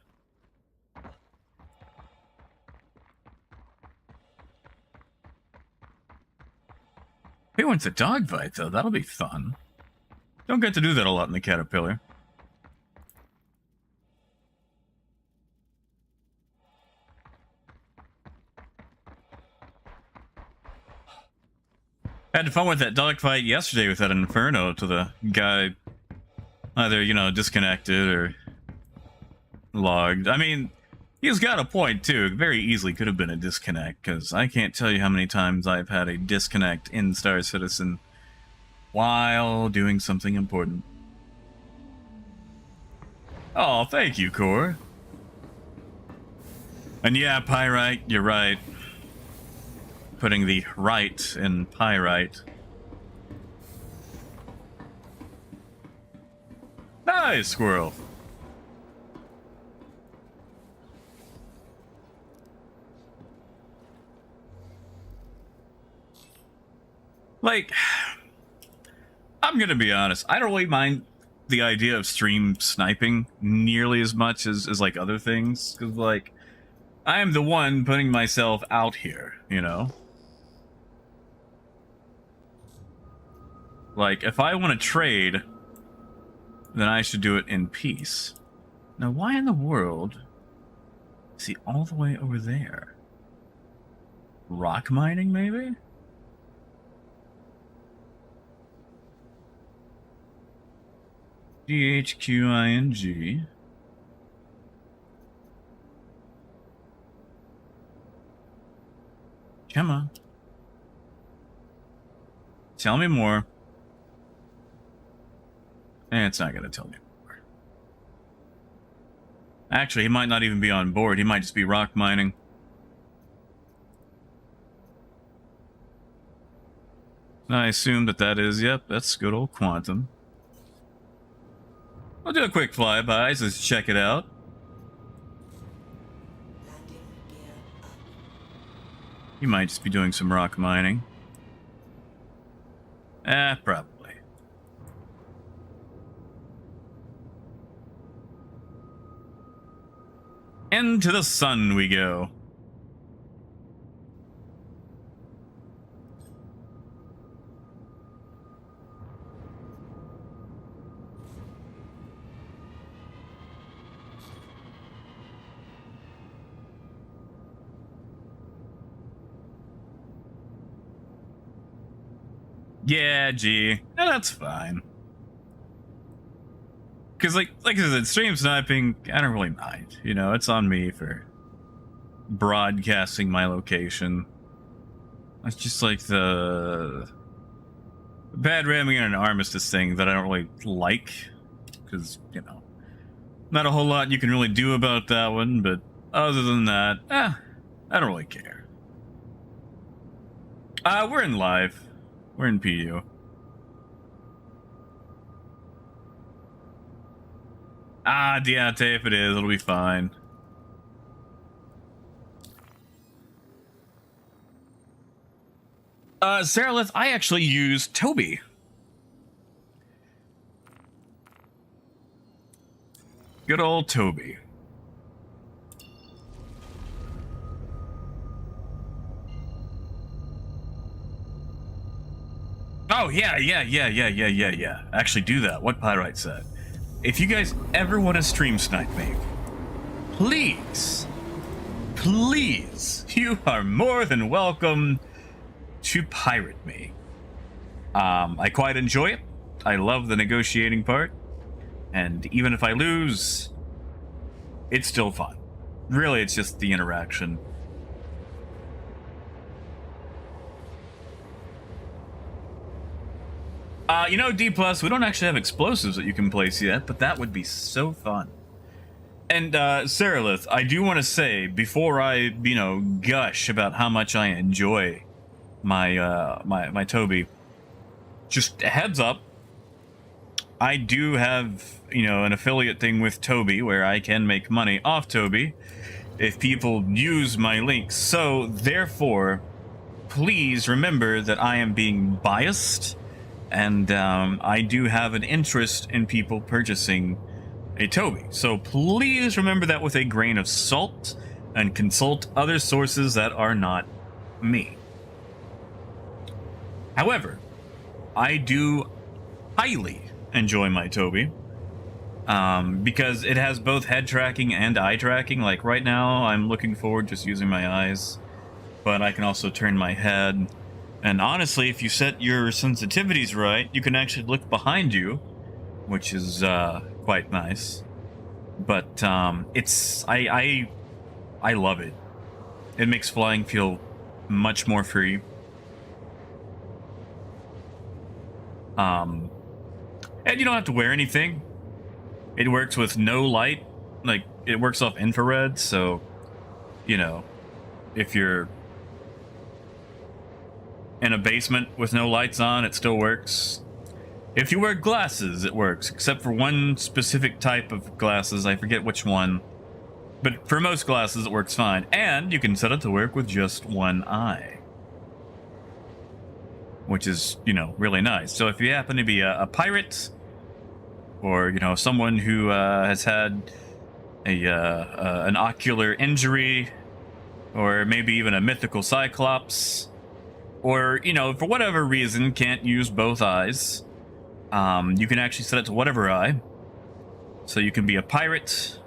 A: He wants a dog bite, though. That'll be fun. Don't get to do that a lot in the Caterpillar. Had fun with that dogfight yesterday with that Inferno to the guy either, you know, disconnected or logged. I mean, he's got a point, too. It very easily could have been a disconnect, because I can't tell you how many times I've had a disconnect in Star Citizen while doing something important. Oh, thank you, Core. And yeah, Pyrite, you're right. Putting the right in Pyrite. Nice, squirrel. Like, I'm gonna be honest, I don't really mind the idea of stream sniping nearly as much as like other things, because like, I am the one putting myself out here, you know? Like, if I want to trade, then I should do it in peace. Now, why in the world is he all the way over there? Rock mining, maybe? GHQING. Come on. Tell me more. It's not going to tell me more. Actually, he might not even be on board. He might just be rock mining. I assume that is, yep, that's good old Quantum. I'll do a quick flyby, so let's check it out.
C: Landing gear up.
A: He might just be doing some rock mining. Probably. Into the sun we go. Yeah, gee. Yeah, that's fine. Because, like I said, stream sniping, I don't really mind. You know, it's on me for broadcasting my location. It's just like the bad ramming in an armistice thing that I don't really like. Because, you know, not a whole lot you can really do about that one. But other than that, I don't really care. We're in live. We're in PU. Deontay, if it is, it'll be fine. Saralith, I actually use Toby. Good old Toby. Oh, yeah. Actually, do that. What Pyrite said. If you guys ever want to stream snipe me, please, you are more than welcome to pirate me. I quite enjoy it. I love the negotiating part. And even if I lose, it's still fun. Really, it's just the interaction. You know, D+, we don't actually have explosives that you can place yet, but that would be so fun. And, Saralith, I do want to say, before I, you know, gush about how much I enjoy my, my Toby, just a heads up, I do have, you know, an affiliate thing with Toby where I can make money off Toby if people use my links. So, therefore, please remember that I am being biased. And I do have an interest in people purchasing a Toby. So please remember that with a grain of salt and consult other sources that are not me. However, I do highly enjoy my Toby because it has both head tracking and eye tracking. Like right now, I'm looking forward just using my eyes, but I can also turn my head And honestly, if you set your sensitivities right, you can actually look behind you, which is quite nice. But it's I love it. It makes flying feel much more free. And you don't have to wear anything. It works with no light. Like, it works off infrared, so, you know, if you're in a basement with no lights on, it still works. If you wear glasses, it works, except for one specific type of glasses. I forget which one. But for most glasses, it works fine. And you can set it to work with just one eye, which is, you know, really nice. So if you happen to be a pirate, or, you know, someone who has had an ocular injury, or maybe even a mythical cyclops, or, you know, for whatever reason can't use both eyes, you can actually set it to whatever eye. So you can be a pirate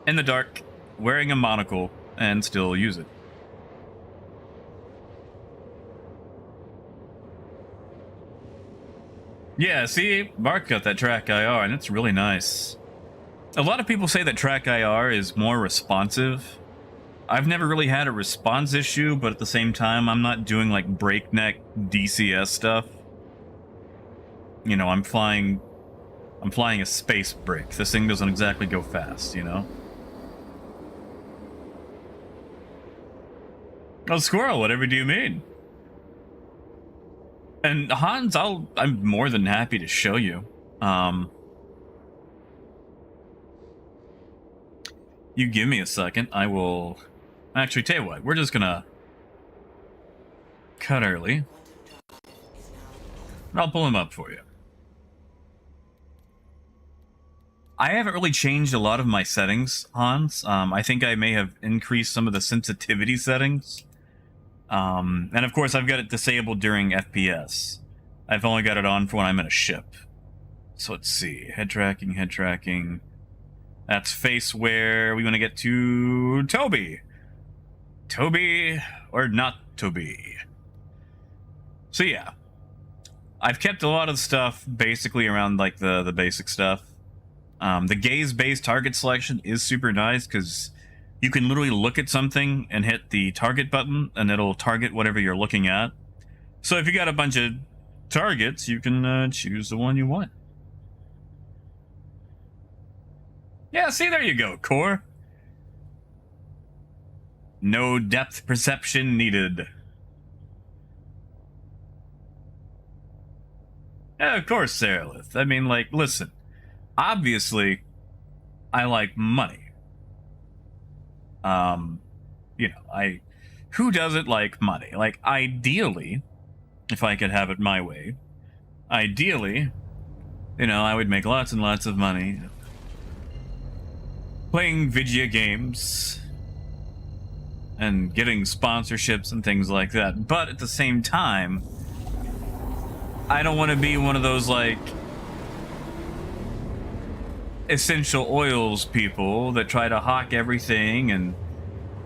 A: in the dark, wearing a monocle, and still use it. Yeah, see, Mark got that track IR, and it's really nice. A lot of people say that track IR is more responsive. I've never really had a response issue, but at the same time, I'm not doing like breakneck DCS stuff. You know, I'm flying a space brick. This thing doesn't exactly go fast, you know? Oh, squirrel, whatever do you mean? And Hans, I'm more than happy to show you. You give me a second, I will... Actually, tell you what, we're just gonna cut early. I'll pull him up for you. I haven't really changed a lot of my settings, Hans. I think I may have increased some of the sensitivity settings. And of course, I've got it disabled during FPS. I've only got it on for when I'm in a ship. So let's see. Head tracking, head tracking. That's face where we want to get to Toby. Toby or not Toby. So yeah. I've kept a lot of stuff basically around like the basic stuff. The gaze-based target selection is super nice because you can literally look at something and hit the target button and it'll target whatever you're looking at. So if you got a bunch of targets, you can choose the one you want. Yeah, see, there you go, Core. No depth perception needed. Yeah, of course, Saralith. I mean, like, listen. Obviously, I like money. You know, who doesn't like money? Like, ideally, if I could have it my way, ideally, you know, I would make lots and lots of money playing video games and getting sponsorships and things like that. But at the same time, I don't want to be one of those, like, essential oils people that try to hawk everything and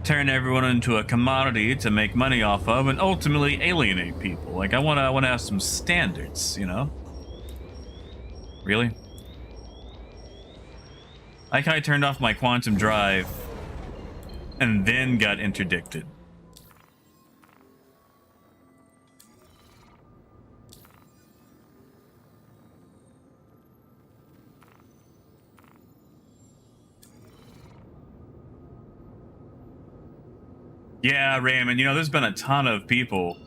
A: turn everyone into a commodity to make money off of and ultimately alienate people. Like, I want to have some standards, you know? Really? Like how I turned off my quantum drive and then got interdicted. Yeah, Raymond, you know, there's been a ton of people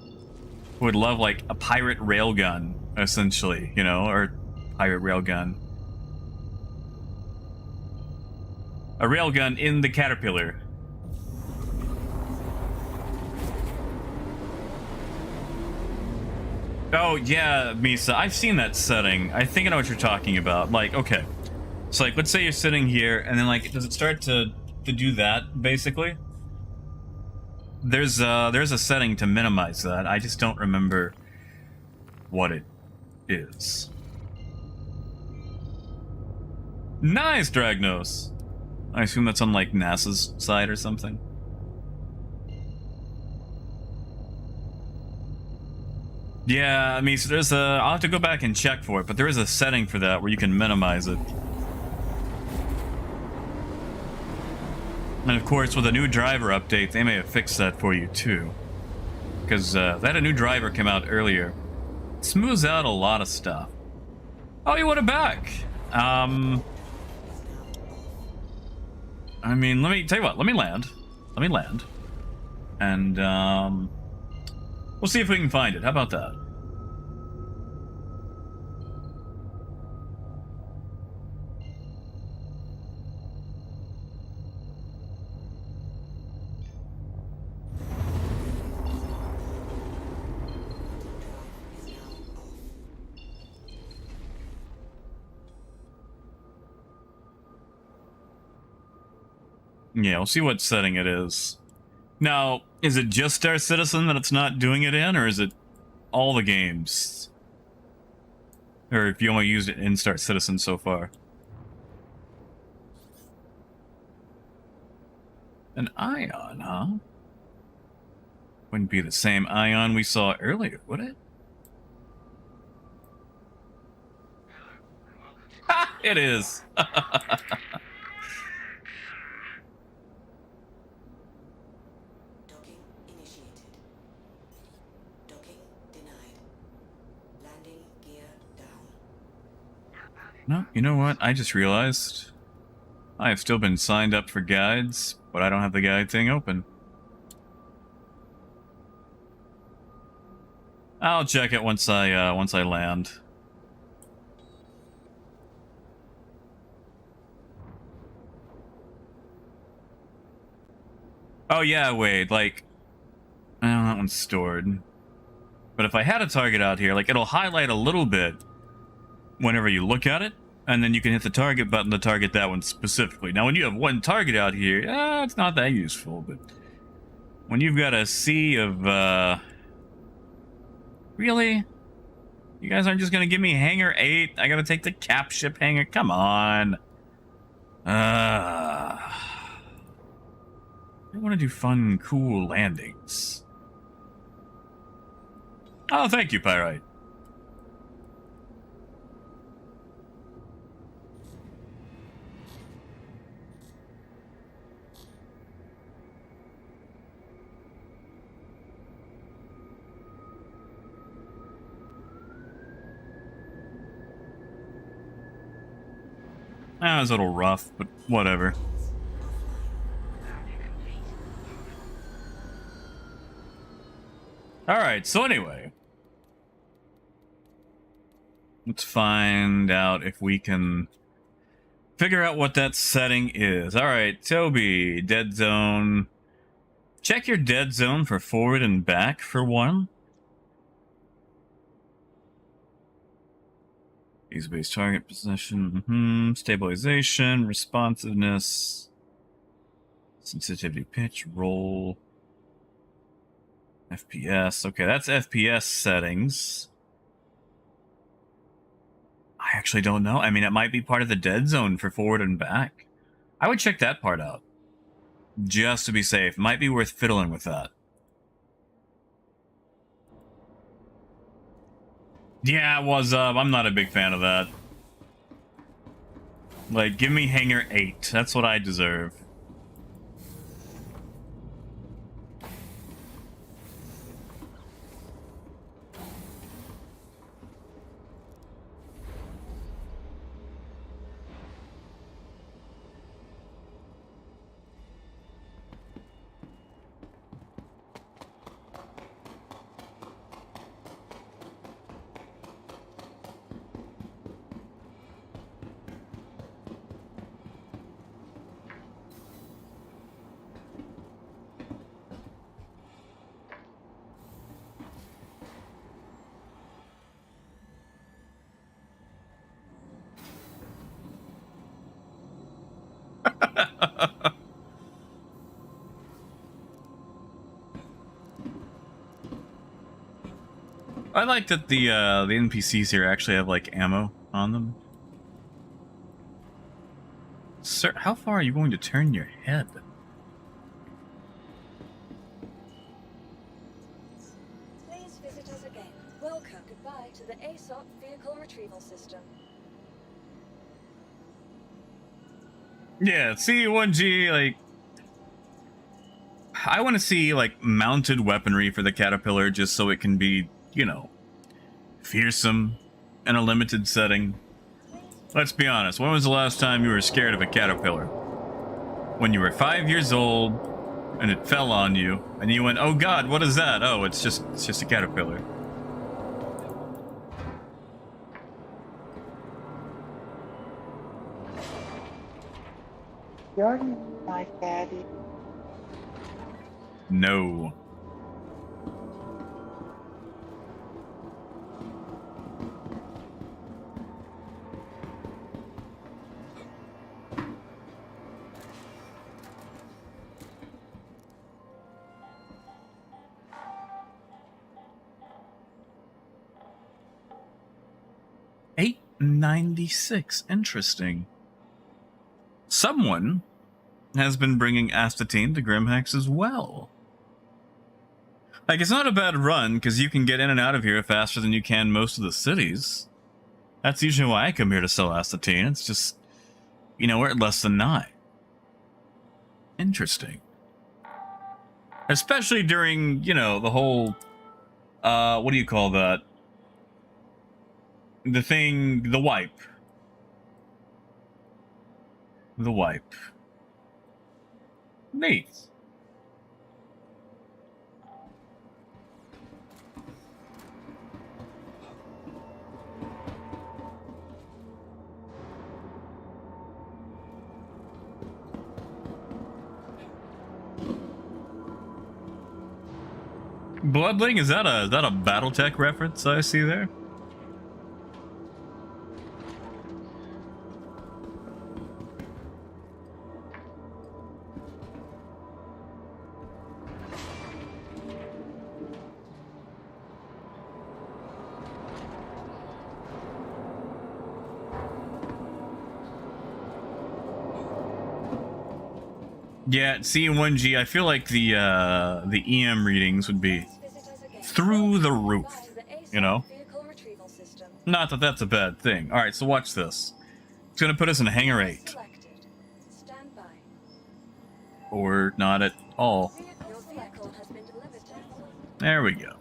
A: who would love, like, a pirate railgun, essentially, you know, or pirate railgun. A railgun in the Caterpillar. Oh, yeah, Misa, I've seen that setting. I think I know what you're talking about. Like, okay. So, like, let's say you're sitting here, and then, like, does it start to do that, basically? There's a setting to minimize that. I just don't remember what it is. Nice, Dragnos. I assume that's on, like, NASA's side or something. Yeah, I mean, so there's a. I'll have to go back and check for it, but there is a setting for that where you can minimize it. And of course, with a new driver update, they may have fixed that for you too. Because they had a new driver come out earlier. It smooths out a lot of stuff. Oh, you want it back? I mean, let me tell you what. Let me land. And we'll see if we can find it. How about that? Yeah, we'll see what setting it is. Now, is it just Star Citizen that it's not doing it in, or is it all the games? Or if you only used it in Star Citizen so far? An ion, huh? Wouldn't be the same ion we saw earlier, would it? Ha! It is!
C: Docking initiated. Docking denied. Landing gear down.
A: No, you know what? I just realized I have still been signed up for guides, but I don't have the guide thing open. I'll check it once I land. Oh yeah, wait, like, oh, that one's stored. But if I had a target out here, like, it'll highlight a little bit whenever you look at it, and then you can hit the target button to target that one specifically. Now, when you have one target out here, it's not that useful, but when you've got a sea of, Really? You guys aren't just gonna give me hangar 8? I gotta take the cap ship hangar? Come on. I want to do fun, cool landings. Oh, thank you, Pyrite. That was a little rough, but whatever. Alright, so anyway. Let's find out if we can figure out what that setting is. Alright, Toby, dead zone. Check your dead zone for forward and back for one. Use base target position, stabilization, responsiveness, sensitivity, pitch, roll, FPS. Okay, that's FPS settings. I actually don't know. I mean, it might be part of the dead zone for forward and back. I would check that part out, just to be safe. Might be worth fiddling with that. Yeah, it was, I'm not a big fan of that. Like, give me hangar 8. That's what I deserve. I like that the NPCs here actually have like ammo on them. Sir, how far are you going to turn your head?
B: Please visit us again. Welcome by to the ASOP vehicle retrieval system.
A: Yeah, see 1G, like, I want to see like mounted weaponry for the caterpillar just so it can be, you know, fearsome in a limited setting. Let's be honest, when was the last time you were scared of a caterpillar? When you were 5 years old and it fell on you and you went, oh god, what is that? Oh, it's just a caterpillar.
G: You're my daddy.
A: No. $8.96. Interesting. Someone has been bringing astatine to Grimhex as well. Like, it's not a bad run, because you can get in and out of here faster than you can most of the cities. That's usually why I come here to sell astatine. It's just, you know, we're at less than 9. Interesting. Especially during, you know, the whole, what do you call that? The thing, the wipe. The wipe. Neat. Bloodling, is that a BattleTech reference I see there? Yeah, C1G, I feel like the EM readings would be through the roof, you know? Not that that's a bad thing. Alright, so watch this. It's gonna put us in Hangar 8. Or not at all. There we go.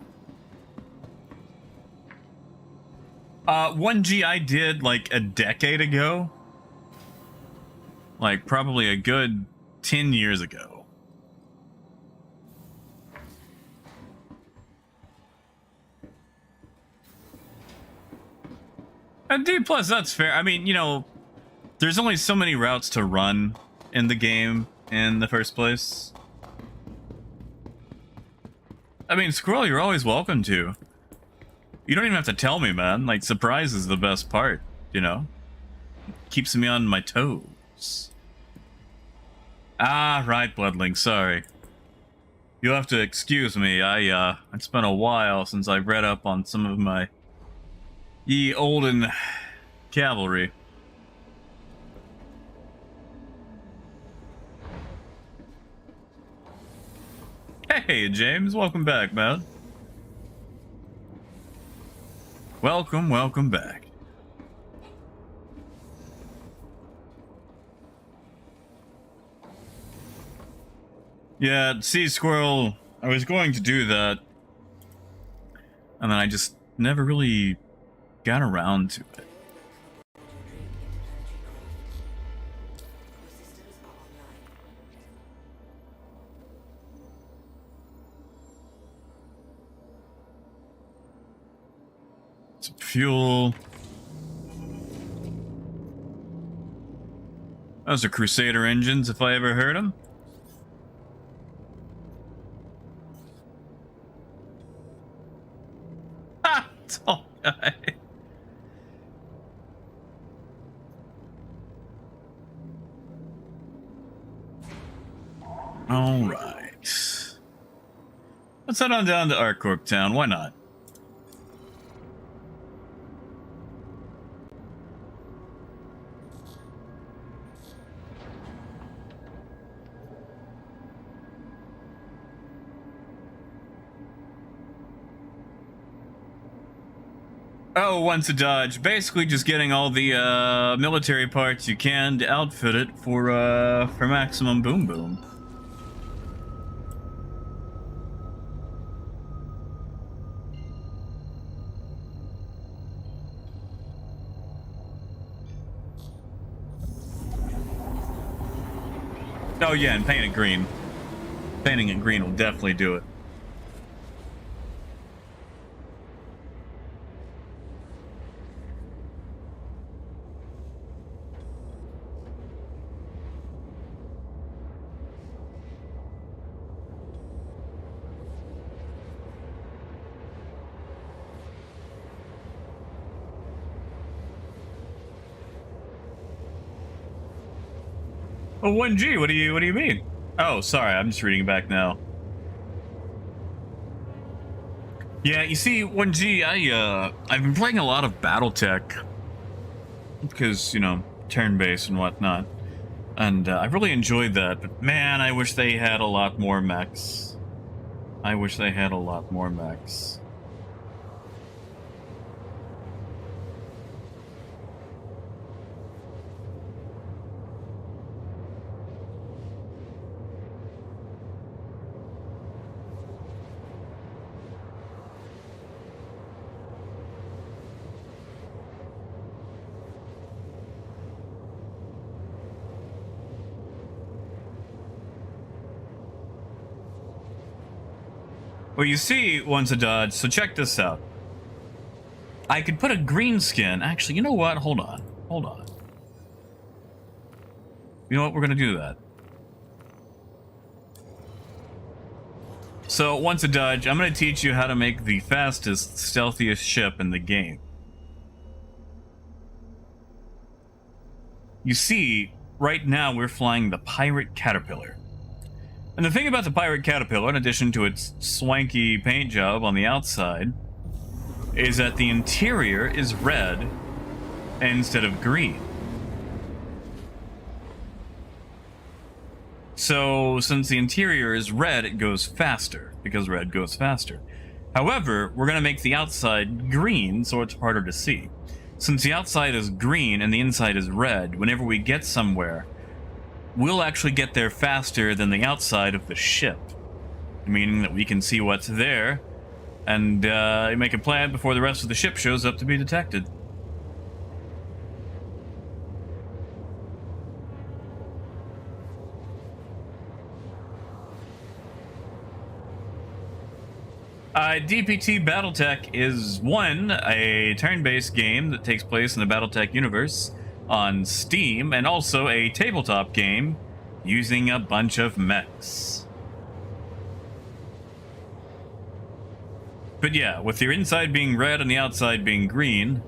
A: 1G I did like a decade ago. Like probably a good 10 years ago. And D+, that's fair. I mean, you know, there's only so many routes to run in the game in the first place. I mean, Squirrel, you're always welcome to. You don't even have to tell me, man. Like, surprise is the best part, you know? Keeps me on my toes. Ah, right, Bloodling, sorry. You'll have to excuse me. It's been a while since I've read up on some of my ye olden cavalry. Hey, James, welcome back, man. Welcome back. Yeah, see, Squirrel, I was going to do that, and then I just never really got around to it. Some fuel. Those are Crusader engines, if I ever heard them. Ha! Tall guy. Alright. Let's head on down to Arcorp Town, why not? Oh, once a dodge. Basically just getting all the military parts you can to outfit it for maximum boom boom. Oh yeah, and paint it green. Painting it green will definitely do it. Oh, 1G, what do you mean? Oh, sorry, I'm just reading it back now. Yeah, you see, 1G, I've been playing a lot of BattleTech because, you know, turn-based and whatnot. And I've really enjoyed that, but man, I wish they had a lot more mechs. I wish they had a lot more mechs. Well, you see, once a dodge, so check this out. I could put a green skin. Actually, you know what? Hold on. Hold on. You know what? We're going to do that. So, once a dodge, I'm going to teach you how to make the fastest, stealthiest ship in the game. You see, right now we're flying the Pirate Caterpillar. And the thing about the Pirate Caterpillar, in addition to its swanky paint job on the outside, is that the interior is red instead of green. So, since the interior is red, it goes faster, because red goes faster. However, we're going to make the outside green, so it's harder to see. Since the outside is green and the inside is red, whenever we get somewhere, we'll actually get there faster than the outside of the ship, meaning that we can see what's there and make a plan before the rest of the ship shows up to be detected. DPT Battletech is, one, a turn-based game that takes place in the Battletech universe on Steam, and also a tabletop game using a bunch of mechs. But yeah, with your inside being red and the outside being green,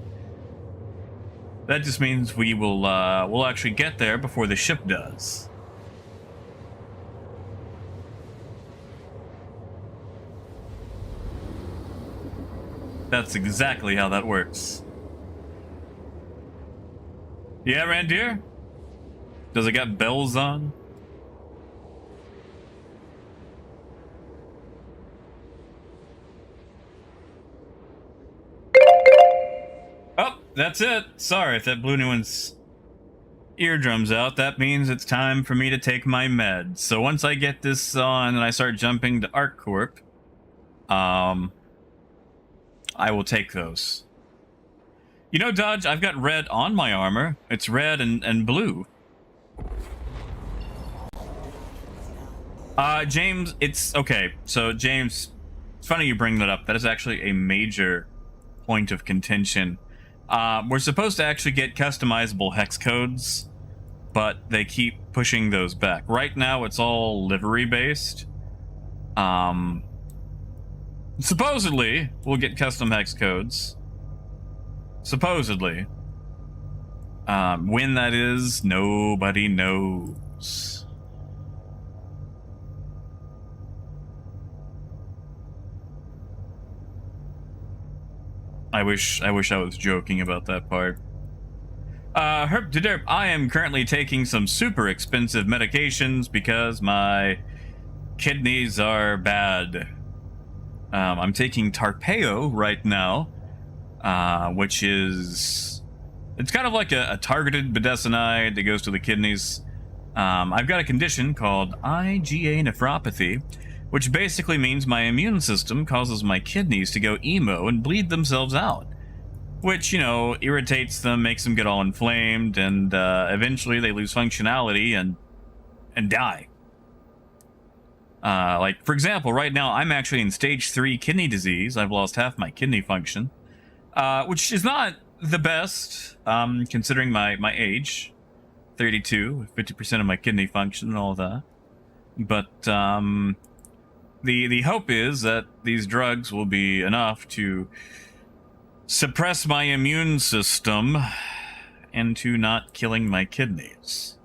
A: that just means we will we'll actually get there before the ship does. That's exactly how that works. Yeah, Randir? Does it got bells on? Oh, that's it. Sorry if that blew anyone's eardrums out. That means it's time for me to take my meds. So once I get this on and I start jumping to ArcCorp, I will take those. You know, Dodge, I've got red on my armor. It's red and blue. James, it's okay. So, James, it's funny you bring that up. That is actually a major point of contention. We're supposed to actually get customizable hex codes, but they keep pushing those back. Right now, it's all livery based. Supposedly, we'll get custom hex codes. Supposedly. When that is, nobody knows. I wish I was joking about that part. Herb to derp, I am currently taking some super expensive medications because my kidneys are bad. I'm taking Tarpeo right now. which is, it's kind of like a targeted budesonide that goes to the kidneys. I've got a condition called IgA nephropathy, which basically means my immune system causes my kidneys to go emo and bleed themselves out, which, you know, irritates them, makes them get all inflamed, and eventually they lose functionality and die. Like, for example, right now I'm actually in stage 3 kidney disease. I've lost half my kidney function, which is not the best, considering my age, 32, 50% of my kidney function and all of that. But the hope is that these drugs will be enough to suppress my immune system into not killing my kidneys.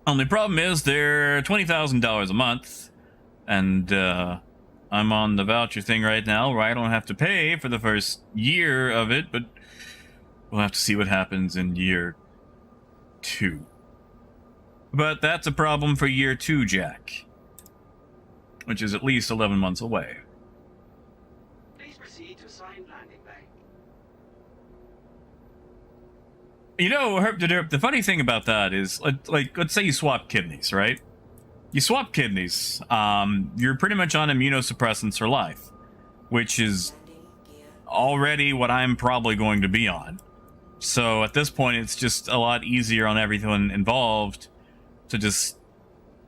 A: Only problem is they're $20,000 a month, and I'm on the voucher thing right now where I don't have to pay for the first year of it, but we'll have to see what happens in year 2. But that's a problem for year 2, Jack, which is at least 11 months away.
D: Please proceed to assigned landing bay.
A: You know, Herp de Derp, the funny thing about that is, like, let's say you swap kidneys, right? You swap kidneys, you're pretty much on immunosuppressants for life, which is already what I'm probably going to be on. So at this point, it's just a lot easier on everyone involved to just,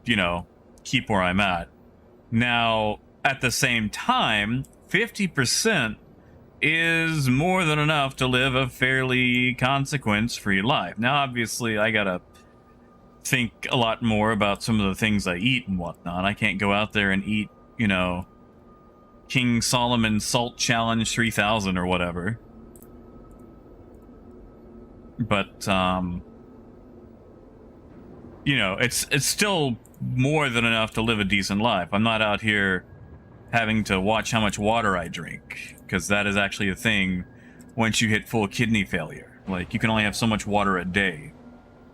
A: you know, keep where I'm at. Now, at the same time, 50% is more than enough to live a fairly consequence-free life. Now, obviously, I gotta think a lot more about some of the things I eat and whatnot. I can't go out there and eat, you know, King Solomon Salt Challenge 3000 or whatever. But, you know, it's still more than enough to live a decent life. I'm not out here having to watch how much water I drink, because that is actually a thing once you hit full kidney failure. Like, you can only have so much water a day.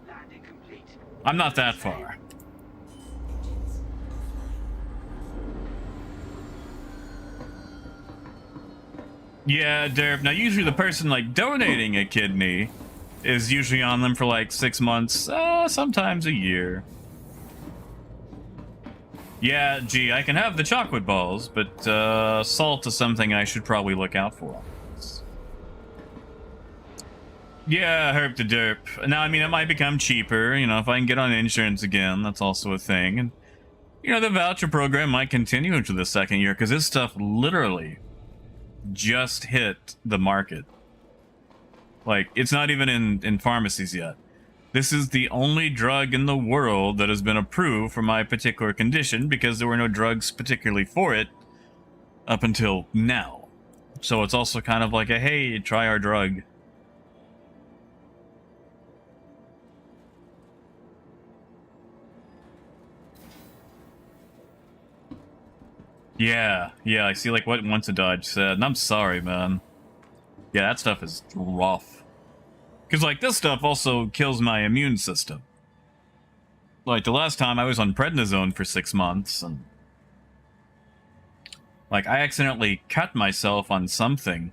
D: Landing complete.
A: I'm not that far. Yeah, Derp. Now, usually the person, like, donating a kidney is usually on them for, like, 6 months, sometimes a year. Yeah, gee, I can have the chocolate balls, but salt is something I should probably look out for. Yeah, herp to derp. Now, I mean, it might become cheaper, you know, if I can get on insurance again, that's also a thing. And, you know, the voucher program might continue into the second year, because this stuff literally just hit the market. Like, it's not even in pharmacies yet. This is the only drug in the world that has been approved for my particular condition, because there were no drugs particularly for it up until now. So it's also kind of like a, hey, try our drug. Yeah, I see, like, what Once a Dodge said, and I'm sorry, man. Yeah, that stuff is rough. Because, like, this stuff also kills my immune system. Like, the last time I was on prednisone for 6 months, and... like, I accidentally cut myself on something,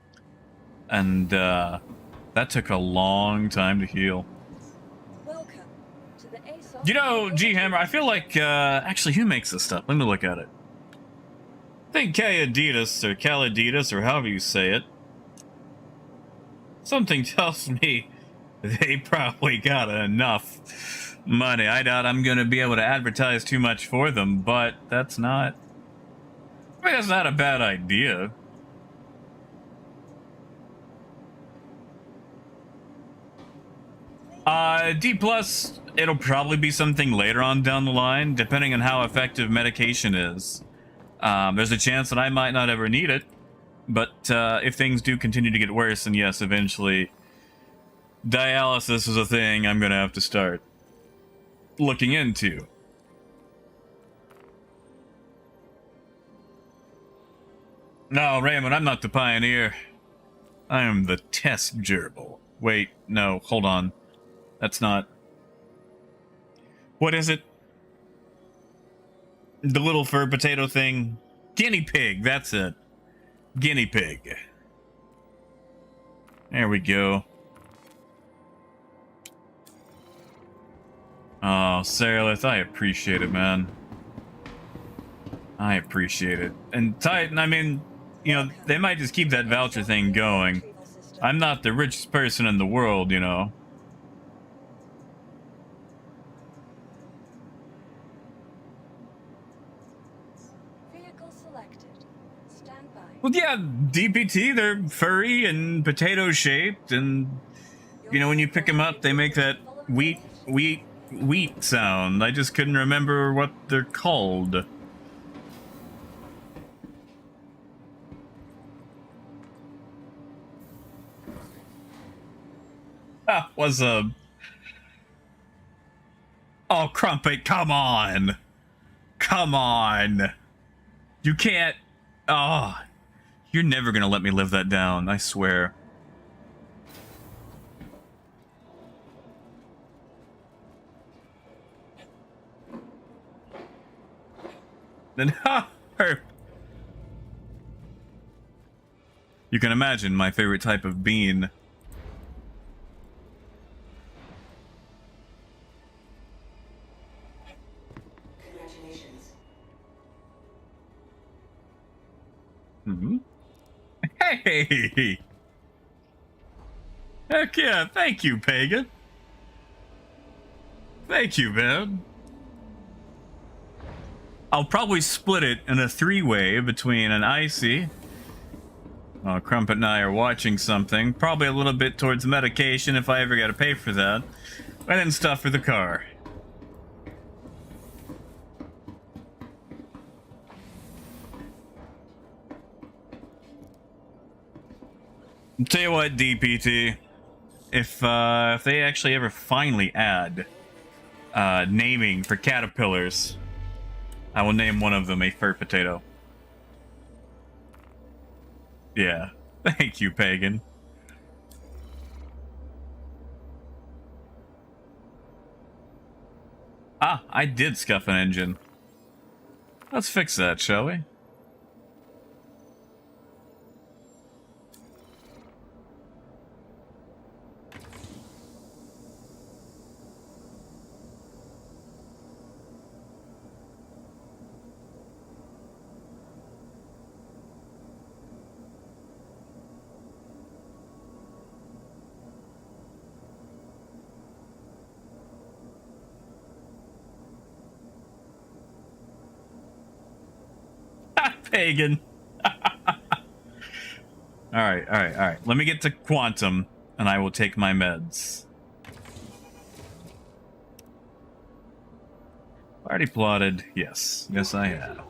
A: and, that took a long time to heal.
B: Welcome to the ASOP.
A: You know, G-Hammer, I feel like, actually, who makes this stuff? Let me look at it. I think Caladitas, or Caladitas, or however you say it. Something tells me they probably got enough money. I doubt I'm going to be able to advertise too much for them, but that's not... I mean, that's not a bad idea. D+, it'll probably be something later on down the line, depending on how effective medication is. There's a chance that I might not ever need it, but if things do continue to get worse, then yes, eventually dialysis is a thing I'm going to have to start looking into. No, Raymond, I'm not the pioneer. I am the test gerbil. Wait, no, hold on. That's not... what is it? The little fur potato thing? Guinea pig, that's it. guinea pig. There we go. Oh, Saralith, I appreciate it, man. I appreciate it. And Titan, I mean, you know, they might just keep that voucher thing going. I'm not the richest person in the world, you know.
B: Vehicle selected. Stand by.
A: Well, yeah, DPT, they're furry and potato shaped, and you know, when you pick them up, they make that wheat sound. I just couldn't remember what they're called. Ah, was a... Oh, Crumpet, come on! Come on! You can't... Oh, you're never gonna let me live that down, I swear. Then, ha! Herp! You can imagine my favorite type of bean.
C: Congratulations.
A: Mm-hmm. Hey! Heck yeah, thank you, Pagan. Thank you, man. I'll probably split it in a three-way between an icy. Crumpet and I are watching something. Probably a little bit towards medication if I ever gotta pay for that. And then stuff for the car. Tell you what, DPT, if they actually ever finally add naming for caterpillars, I will name one of them a fur potato. Yeah, thank you, Pagan. Ah, I did scuff an engine. Let's fix that, shall we? Pagan. Alright. Let me get to Quantum, and I will take my meds. Already plotted. Yes, I have.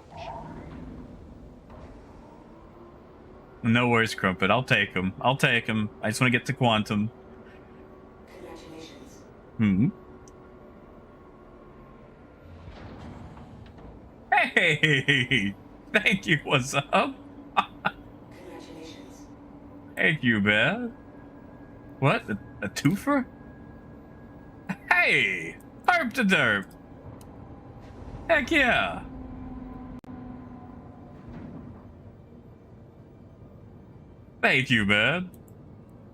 A: No worries, Crumpet. I'll take him. I just want to get to Quantum.
C: Congratulations.
A: Hmm. Hey! Thank you, what's up?
C: Congratulations.
A: Thank you, man. What? A twofer? Hey! Herp to derp! Heck yeah! Thank you, man.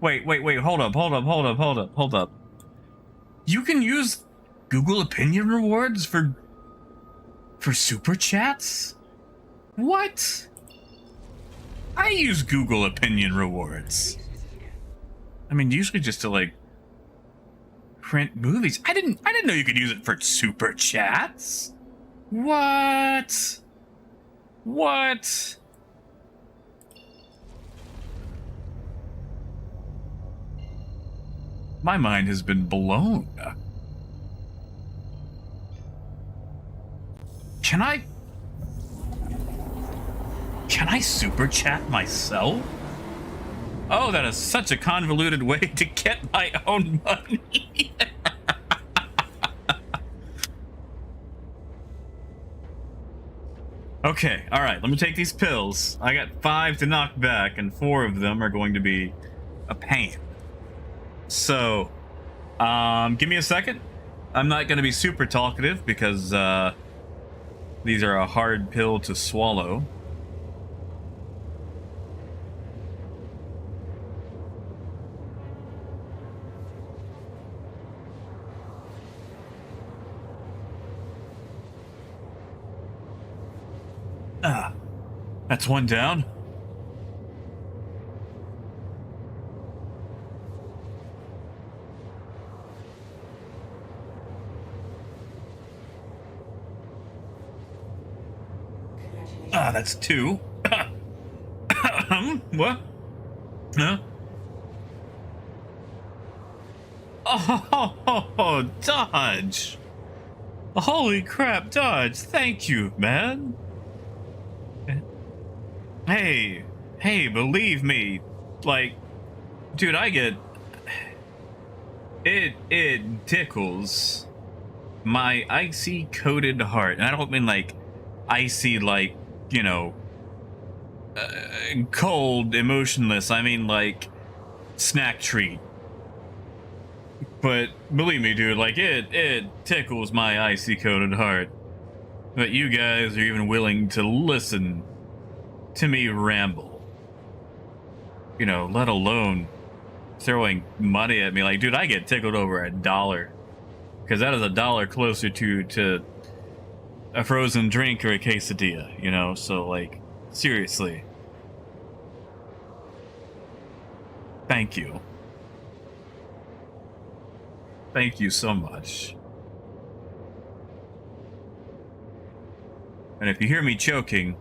A: Wait, hold up. You can use Google Opinion rewards for super chats? What? I use Google Opinion rewards. I mean, usually just to like print movies. I didn't know you could use it for super chats. What? My mind has been blown. Can I super chat myself? Oh, that is such a convoluted way to get my own money. Okay, alright, let me take these pills. I got 5 to knock back, and 4 of them are going to be a pain. So, give me a second. I'm not going to be super talkative because these are a hard pill to swallow. Ah, that's one down.
C: Congratulations.
A: Ah, that's two. What? Huh? Oh, Dodge! Holy crap, Dodge! Thank you, man. Hey, believe me, like, dude, I get it. It tickles my icy coated heart, and I don't mean like icy, like, you know, cold, emotionless. I mean like snack treat. But believe me, dude, like it tickles my icy coated heart that you guys are even willing to listen to me ramble. You know, let alone throwing money at me. Like, dude, I get tickled over $1 because that is $1 closer to a frozen drink or a quesadilla. You know, so like, seriously, thank you. Thank you so much. And if you hear me choking,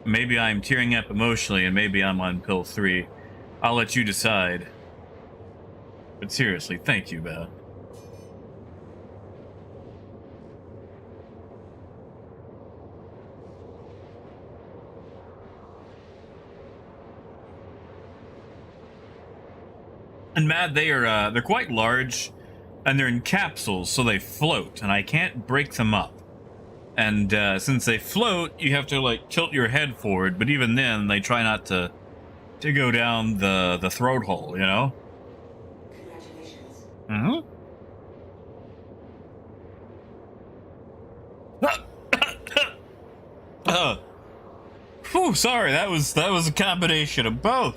A: maybe I'm tearing up emotionally and maybe I'm on pill 3. I'll let you decide. But seriously, thank you, man. And Mad, they're quite large, and they're in capsules, so they float, and I can't break them up. And since they float, you have to like tilt your head forward. But even then, they try not to go down the throat hole, you know.
C: Congratulations.
A: Mm-hmm. Whew, sorry, that was a combination of both.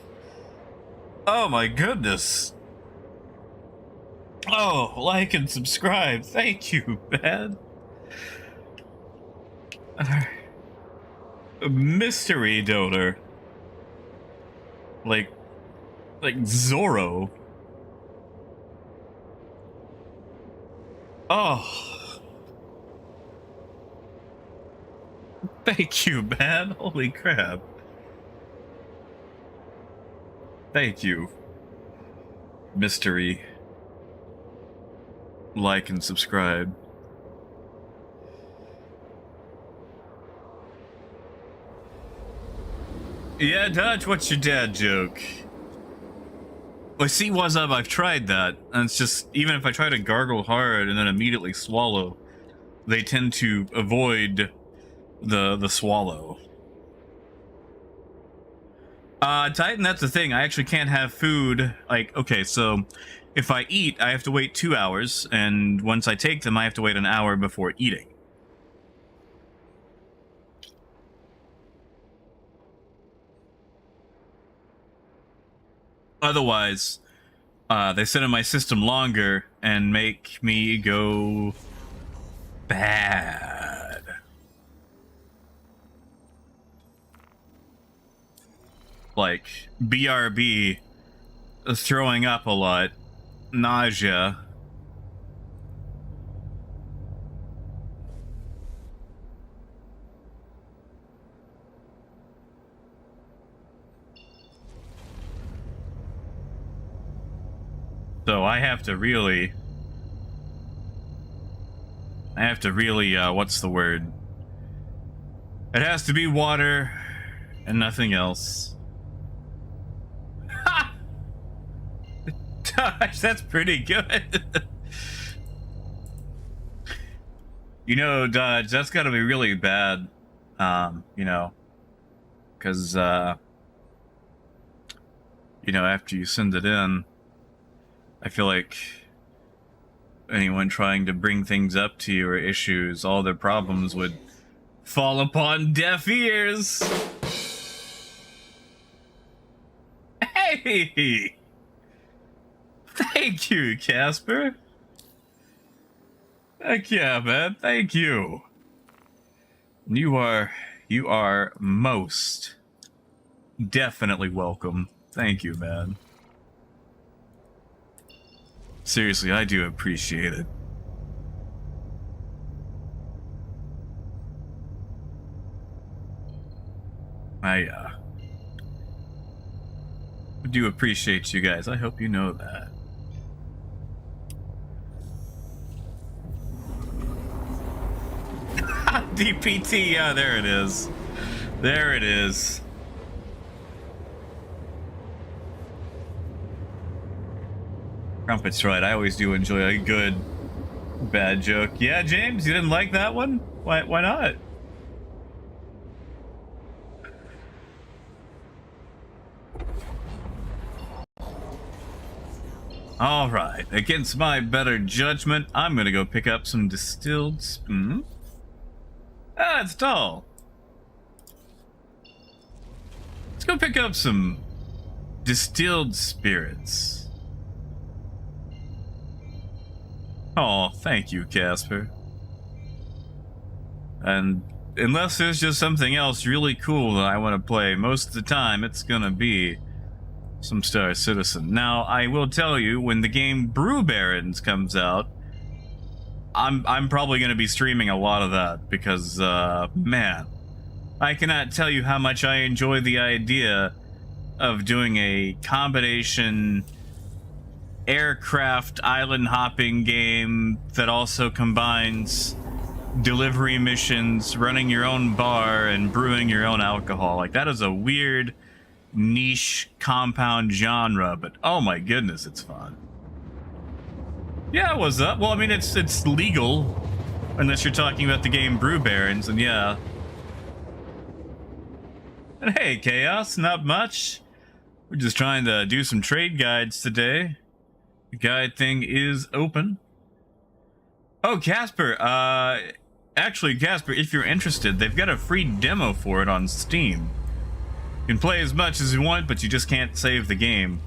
A: Oh my goodness. Oh, like and subscribe. Thank you, man. Mystery donor. Like Zorro. Oh. Thank you, man. Holy crap. Thank you. Mystery. Like and subscribe. Yeah, Dodge, what's your dad joke? Well, see, what's up? I've tried that, and it's just, even if I try to gargle hard and then immediately swallow, they tend to avoid the swallow. Titan, that's the thing. I actually can't have food. Like, okay, so if I eat, I have to wait 2 hours, and once I take them, I have to wait an hour before eating. Otherwise, they sit in my system longer and make me go bad. Like, BRB, throwing up a lot, nausea. So I have to really, what's the word? It has to be water and nothing else. Ha! Gosh, that's pretty good. You know, Dodge, that's gotta be really bad. You know, because, you know, after you send it in, I feel like anyone trying to bring things up to you or issues, all their problems would fall upon deaf ears. Hey! Thank you, Casper. Heck yeah, man. Thank you. You are You are most definitely welcome. Thank you, man. Seriously, I do appreciate it. I do appreciate you guys. I hope you know that. DPT, yeah, there it is. There it is. Crumpet's right. I always do enjoy a good bad joke. Yeah, James, you didn't like that one? Why not? All right. Against my better judgment, I'm going to go pick up some distilled... Ah, it's tall. Let's go pick up some distilled spirits. Oh, thank you, Casper. And unless there's just something else really cool that I want to play, most of the time it's gonna be some Star Citizen. Now, I will tell you, when the game Brew Barons comes out, I'm probably going to be streaming a lot of that because, man, I cannot tell you how much I enjoy the idea of doing a combination aircraft island hopping game that also combines delivery missions, running your own bar, and brewing your own alcohol. Like, that is a weird niche compound genre, but oh my goodness, it's fun. Yeah, what's up? Well, I mean, it's legal, unless you're talking about the game Brew Barons, and yeah. And hey, Chaos, not much. We're just trying to do some trade guides today. The guide thing is open. Oh, Casper, actually, Casper, if you're interested, they've got a free demo for it on Steam. You can play as much as you want, but you just can't save the game.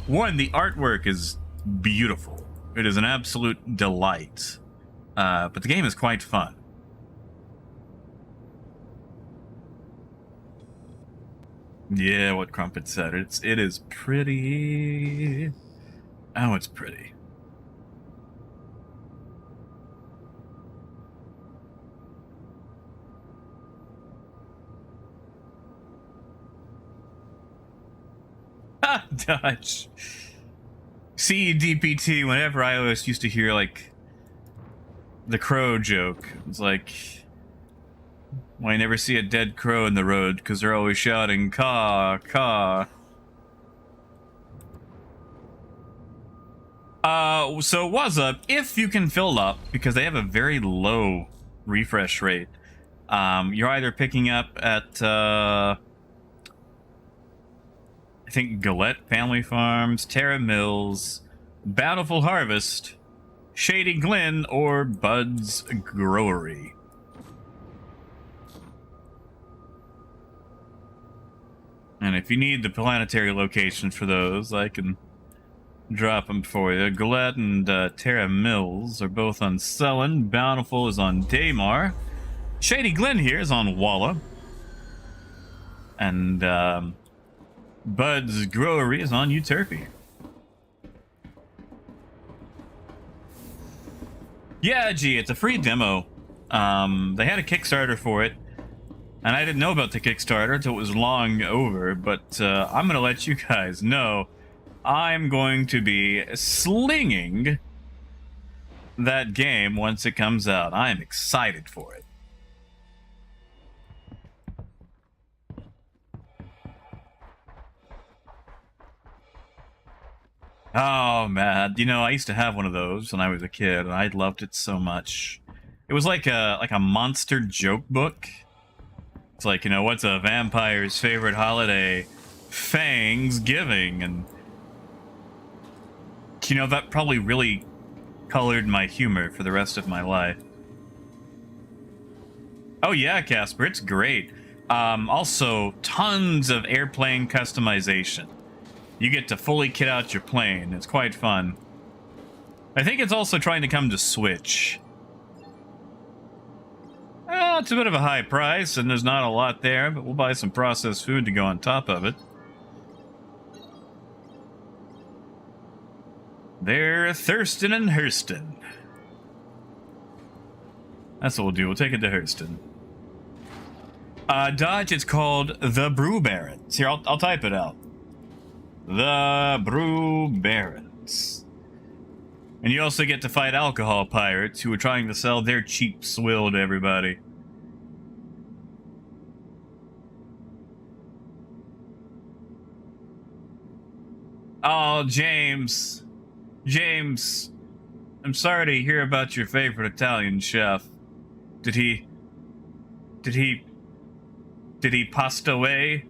A: One, the artwork is beautiful. It is an absolute delight. But the game is quite fun. Yeah, what Crumpet said. It is pretty. Oh, it's pretty. Ah, Dutch. See, DPT, whenever I always used to hear, like, the crow joke, it's like, well, I never see a dead crow in the road because they're always shouting, caw, caw. So what's up? If you can fill up, because they have a very low refresh rate, you're either picking up at, I think Galette Family Farms, Terra Mills, Bountiful Harvest, Shady Glen, or Bud's Growery. And if you need the planetary location for those, I can drop them for you. Galette and Terra Mills are both on Sullen. Bountiful is on Daymar. Shady Glen here is on Walla. And Bud's Growery is on Euterpe. Yeah, gee, it's a free demo. They had a Kickstarter for it, and I didn't know about the Kickstarter until it was long over, but I'm going to let you guys know I'm going to be slinging that game once it comes out. I am excited for it. Oh, man. You know, I used to have one of those when I was a kid, and I loved it so much. It was like a monster joke book. It's like, you know, what's a vampire's favorite holiday? Fangsgiving. And, you know, that probably really colored my humor for the rest of my life. Oh, yeah, Casper, it's great. Also, tons of airplane customization. You get to fully kit out your plane. It's quite fun. I think it's also trying to come to Switch. it's a bit of a high price, and there's not a lot there, but we'll buy some processed food to go on top of it. They're thirstin' and hurstin'. That's what we'll do. We'll take it to Hurston. Dodge, it's called the Brew Barons. Here, I'll type it out. The Brew Barons. And you also get to fight alcohol pirates who are trying to sell their cheap swill to everybody. Oh, James. James, I'm sorry to hear about your favorite Italian chef. Did he passed away?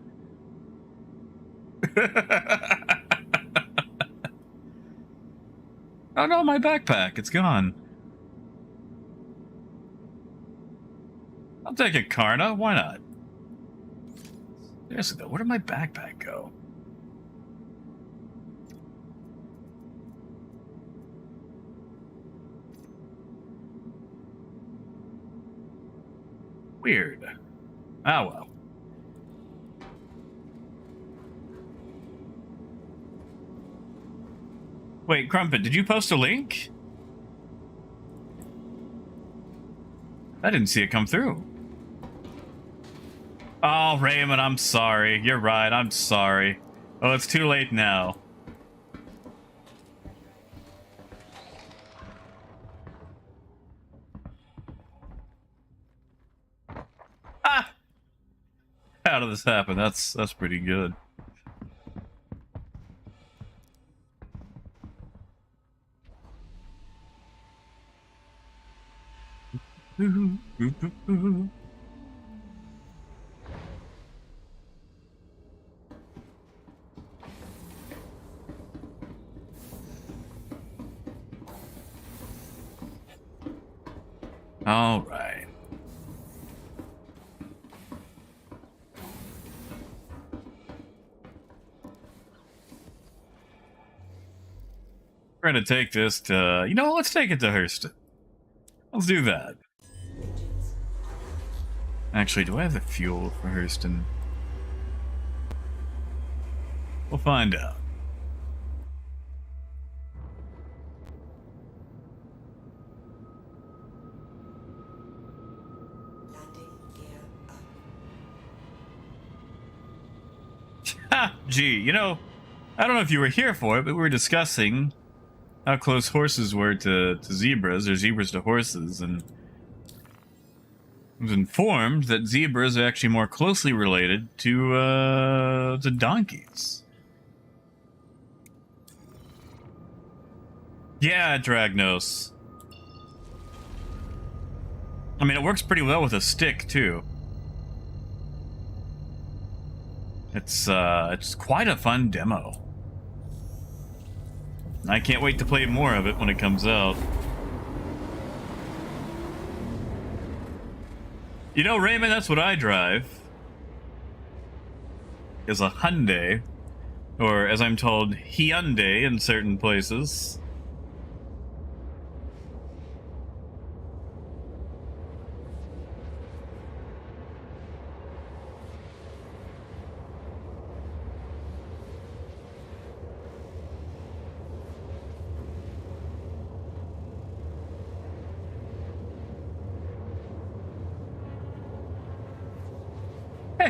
A: Oh no, my backpack, it's gone. I'll take a Karna, why not? Seriously though, where did my backpack go? Weird. Ah, well. Wait, Crumpet, did you post a link? I didn't see it come through. Oh, Raymond, I'm sorry. You're right, I'm sorry. Oh, it's too late now. Ah! How did this happen? That's pretty good. All right. We're gonna take this to, you know, let's take it to Hurston. Let's do that. Actually, do I have the fuel for Hurston? We'll find out.
C: Landing gear up.
A: Ha! Gee, you know, I don't know if you were here for it, but we were discussing how close horses were to zebras, or zebras to horses, and I was informed that zebras are actually more closely related to donkeys. Yeah, Dragnos. I mean, it works pretty well with a stick, too. It's quite a fun demo. I can't wait to play more of it when it comes out. You know, Raymond, that's what I drive. Is a Hyundai. Or, as I'm told, Hyundai in certain places.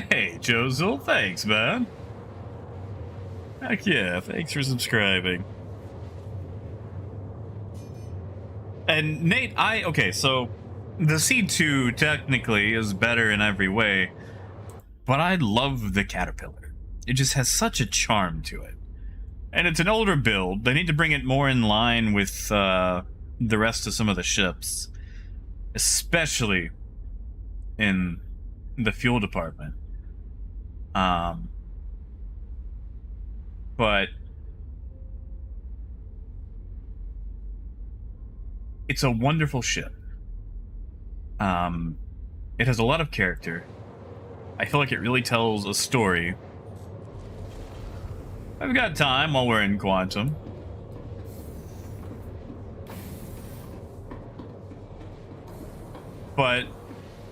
A: Hey, Josel, thanks, man. Heck yeah, thanks for subscribing. And Nate, okay, so the C2 technically is better in every way, but I love the Caterpillar. It just has such a charm to it. And it's an older build. They need to bring it more in line with the rest of some of the ships, especially in the fuel department. But it's a wonderful ship. It has a lot of character. I feel like it really tells a story. I've got time while we're in Quantum. But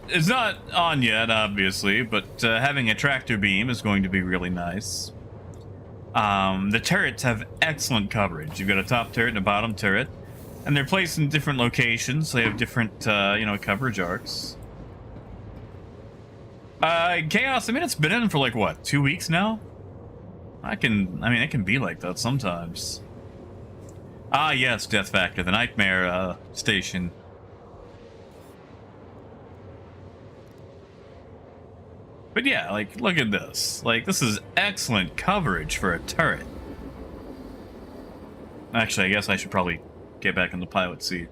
A: it's not on yet, obviously, but having a tractor beam is going to be really nice. The turrets have excellent coverage. You've got a top turret and a bottom turret, and they're placed in different locations. So they have different, coverage arcs. Chaos, I mean, it's been in for like, what, 2 weeks now? It can be like that sometimes. Ah, yes, Death Factor, the Nightmare, station. But yeah, like, look at this. Like, this is excellent coverage for a turret. Actually, I guess I should probably get back in the pilot seat.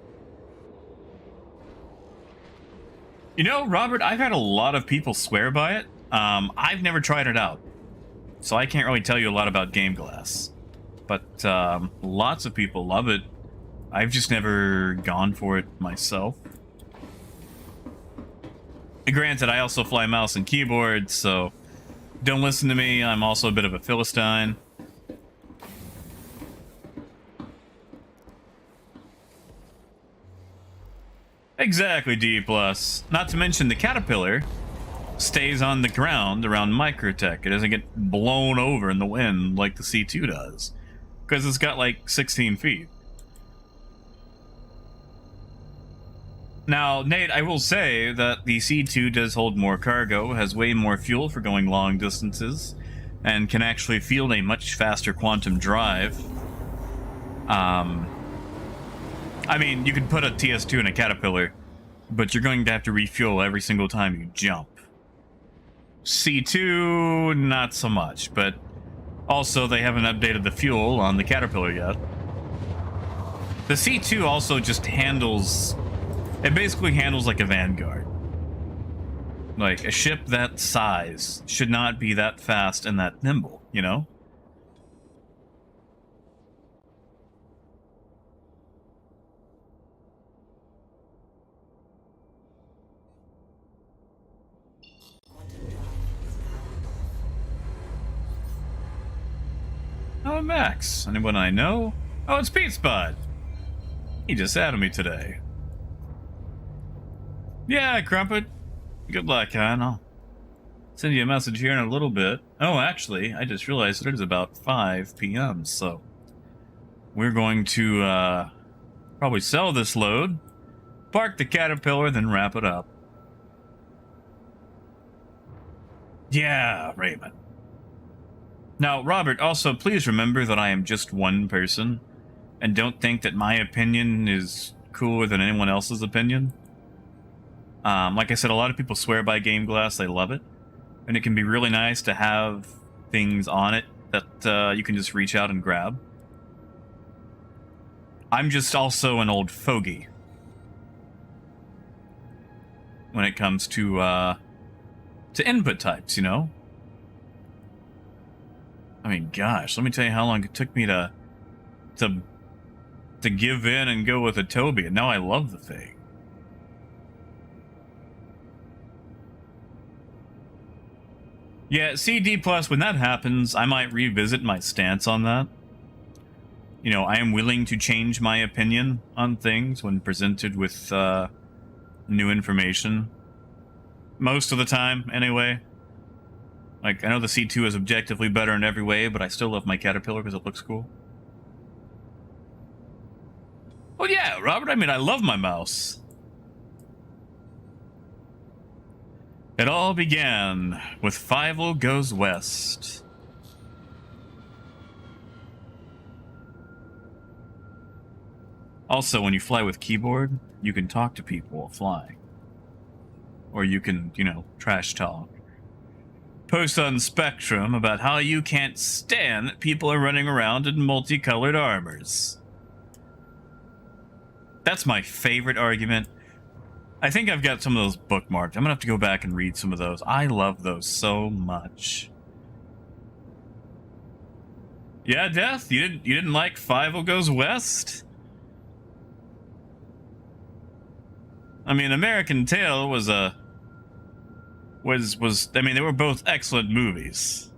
A: You know, Robert, I've had a lot of people swear by it. I've never tried it out, so I can't really tell you a lot about Game Glass. But lots of people love it. I've just never gone for it myself. And granted, I also fly mouse and keyboard, so don't listen to me. I'm also a bit of a Philistine. Exactly, D+. Not to mention the Caterpillar stays on the ground around Microtech. It doesn't get blown over in the wind like the C2 does, because it's got like 16 feet. Now, Nate, I will say that the C2 does hold more cargo, has way more fuel for going long distances, and can actually field a much faster quantum drive. I mean, you can put a TS2 in a Caterpillar, but you're going to have to refuel every single time you jump. C2, not so much, but also they haven't updated the fuel on the Caterpillar yet. The C2 also just handles... It basically handles like a Vanguard. Like, a ship that size should not be that fast and that nimble, you know? Oh, Max. Anyone I know? Oh, it's Pete Spot. He just added me today. Yeah, Crumpet. Good luck, hon. I'll send you a message here in a little bit. Oh, actually, I just realized that it is about 5 p.m., so we're going to probably sell this load, park the Caterpillar, then wrap it up. Yeah, Raymond. Now, Robert, also please remember that I am just one person, and don't think that my opinion is cooler than anyone else's opinion. Like I said, a lot of people swear by Game Glass. They love it. And it can be really nice to have things on it that you can just reach out and grab. I'm just also an old fogey when it comes to input types, you know? I mean, gosh, let me tell you how long it took me to give in and go with a Toby, and now I love the thing. Yeah, CD+, when that happens, I might revisit my stance on that. You know, I am willing to change my opinion on things when presented with new information. Most of the time, anyway. Like, I know the C2 is objectively better in every way, but I still love my Caterpillar because it looks cool. Well, yeah, Robert, I mean, I love my mouse. It all began with Fievel Goes West. Also, when you fly with keyboard, you can talk to people while flying. Or you can, you know, trash talk. Post on Spectrum about how you can't stand that people are running around in multicolored armors. That's my favorite argument. I think I've got some of those bookmarked. I'm gonna have to go back and read some of those. I love those so much. Yeah, Death? You didn't like Fievel Goes West? I mean, American Tail was I mean, they were both excellent movies.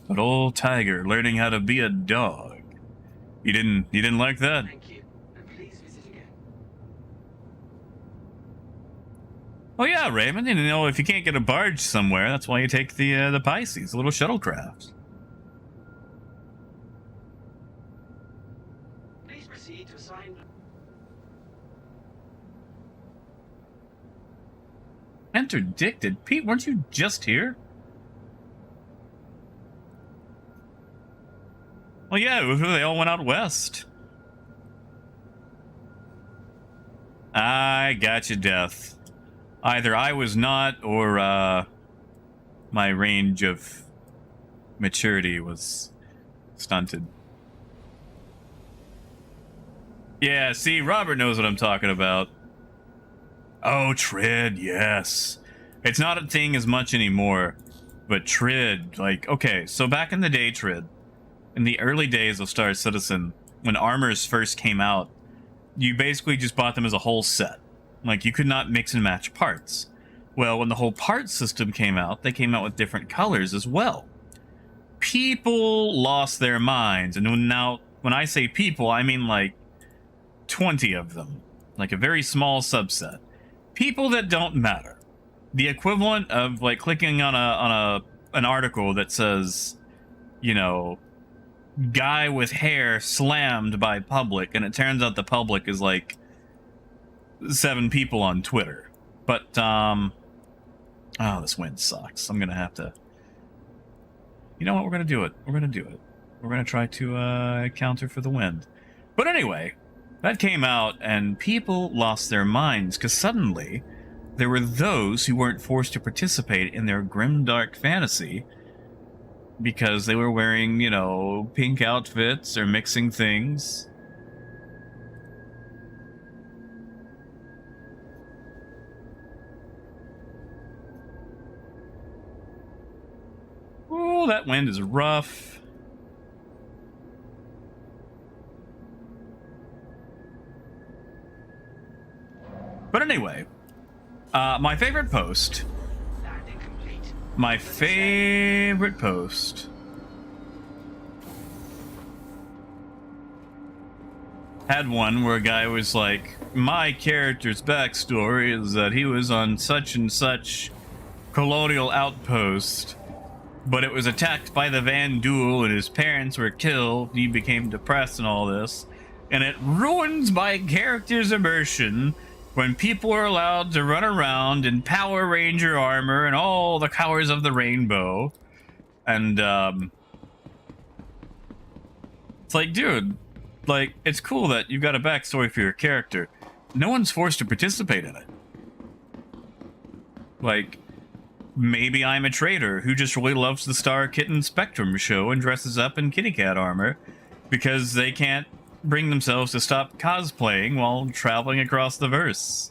A: But old Tiger learning how to be a dog. You didn't like that?
D: Thank you, and please visit again.
A: Oh yeah, Raymond. And, you know, if you can't get a barge somewhere, that's why you take the Pisces, a little shuttlecraft.
D: Please proceed to assign.
A: Interdicted? Pete, weren't you just here? Well, yeah, they all went out west. I got you, Death. Either I was not, or my range of maturity was stunted. Yeah, see, Robert knows what I'm talking about. Oh, Trid, yes. It's not a thing as much anymore, but Trid, like, okay, so back in the day, Trid, in the early days of Star Citizen, when armors first came out, you basically just bought them as a whole set. Like, you could not mix and match parts. Well, when the whole parts system came out, they came out with different colors as well. People lost their minds, and now, when I say people, I mean like 20 of them. Like a very small subset. People that don't matter. The equivalent of like clicking on an article that says, you know, guy with hair slammed by public, and it turns out the public is like 7 people on Twitter. But oh, this wind sucks. I'm gonna have to, you know what, we're gonna do it. We're gonna try to counter for the wind. But anyway, that came out and people lost their minds because suddenly there were those who weren't forced to participate in their grimdark fantasy because they were wearing, you know, pink outfits or mixing things. Oh, that wind is rough. But anyway, my favorite post.
D: Landing complete.
A: My favorite post had one where a guy was like, my character's backstory is that he was on such and such colonial outpost, but it was attacked by the Van Duel and his parents were killed. He became depressed and all this. And it ruins my character's immersion when people are allowed to run around in Power Ranger armor and all the colors of the rainbow. And, it's like, dude, like, it's cool that you've got a backstory for your character. No one's forced to participate in it. Like, maybe I'm a trader who just really loves the Star Kitten Spectrum show and dresses up in kitty cat armor because they can't bring themselves to stop cosplaying while traveling across the verse.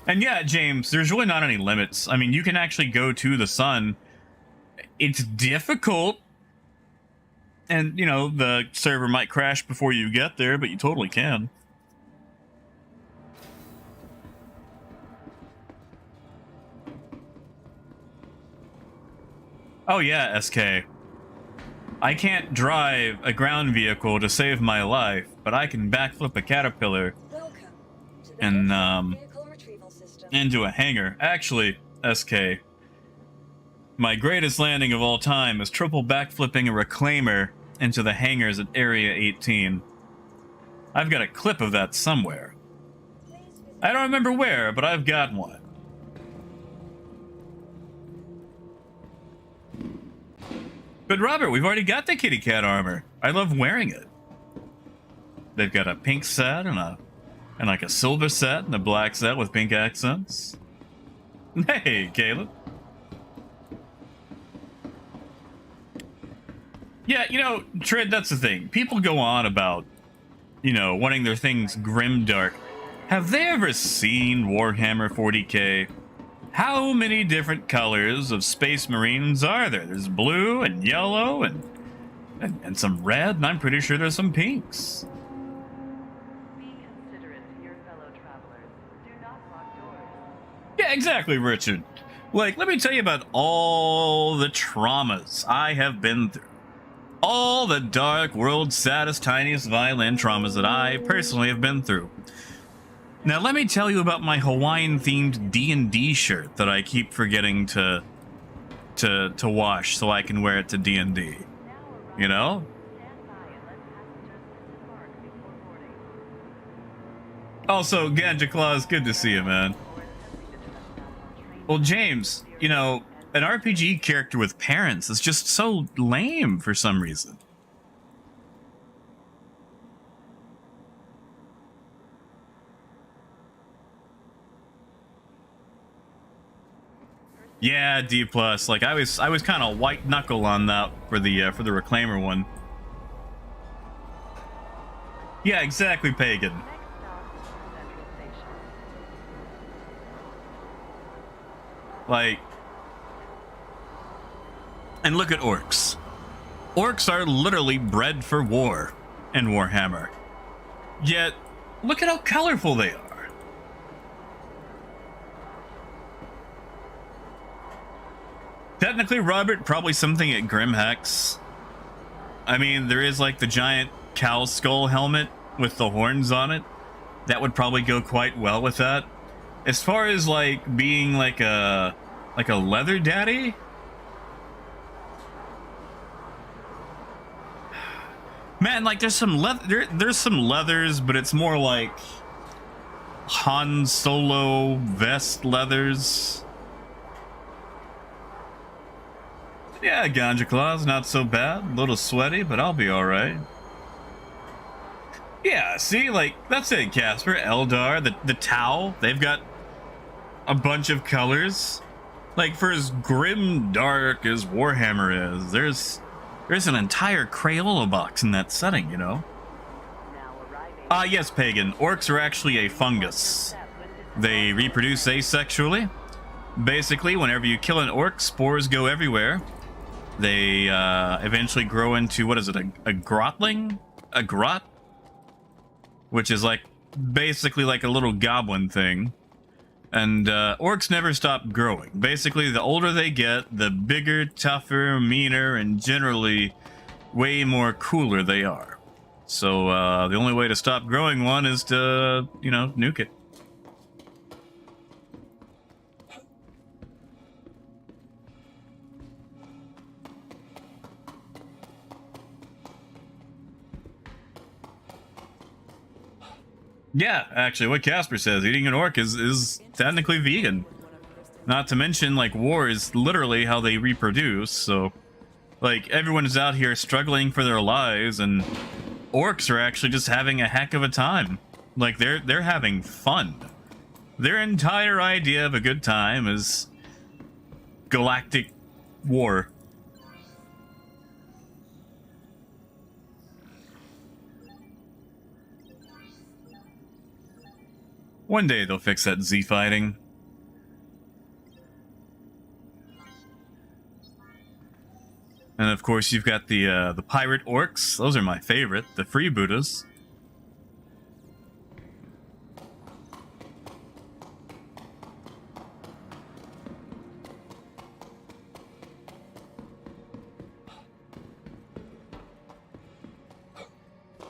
A: And yeah, James, there's really not any limits. I mean, you can actually go to the sun. It's difficult. And, you know, the server might crash before you get there, but you totally can. Oh yeah, SK. I can't drive a ground vehicle to save my life, but I can backflip a caterpillar
B: Welcome to the
A: and
B: vehicle retrieval system.
A: into a hangar. Actually, SK, my greatest landing of all time is triple backflipping a reclaimer into the hangars at Area 18. I've got a clip of that somewhere.
B: Please visit
A: I don't remember where, but I've got one. But Robert, we've already got the kitty cat armor. I love wearing it. They've got a pink set and like a silver set and a black set with pink accents. Hey, Caleb. Yeah, you know, Trid, that's the thing. People go on about, you know, wanting their things grimdark. Have they ever seen Warhammer 40k? How many different colors of Space Marines are there? There's blue and yellow and some red, and I'm pretty sure there's some pinks.
F: Be considerate to your fellow travelers. Do not lock doors.
A: Yeah, exactly, Richard. Like, let me tell you about all the traumas I have been through. All the dark, world's saddest, tiniest violin traumas that I personally have been through. Now let me tell you about my Hawaiian-themed D&D shirt that I keep forgetting to wash so I can wear it to D&D. You know?
F: Stand by and let passengers disembark before boarding.
A: Also, Ganja Claus, good to see you, man. Well, James, you know, an RPG character with parents is just so lame for some reason. Yeah, D+. Like I was kind of white knuckle on that for the Reclaimer one. Yeah, exactly, Pagan.
F: Next stop, Central Station.
A: Like, and look at orcs. Orcs are literally bred for war in Warhammer. Yet, look at how colorful they are. Technically, Robert, probably something at Grimhex. I mean, there is like the giant cow skull helmet with the horns on it. That would probably go quite well with that. As far as like being like a leather daddy, man, like there's some there's some leathers, but it's more like Han Solo vest leathers. Yeah, Ganja Claus, not so bad. A little sweaty, but I'll be alright. Yeah, see, like, that's it, Casper. Eldar, the Tau, they've got a bunch of colors. Like, for as grim dark as Warhammer is, there's an entire Crayola box in that setting, you know?
F: Now arriving.
A: Yes, Pagan. Orcs are actually a fungus. They reproduce asexually. Basically, whenever you kill an orc, spores go everywhere. They eventually grow into, what is it, a grotling? A grot? Which is like, basically like a little goblin thing. And orcs never stop growing. Basically, the older they get, the bigger, tougher, meaner, and generally way more cooler they are. So the only way to stop growing one is to, you know, nuke it. Yeah, actually, what Casper says, eating an orc is technically vegan. Not to mention, like, war is literally how they reproduce, so... Like, everyone is out here struggling for their lives, and orcs are actually just having a heck of a time. Like, they're having fun. Their entire idea of a good time is galactic war. One day they'll fix that Z fighting. And of course you've got the pirate orcs. Those are my favorite, the freebooters.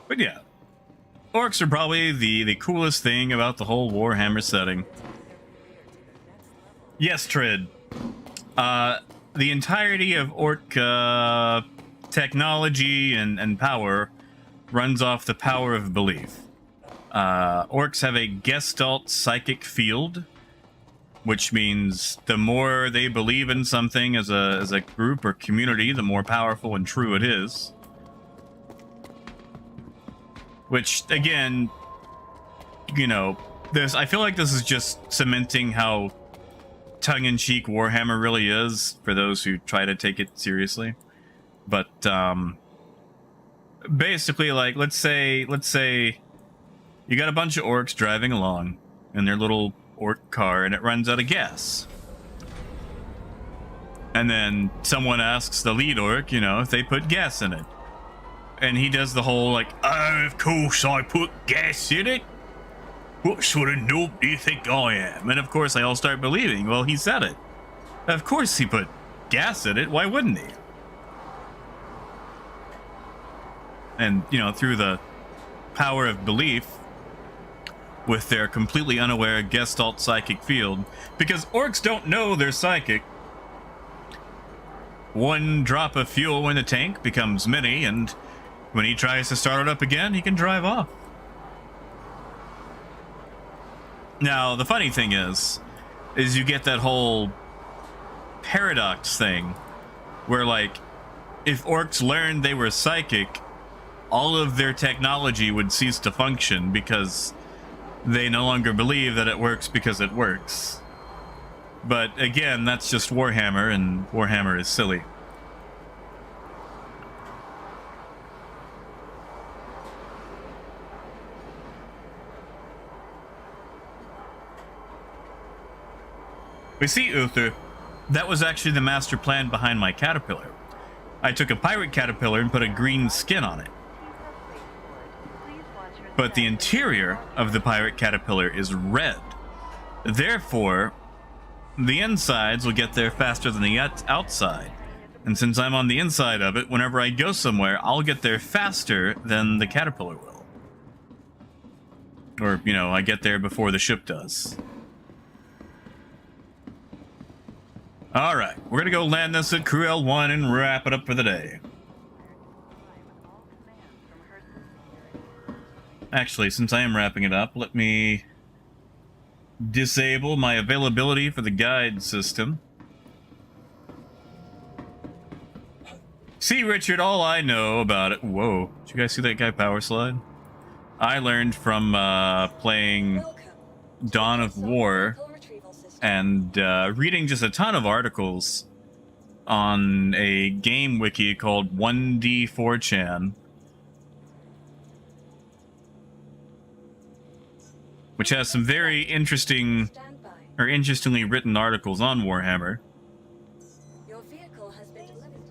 A: But yeah. Orcs are probably the coolest thing about the whole Warhammer setting. Yes, Trid. The entirety of orc technology and power runs off the power of belief. Orcs have a Gestalt psychic field, which means the more they believe in something as a group or community, the more powerful and true it is. Which, again, you know, I feel like this is just cementing how tongue-in-cheek Warhammer really is for those who try to take it seriously. But, basically, like, let's say you got a bunch of orcs driving along in their little orc car and it runs out of gas. And then someone asks the lead orc, you know, if they put gas in it. And he does the whole, like, oh, of course I put gas in it. What sort of noob do you think I am? And of course, they all start believing, well, he said it. Of course he put gas in it. Why wouldn't he? And, you know, through the power of belief, with their completely unaware Gestalt psychic field, because orcs don't know they're psychic. One drop of fuel in the tank becomes many, and when he tries to start it up again, he can drive off. Now, the funny thing is you get that whole paradox thing where, like, if orcs learned they were psychic, all of their technology would cease to function because they no longer believe that it works because it works. But again, that's just Warhammer, and Warhammer is silly. We see, Uther, that was actually the master plan behind my caterpillar. I took a pirate caterpillar and put a green skin on it. But the interior of the pirate caterpillar is red. Therefore, the insides will get there faster than the outside. And since I'm on the inside of it, whenever I go somewhere, I'll get there faster than the caterpillar will. Or, you know, I get there before the ship does. Alright, we're gonna go land this at Crew L1 and wrap it up for the day. Actually, since I am wrapping it up, let me disable my availability for the guide system. See, Richard, all I know about it... Whoa, did you guys see that guy power slide? I learned from playing
B: Welcome to
A: Dawn of
B: the
A: War
B: vehicle retrieval system.
A: and reading just a ton of articles on a game wiki called 1D4chan, which has some very interesting
B: Stand by.
A: or interestingly written articles on Warhammer.
B: Your vehicle has been delivered.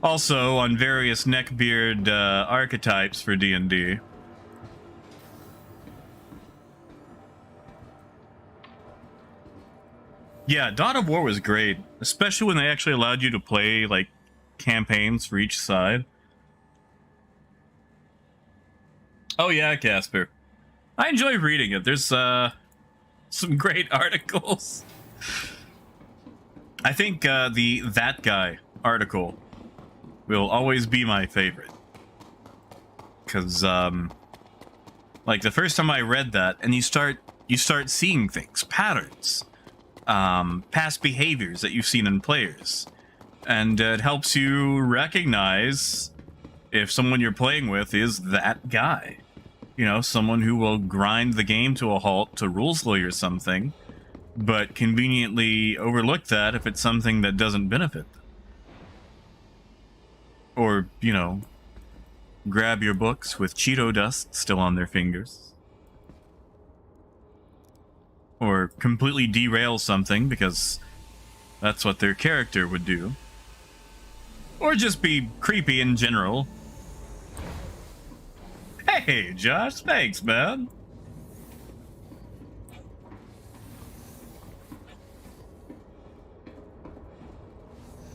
A: Also on various neckbeard archetypes for D&D. Yeah, Dawn of War was great, especially when they actually allowed you to play, like, campaigns for each side. Oh yeah, Casper. I enjoy reading it. There's some great articles. I think the That Guy article will always be my favorite. Because, like, the first time I read that, and you start seeing things, patterns, past behaviors that you've seen in players. And it helps you recognize if someone you're playing with is that guy. You know, someone who will grind the game to a halt to rules lawyer something, but conveniently overlook that if it's something that doesn't benefit them. Or, you know, grab your books with Cheeto dust still on their fingers. Or completely derail something because that's what their character would do. Or just be creepy in general. Hey, Josh, thanks, man.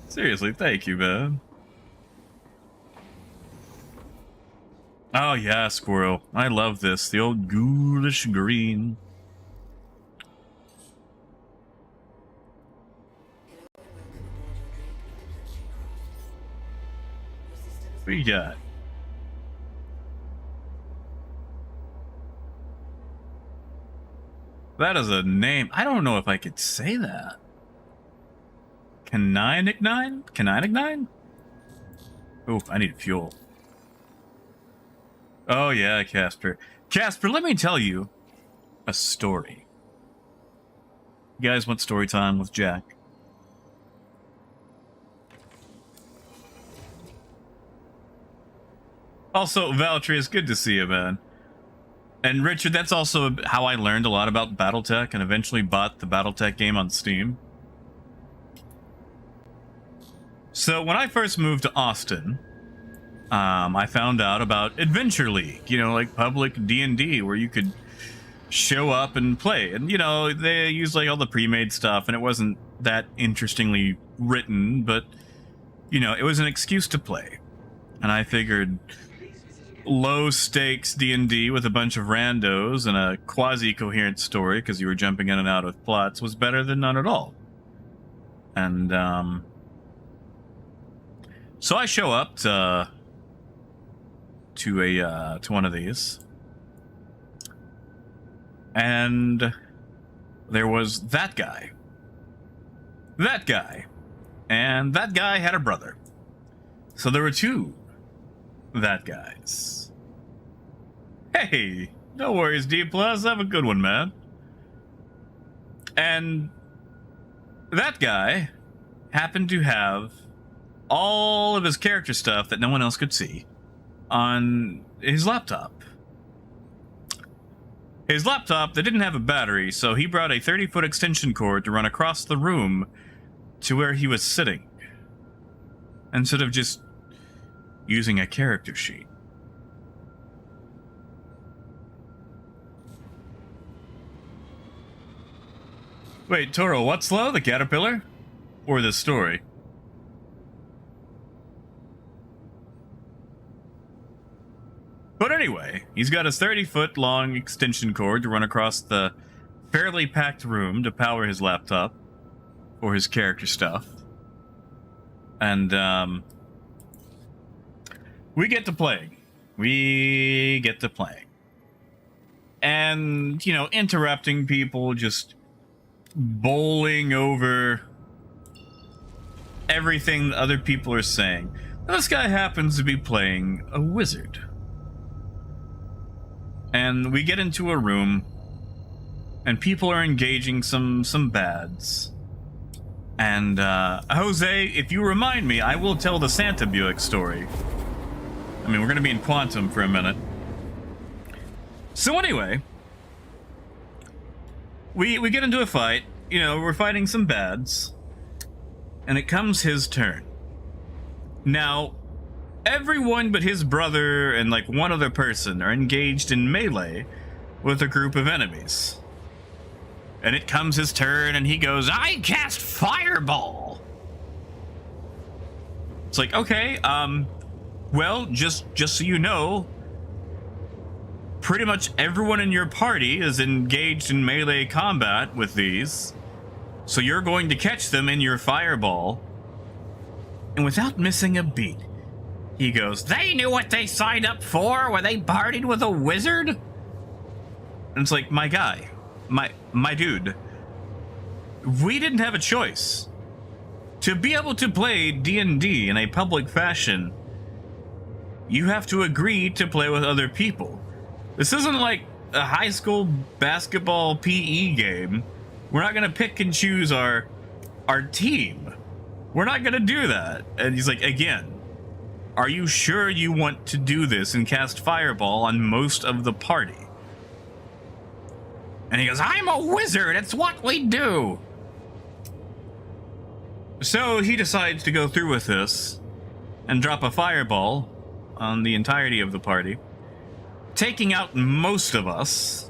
A: Seriously, thank you, man. Oh, yeah, Squirrel. I love this. The old ghoulish green. What you got? That is a name. I don't know if I could say that. Caninignine? Caninignine? Oh, I need fuel. Oh, yeah, Casper. Casper, let me tell you a story. You guys want story time with Jack? Also, Valtteri, it's good to see you, man. And Richard, that's also how I learned a lot about Battletech and eventually bought the Battletech game on Steam. So when I first moved to Austin, I found out about Adventure League, you know, like public D&D where you could show up and play. And, you know, they used like all the pre-made stuff and it wasn't that interestingly written, but, you know, it was an excuse to play. And I figured low stakes D&D with a bunch of randos and a quasi-coherent story, because you were jumping in and out of plots, was better than none at all. And so I show up to one of these, and there was that guy, and that guy had a brother. So there were two that guys. Hey, no worries, D+. Have a good one, man. And that guy happened to have all of his character stuff that no one else could see on his laptop. His laptop that didn't have a battery, so he brought a 30-foot extension cord to run across the room to where he was sitting, instead of just using a character sheet. Wait, Toro, what's slow? The caterpillar? Or the story? But anyway, he's got his 30-foot long extension cord to run across the fairly packed room to power his laptop for his character stuff. And, we get to playing. And, you know, interrupting people, just bowling over everything that other people are saying. This guy happens to be playing a wizard. And we get into a room, and people are engaging some bads. And, Jose, if you remind me, I will tell the Santa Buick story. I mean, we're gonna be in Quantum for a minute. So anyway, we get into a fight. You know, we're fighting some bads. And it comes his turn. Now, everyone but his brother and like one other person are engaged in melee with a group of enemies. And it comes his turn and he goes, I cast Fireball! It's like, okay, well, just so you know, pretty much everyone in your party is engaged in melee combat with these. So you're going to catch them in your Fireball. And without missing a beat, he goes, they knew what they signed up for when they partied with a wizard? And it's like, my guy, my dude, we didn't have a choice. To be able to play D&D in a public fashion, you have to agree to play with other people. This isn't like a high school basketball PE game. We're not gonna pick and choose our team. We're not gonna do that. And he's like, again, are you sure you want to do this and cast Fireball on most of the party? And he goes, I'm a wizard, it's what we do. So he decides to go through with this and drop a Fireball on the entirety of the party, taking out most of us.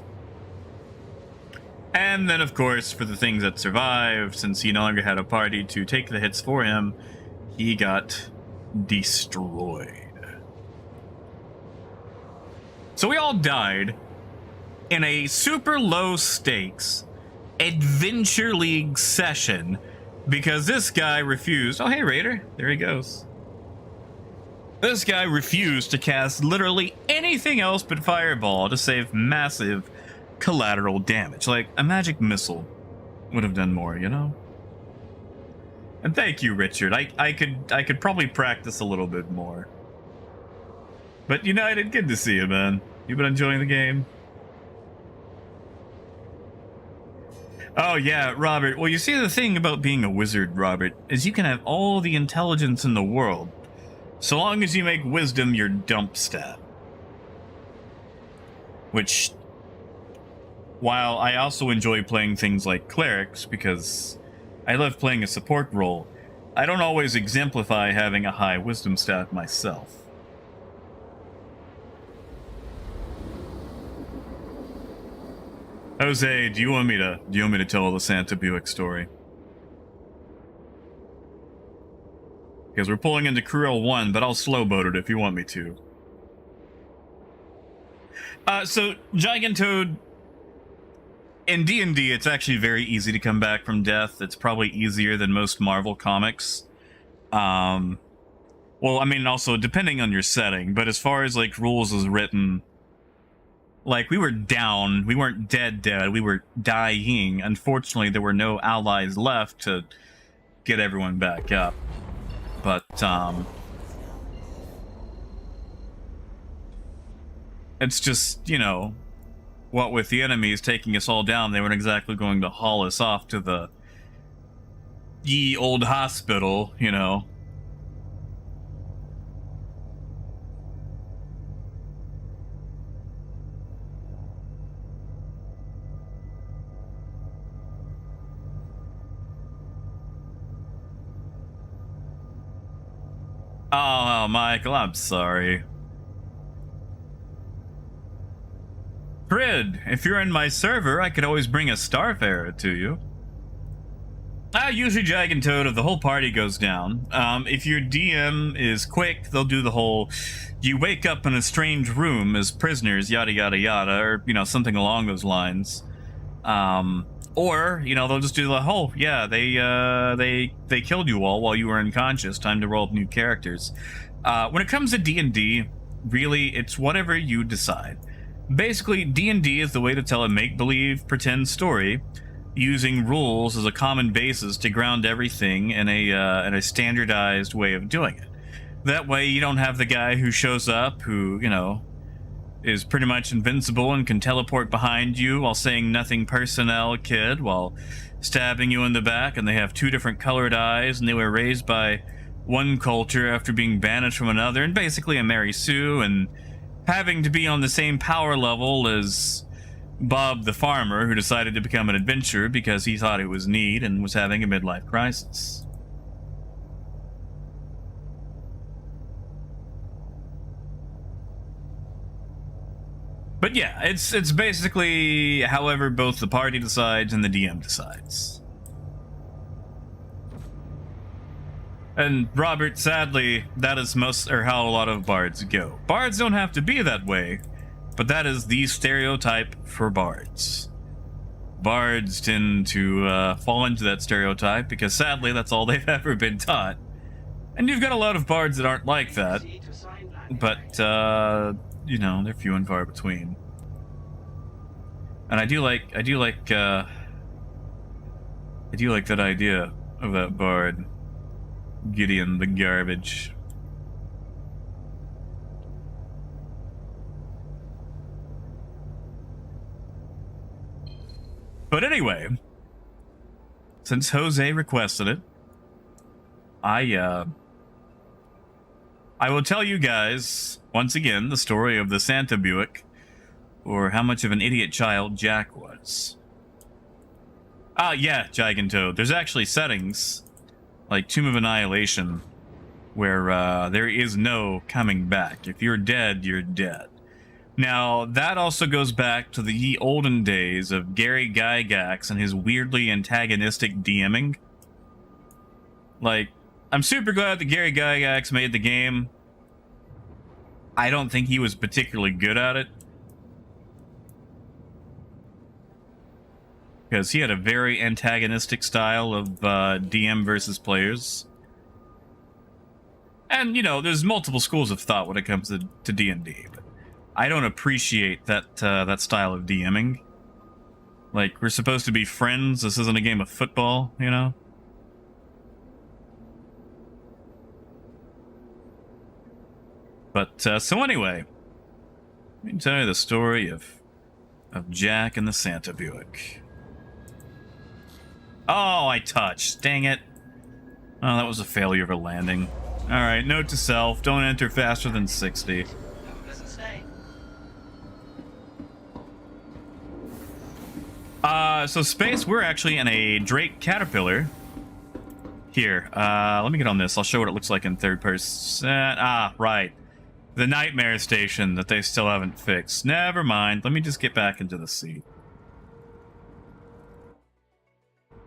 A: And then, of course, for the things that survived, since he no longer had a party to take the hits for him, he got destroyed. So we all died in a super low stakes Adventure League session because this guy refused. Oh, hey, Raider. There he goes. This guy refused to cast literally anything else but Fireball to save massive collateral damage. Like, a magic missile would have done more, you know? And thank you, Richard. I could probably practice a little bit more. But United, good to see you, man. You been enjoying the game? Oh yeah, Robert. Well, you see, the thing about being a wizard, Robert, is you can have all the intelligence in the world, so long as you make wisdom your dump stat. Which, while I also enjoy playing things like clerics, because I love playing a support role, I don't always exemplify having a high wisdom stat myself. Jose, do you want me to tell the Santa Buick story? Because we're pulling into Cruel 1, but I'll slow boat it if you want me to. So Gigantoad, in D&D, it's actually very easy to come back from death. It's probably easier than most Marvel comics. Well, I mean, also depending on your setting, but as far as like rules as written, like we were down, we weren't dead, we were dying. Unfortunately, there were no allies left to get everyone back up. But it's just, you know, what with the enemies taking us all down, they weren't exactly going to haul us off to the ye old hospital, you know. Oh, Michael, I'm sorry. Frid, if you're in my server, I could always bring a Starfarer to you. Usually Gigantoad, if the whole party goes down. If your DM is quick, they'll do the whole, you wake up in a strange room as prisoners, yada yada yada, or, you know, something along those lines. Or, you know, they'll just do the whole, yeah, they killed you all while you were unconscious, time to roll up new characters. When it comes to D&D, really, it's whatever you decide. Basically, D&D is the way to tell a make-believe, pretend story, using rules as a common basis to ground everything in a standardized way of doing it. That way, you don't have the guy who shows up who, you know, is pretty much invincible and can teleport behind you while saying nothing personnel, kid, while stabbing you in the back, and they have two different colored eyes, and they were raised by one culture after being banished from another, and basically a Mary Sue, and having to be on the same power level as Bob the farmer, who decided to become an adventurer because he thought it was neat and was having a midlife crisis. But yeah, it's basically however both the party decides and the DM decides. And Robert, sadly, that is how a lot of bards go. Bards don't have to be that way, but that is the stereotype for bards. Bards tend to fall into that stereotype because sadly that's all they've ever been taught. And you've got a lot of bards that aren't like that, but you know, they're few and far between. And I do like that idea of that bard, Gideon the Garbage. But anyway, since Jose requested it, I will tell you guys, once again, the story of the Santa Buick, or how much of an idiot child Jack was. Yeah, Gigantoad. There's actually settings, like Tomb of Annihilation, where there is no coming back. If you're dead, you're dead. Now, that also goes back to the ye olden days of Gary Gygax and his weirdly antagonistic DMing. Like, I'm super glad that Gary Gygax made the game. I don't think he was particularly good at it, because he had a very antagonistic style of DM versus players. And, you know, there's multiple schools of thought when it comes to D&D, but I don't appreciate that style of DMing. Like, we're supposed to be friends. This isn't a game of football, you know? But, so anyway, let me tell you the story of Jack and the Santa Buick. Oh, I touched. Dang it. Oh, that was a failure of a landing. Alright, note to self, don't enter faster than 60. So space, we're actually in a Drake Caterpillar. Here, let me get on this. I'll show what it looks like in third person. Right. The Nightmare Station that they still haven't fixed. Never mind. Let me just get back into the seat.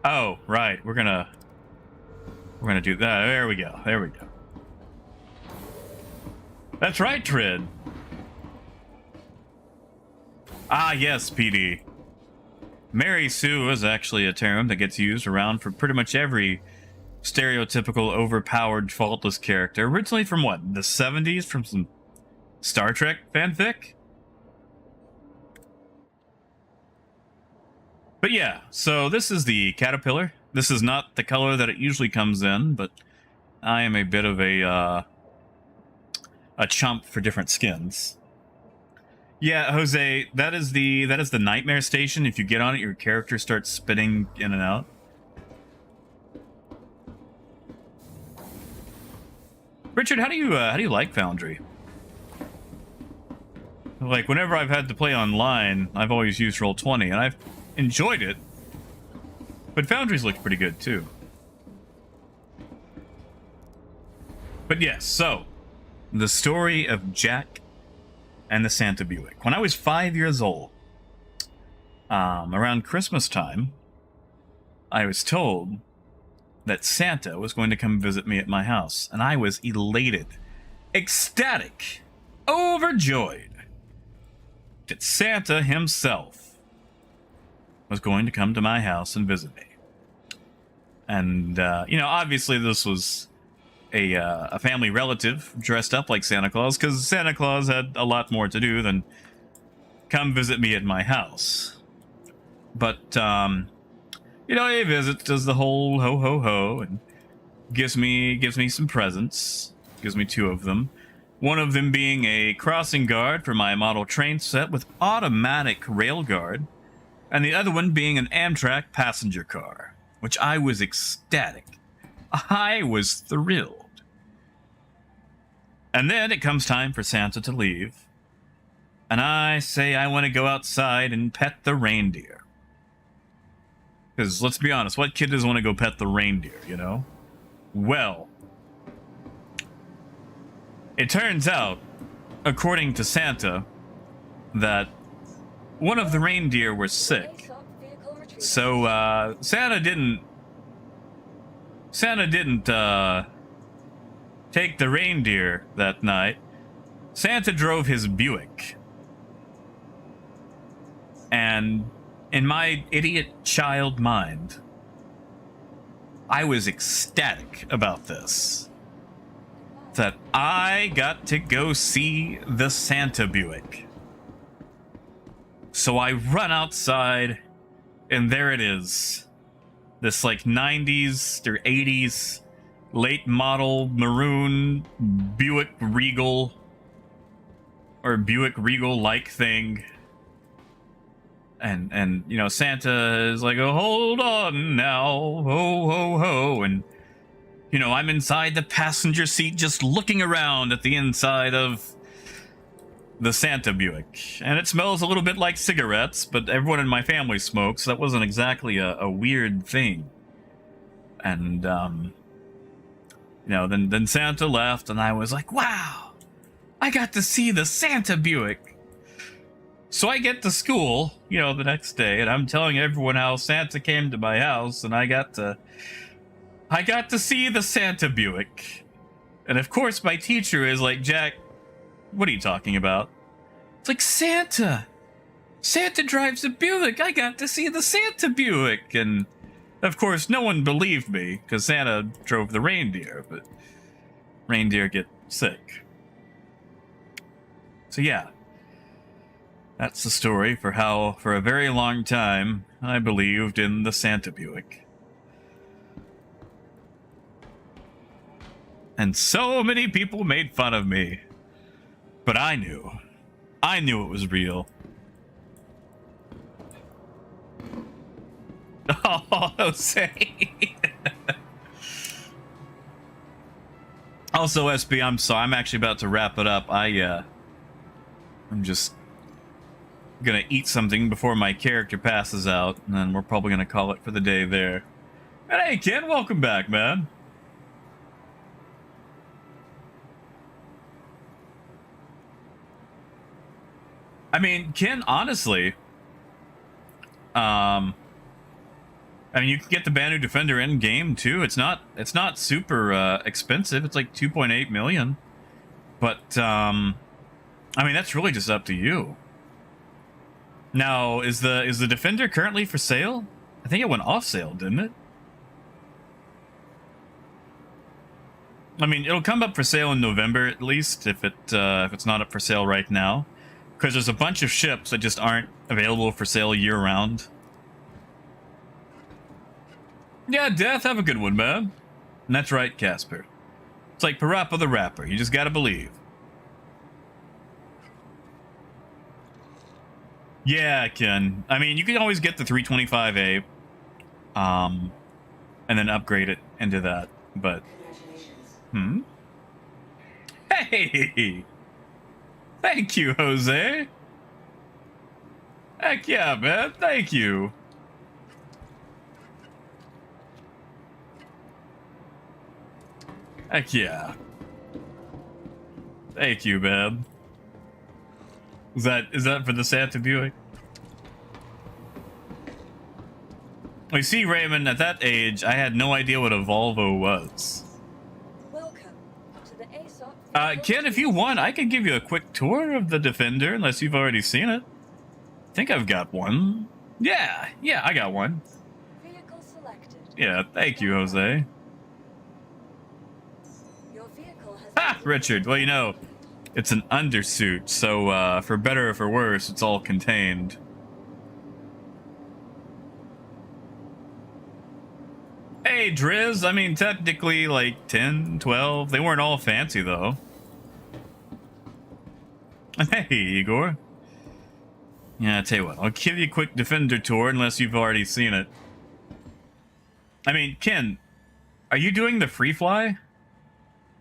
A: Oh, right. We're gonna do that. There we go. There we go. That's right, Trid. Ah, yes, PD. Mary Sue is actually a term that gets used around for pretty much every stereotypical, overpowered, faultless character. Originally from what? The 70s? From some Star Trek fanfic? But yeah, so this is the caterpillar. This is not the color that it usually comes in, but I am a bit of a chump for different skins. Yeah, Jose, that is the nightmare station. If you get on it, your character starts spitting in and out. Richard, how do you like Foundry? Like, whenever I've had to play online, I've always used Roll20, and I've enjoyed it. But Foundry's looked pretty good too. But yes, so the story of Jack and the Santa Buick. When I was 5 years old, around Christmas time, I was told that Santa was going to come visit me at my house, and I was elated, ecstatic, overjoyed that Santa himself was going to come to my house and visit me. And, you know, obviously this was a family relative dressed up like Santa Claus, because Santa Claus had a lot more to do than come visit me at my house. But, you know, he visits, does the whole ho ho ho, and gives me some presents. Gives me 2 of them. One of them being a crossing guard for my model train set with automatic rail guard, and the other one being an Amtrak passenger car, which I was ecstatic. I was thrilled. And then it comes time for Santa to leave, and I say I want to go outside and pet the reindeer. Because let's be honest, what kid doesn't want to go pet the reindeer, you know? Well, it turns out, according to Santa, that one of the reindeer were sick. So Santa didn't take the reindeer that night. Santa drove his Buick. And in my idiot child mind, I was ecstatic about this. That I got to go see the Santa Buick. So I run outside, and there it is. This like 90s or 80s late model maroon Buick Regal, or Buick Regal-like thing. And you know, Santa is like, oh, hold on now, ho ho ho, and you know, I'm inside the passenger seat just looking around at the inside of the Santa Buick, and it smells a little bit like cigarettes, but everyone in my family smokes, so that wasn't exactly a weird thing. And you know, then Santa left, and I was like, wow, I got to see the Santa Buick. So I get to school, you know, the next day, and I'm telling everyone how Santa came to my house, and I got to see the Santa Buick. And of course my teacher is like, Jack, what are you talking about? It's like, Santa drives a Buick. I got to see the Santa Buick. And of course no one believed me, because Santa drove the reindeer, but reindeer get sick. So yeah, that's the story for how, for a very long time, I believed in the Santa Buick. And so many people made fun of me. But I knew it was real. Oh, Jose. Also, SB, I'm sorry. I'm actually about to wrap it up. I'm just gonna eat something before my character passes out, and then we're probably gonna call it for the day there. And hey, Ken, welcome back, man. I mean, Ken, honestly, I mean, you can get the Banu Defender in game too. It's not super expensive. It's like 2.8 million. But, I mean, that's really just up to you. Now, is the Defender currently for sale? I think it went off sale, didn't it? I mean, it'll come up for sale in November at least, if it's not up for sale right now, because there's a bunch of ships that just aren't available for sale year-round. Yeah, Death, have a good one, man. And that's right, Casper. It's like Parappa the Rapper. You just gotta believe. Yeah, Ken. I mean, you can always get the 325A, and then upgrade it into that. But, Hey! Thank you, Jose. Heck yeah, man. Thank you. Heck yeah. Thank you, man. Is that for the Santa Buick? You see, Raymond, at that age, I had no idea what a Volvo was.
B: Welcome to the Aesop.
A: Ken, if you want, I can give you a quick tour of the Defender, unless you've already seen it. I think I've got one. Yeah, I got one.
B: Vehicle selected.
A: Yeah, thank you, Jose.
B: Your vehicle has
A: Ha! Richard, well, you know, it's an undersuit, so, for better or for worse, it's all contained. Hey, Driz, I mean, technically, like, 10, 12. They weren't all fancy, though. Hey, Igor. Yeah, I tell you what, I'll give you a quick Defender tour, unless you've already seen it. I mean, Ken, are you doing the free fly?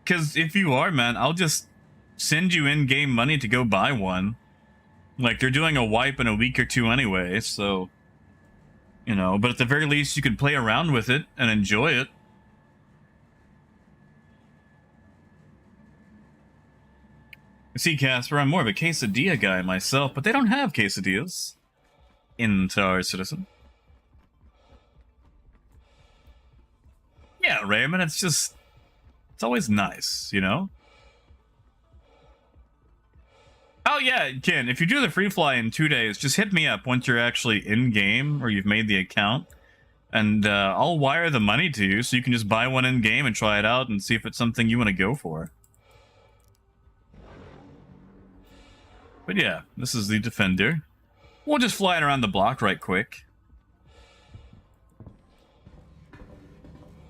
A: Because if you are, man, I'll just send you in-game money to go buy one. Like, they're doing a wipe in a week or two anyway, so... You know, but at the very least, you could play around with it and enjoy it. See, Casper, I'm more of a quesadilla guy myself, but they don't have quesadillas in Star Citizen. Yeah, Raymond, it's always nice, you know? Oh yeah, Ken, if you do the free fly in 2 days, just hit me up once you're actually in-game, or you've made the account, and I'll wire the money to you, so you can just buy one in-game and try it out and see if it's something you want to go for. But yeah, this is the Defender. We'll just fly it around the block right quick.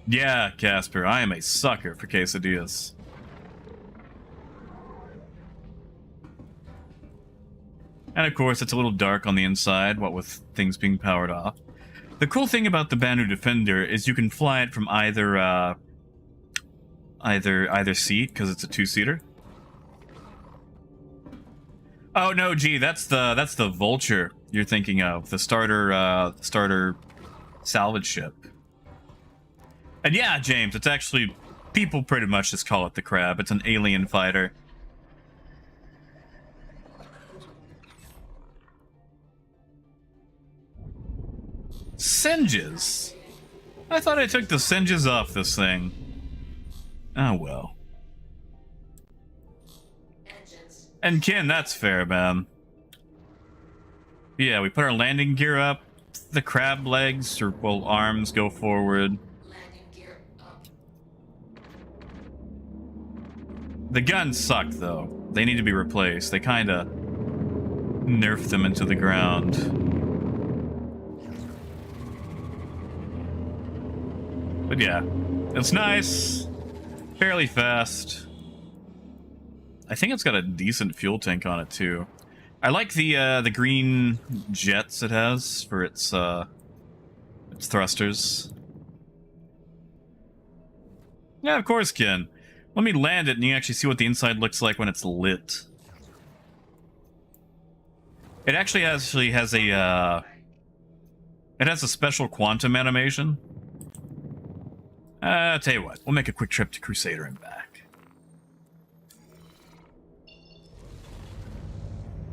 A: Yeah, Casper, I am a sucker for quesadillas. And of course, it's a little dark on the inside, what with things being powered off. The cool thing about the Banu Defender is you can fly it from either seat, because it's a two-seater. Oh no, gee, that's the Vulture you're thinking of, the starter salvage ship. And yeah, James, it's actually, people pretty much just call it the Crab. It's an alien fighter. Singes? I thought I took the singes off this thing. Oh well. And Ken, that's fair, man. Yeah, we put our landing gear up. The crab legs, or, well, arms go forward. The guns suck, though. They need to be replaced. They kinda nerfed them into the ground. But yeah, it's nice. Fairly fast. I think it's got a decent fuel tank on it, too. I like the green jets it has for its thrusters. Yeah, of course, Ken. Let me land it and you actually see what the inside looks like when it's lit. It actually has a it has a special quantum animation. Tell you what, we'll make a quick trip to Crusader and back.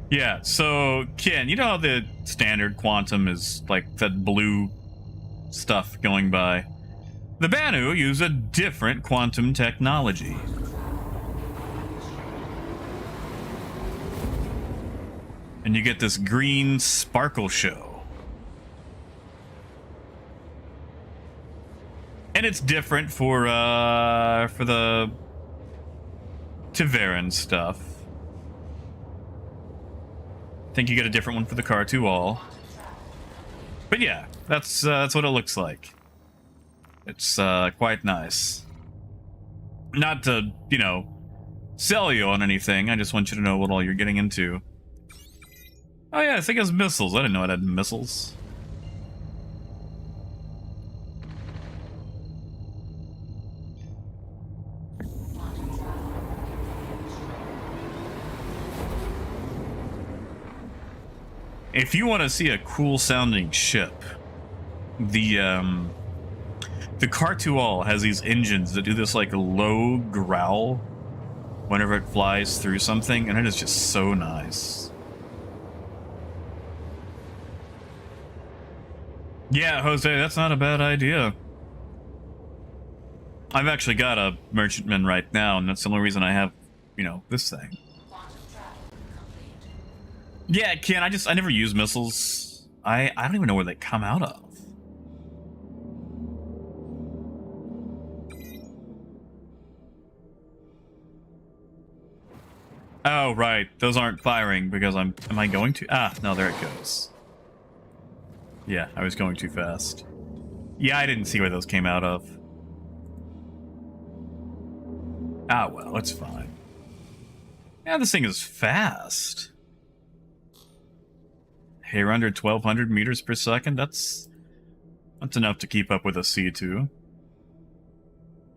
A: Yeah, so, Ken, you know how the standard quantum is like that blue stuff going by? The Banu use a different quantum technology. And you get this green sparkle show. And it's different for the Tiveran stuff. I think you get a different one for the car to all. But yeah, that's what it looks like. It's quite nice. Not to, you know, sell you on anything. I just want you to know what all you're getting into. Oh yeah, I think it has missiles. I didn't know it had missiles. If you want to see a cool sounding ship, the Car2All has these engines that do this like low growl whenever it flies through something, and it is just so nice. Yeah, Jose, that's not a bad idea. I've actually got a merchantman right now, and that's the only reason I have, you know, this thing. Yeah, Ken, I never use missiles. I don't even know where they come out of. Oh, right. Those aren't firing because am I going to? Ah, no, there it goes. Yeah, I was going too fast. Yeah, I didn't see where those came out of. Ah, well, it's fine. Yeah, this thing is fast. Here under 1,200 meters per second, that's enough to keep up with a C2.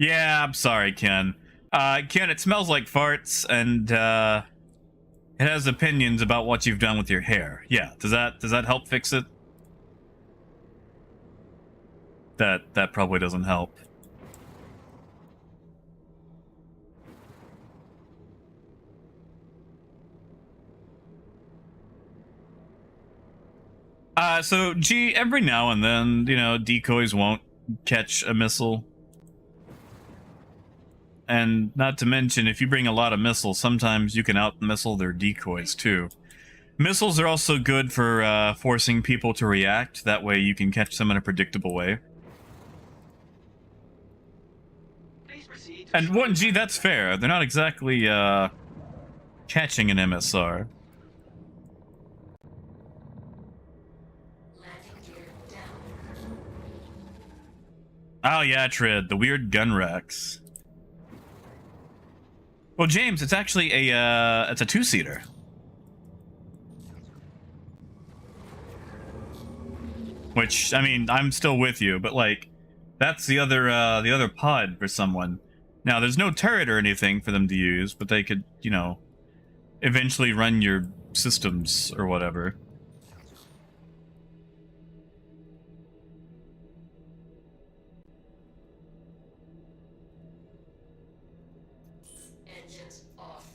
A: Yeah, I'm sorry, Ken. Ken, it smells like farts, and it has opinions about what you've done with your hair. Yeah, does that help fix it? That probably doesn't help. So, gee, every now and then, you know, decoys won't catch a missile. And not to mention, if you bring a lot of missiles, sometimes you can out-missile their decoys, too. Missiles are also good for forcing people to react. That way you can catch them in a predictable way. And 1G, that's fair. They're not exactly catching an MSR. Oh yeah, Trid, the weird gun racks. Well, James, it's actually it's a two-seater. Which, I mean, I'm still with you, but like, that's the other pod for someone. Now, there's no turret or anything for them to use, but they could, you know, eventually run your systems or whatever.
D: Engines off.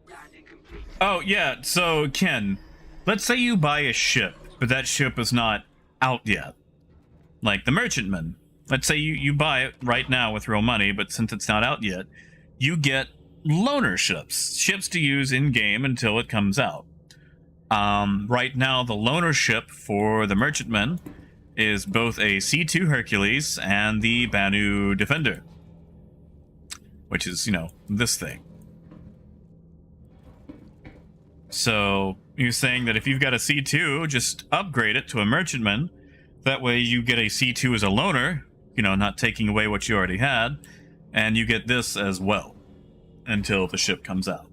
D: Landing complete.
A: Oh, yeah, so, Ken, let's say you buy a ship, but that ship is not out yet. Like the merchantman. Let's say you buy it right now with real money, but since it's not out yet, you get loaner ships. Ships to use in-game until it comes out. Right now, the loaner ship for the merchantman is both a C2 Hercules and the Banu Defender. Which is, you know, this thing. So, you're saying that if you've got a C2, just upgrade it to a merchantman. That way you get a C2 as a loaner, you know, not taking away what you already had, and you get this as well until the ship comes out.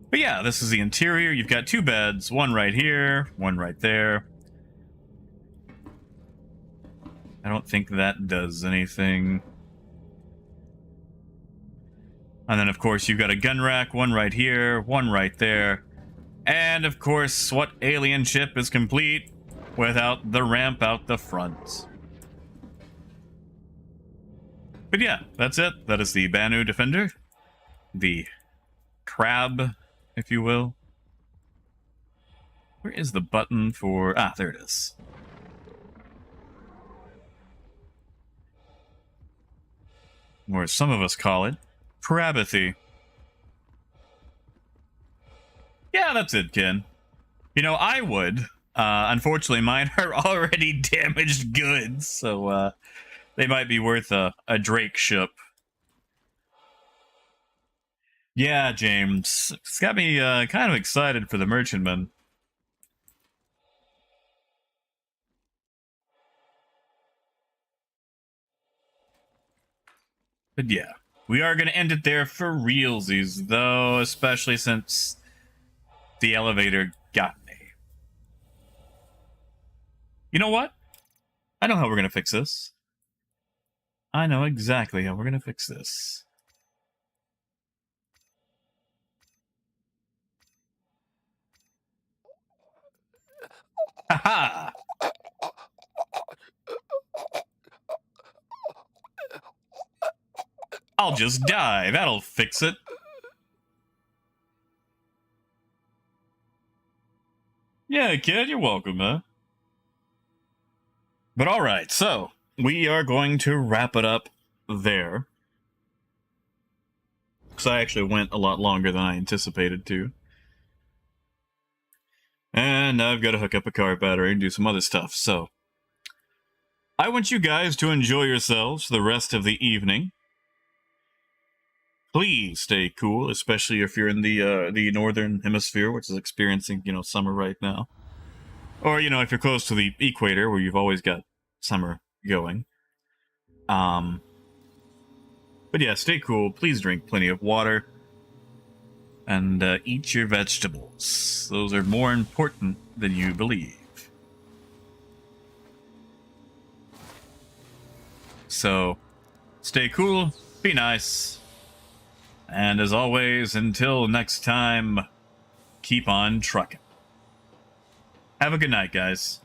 A: But yeah, this is the interior. You've got two beds, one right here, one right there. I don't think that does anything. And then, of course, you've got a gun rack, one right here, one right there. And, of course, what alien ship is complete without the ramp out the front? But yeah, that's it. That is the Banu Defender. The crab, if you will. Where is the button for... Ah, there it is. Or as some of us call it, crabbathy. Yeah, that's it, Ken. You know, I would. Unfortunately, mine are already damaged goods, so they might be worth a Drake ship. Yeah, James. It's got me kind of excited for the merchantman. But yeah, we are going to end it there for realsies, though, especially since the elevator got me. You know what? I know how we're going to fix this. I know exactly how we're going to fix this. Haha! I'll just die. That'll fix it. Yeah, kid, you're welcome, man. But alright, so we are going to wrap it up there. Because I actually went a lot longer than I anticipated to. And I've got to hook up a car battery and do some other stuff, so I want you guys to enjoy yourselves for the rest of the evening. Please stay cool, especially if you're in the northern hemisphere, which is experiencing, summer right now. Or, if you're close to the equator, where you've always got summer going. But yeah, stay cool. Please drink plenty of water. And eat your vegetables. Those are more important than you believe. So, stay cool, be nice, and as always, until next time, keep on trucking. Have a good night, guys.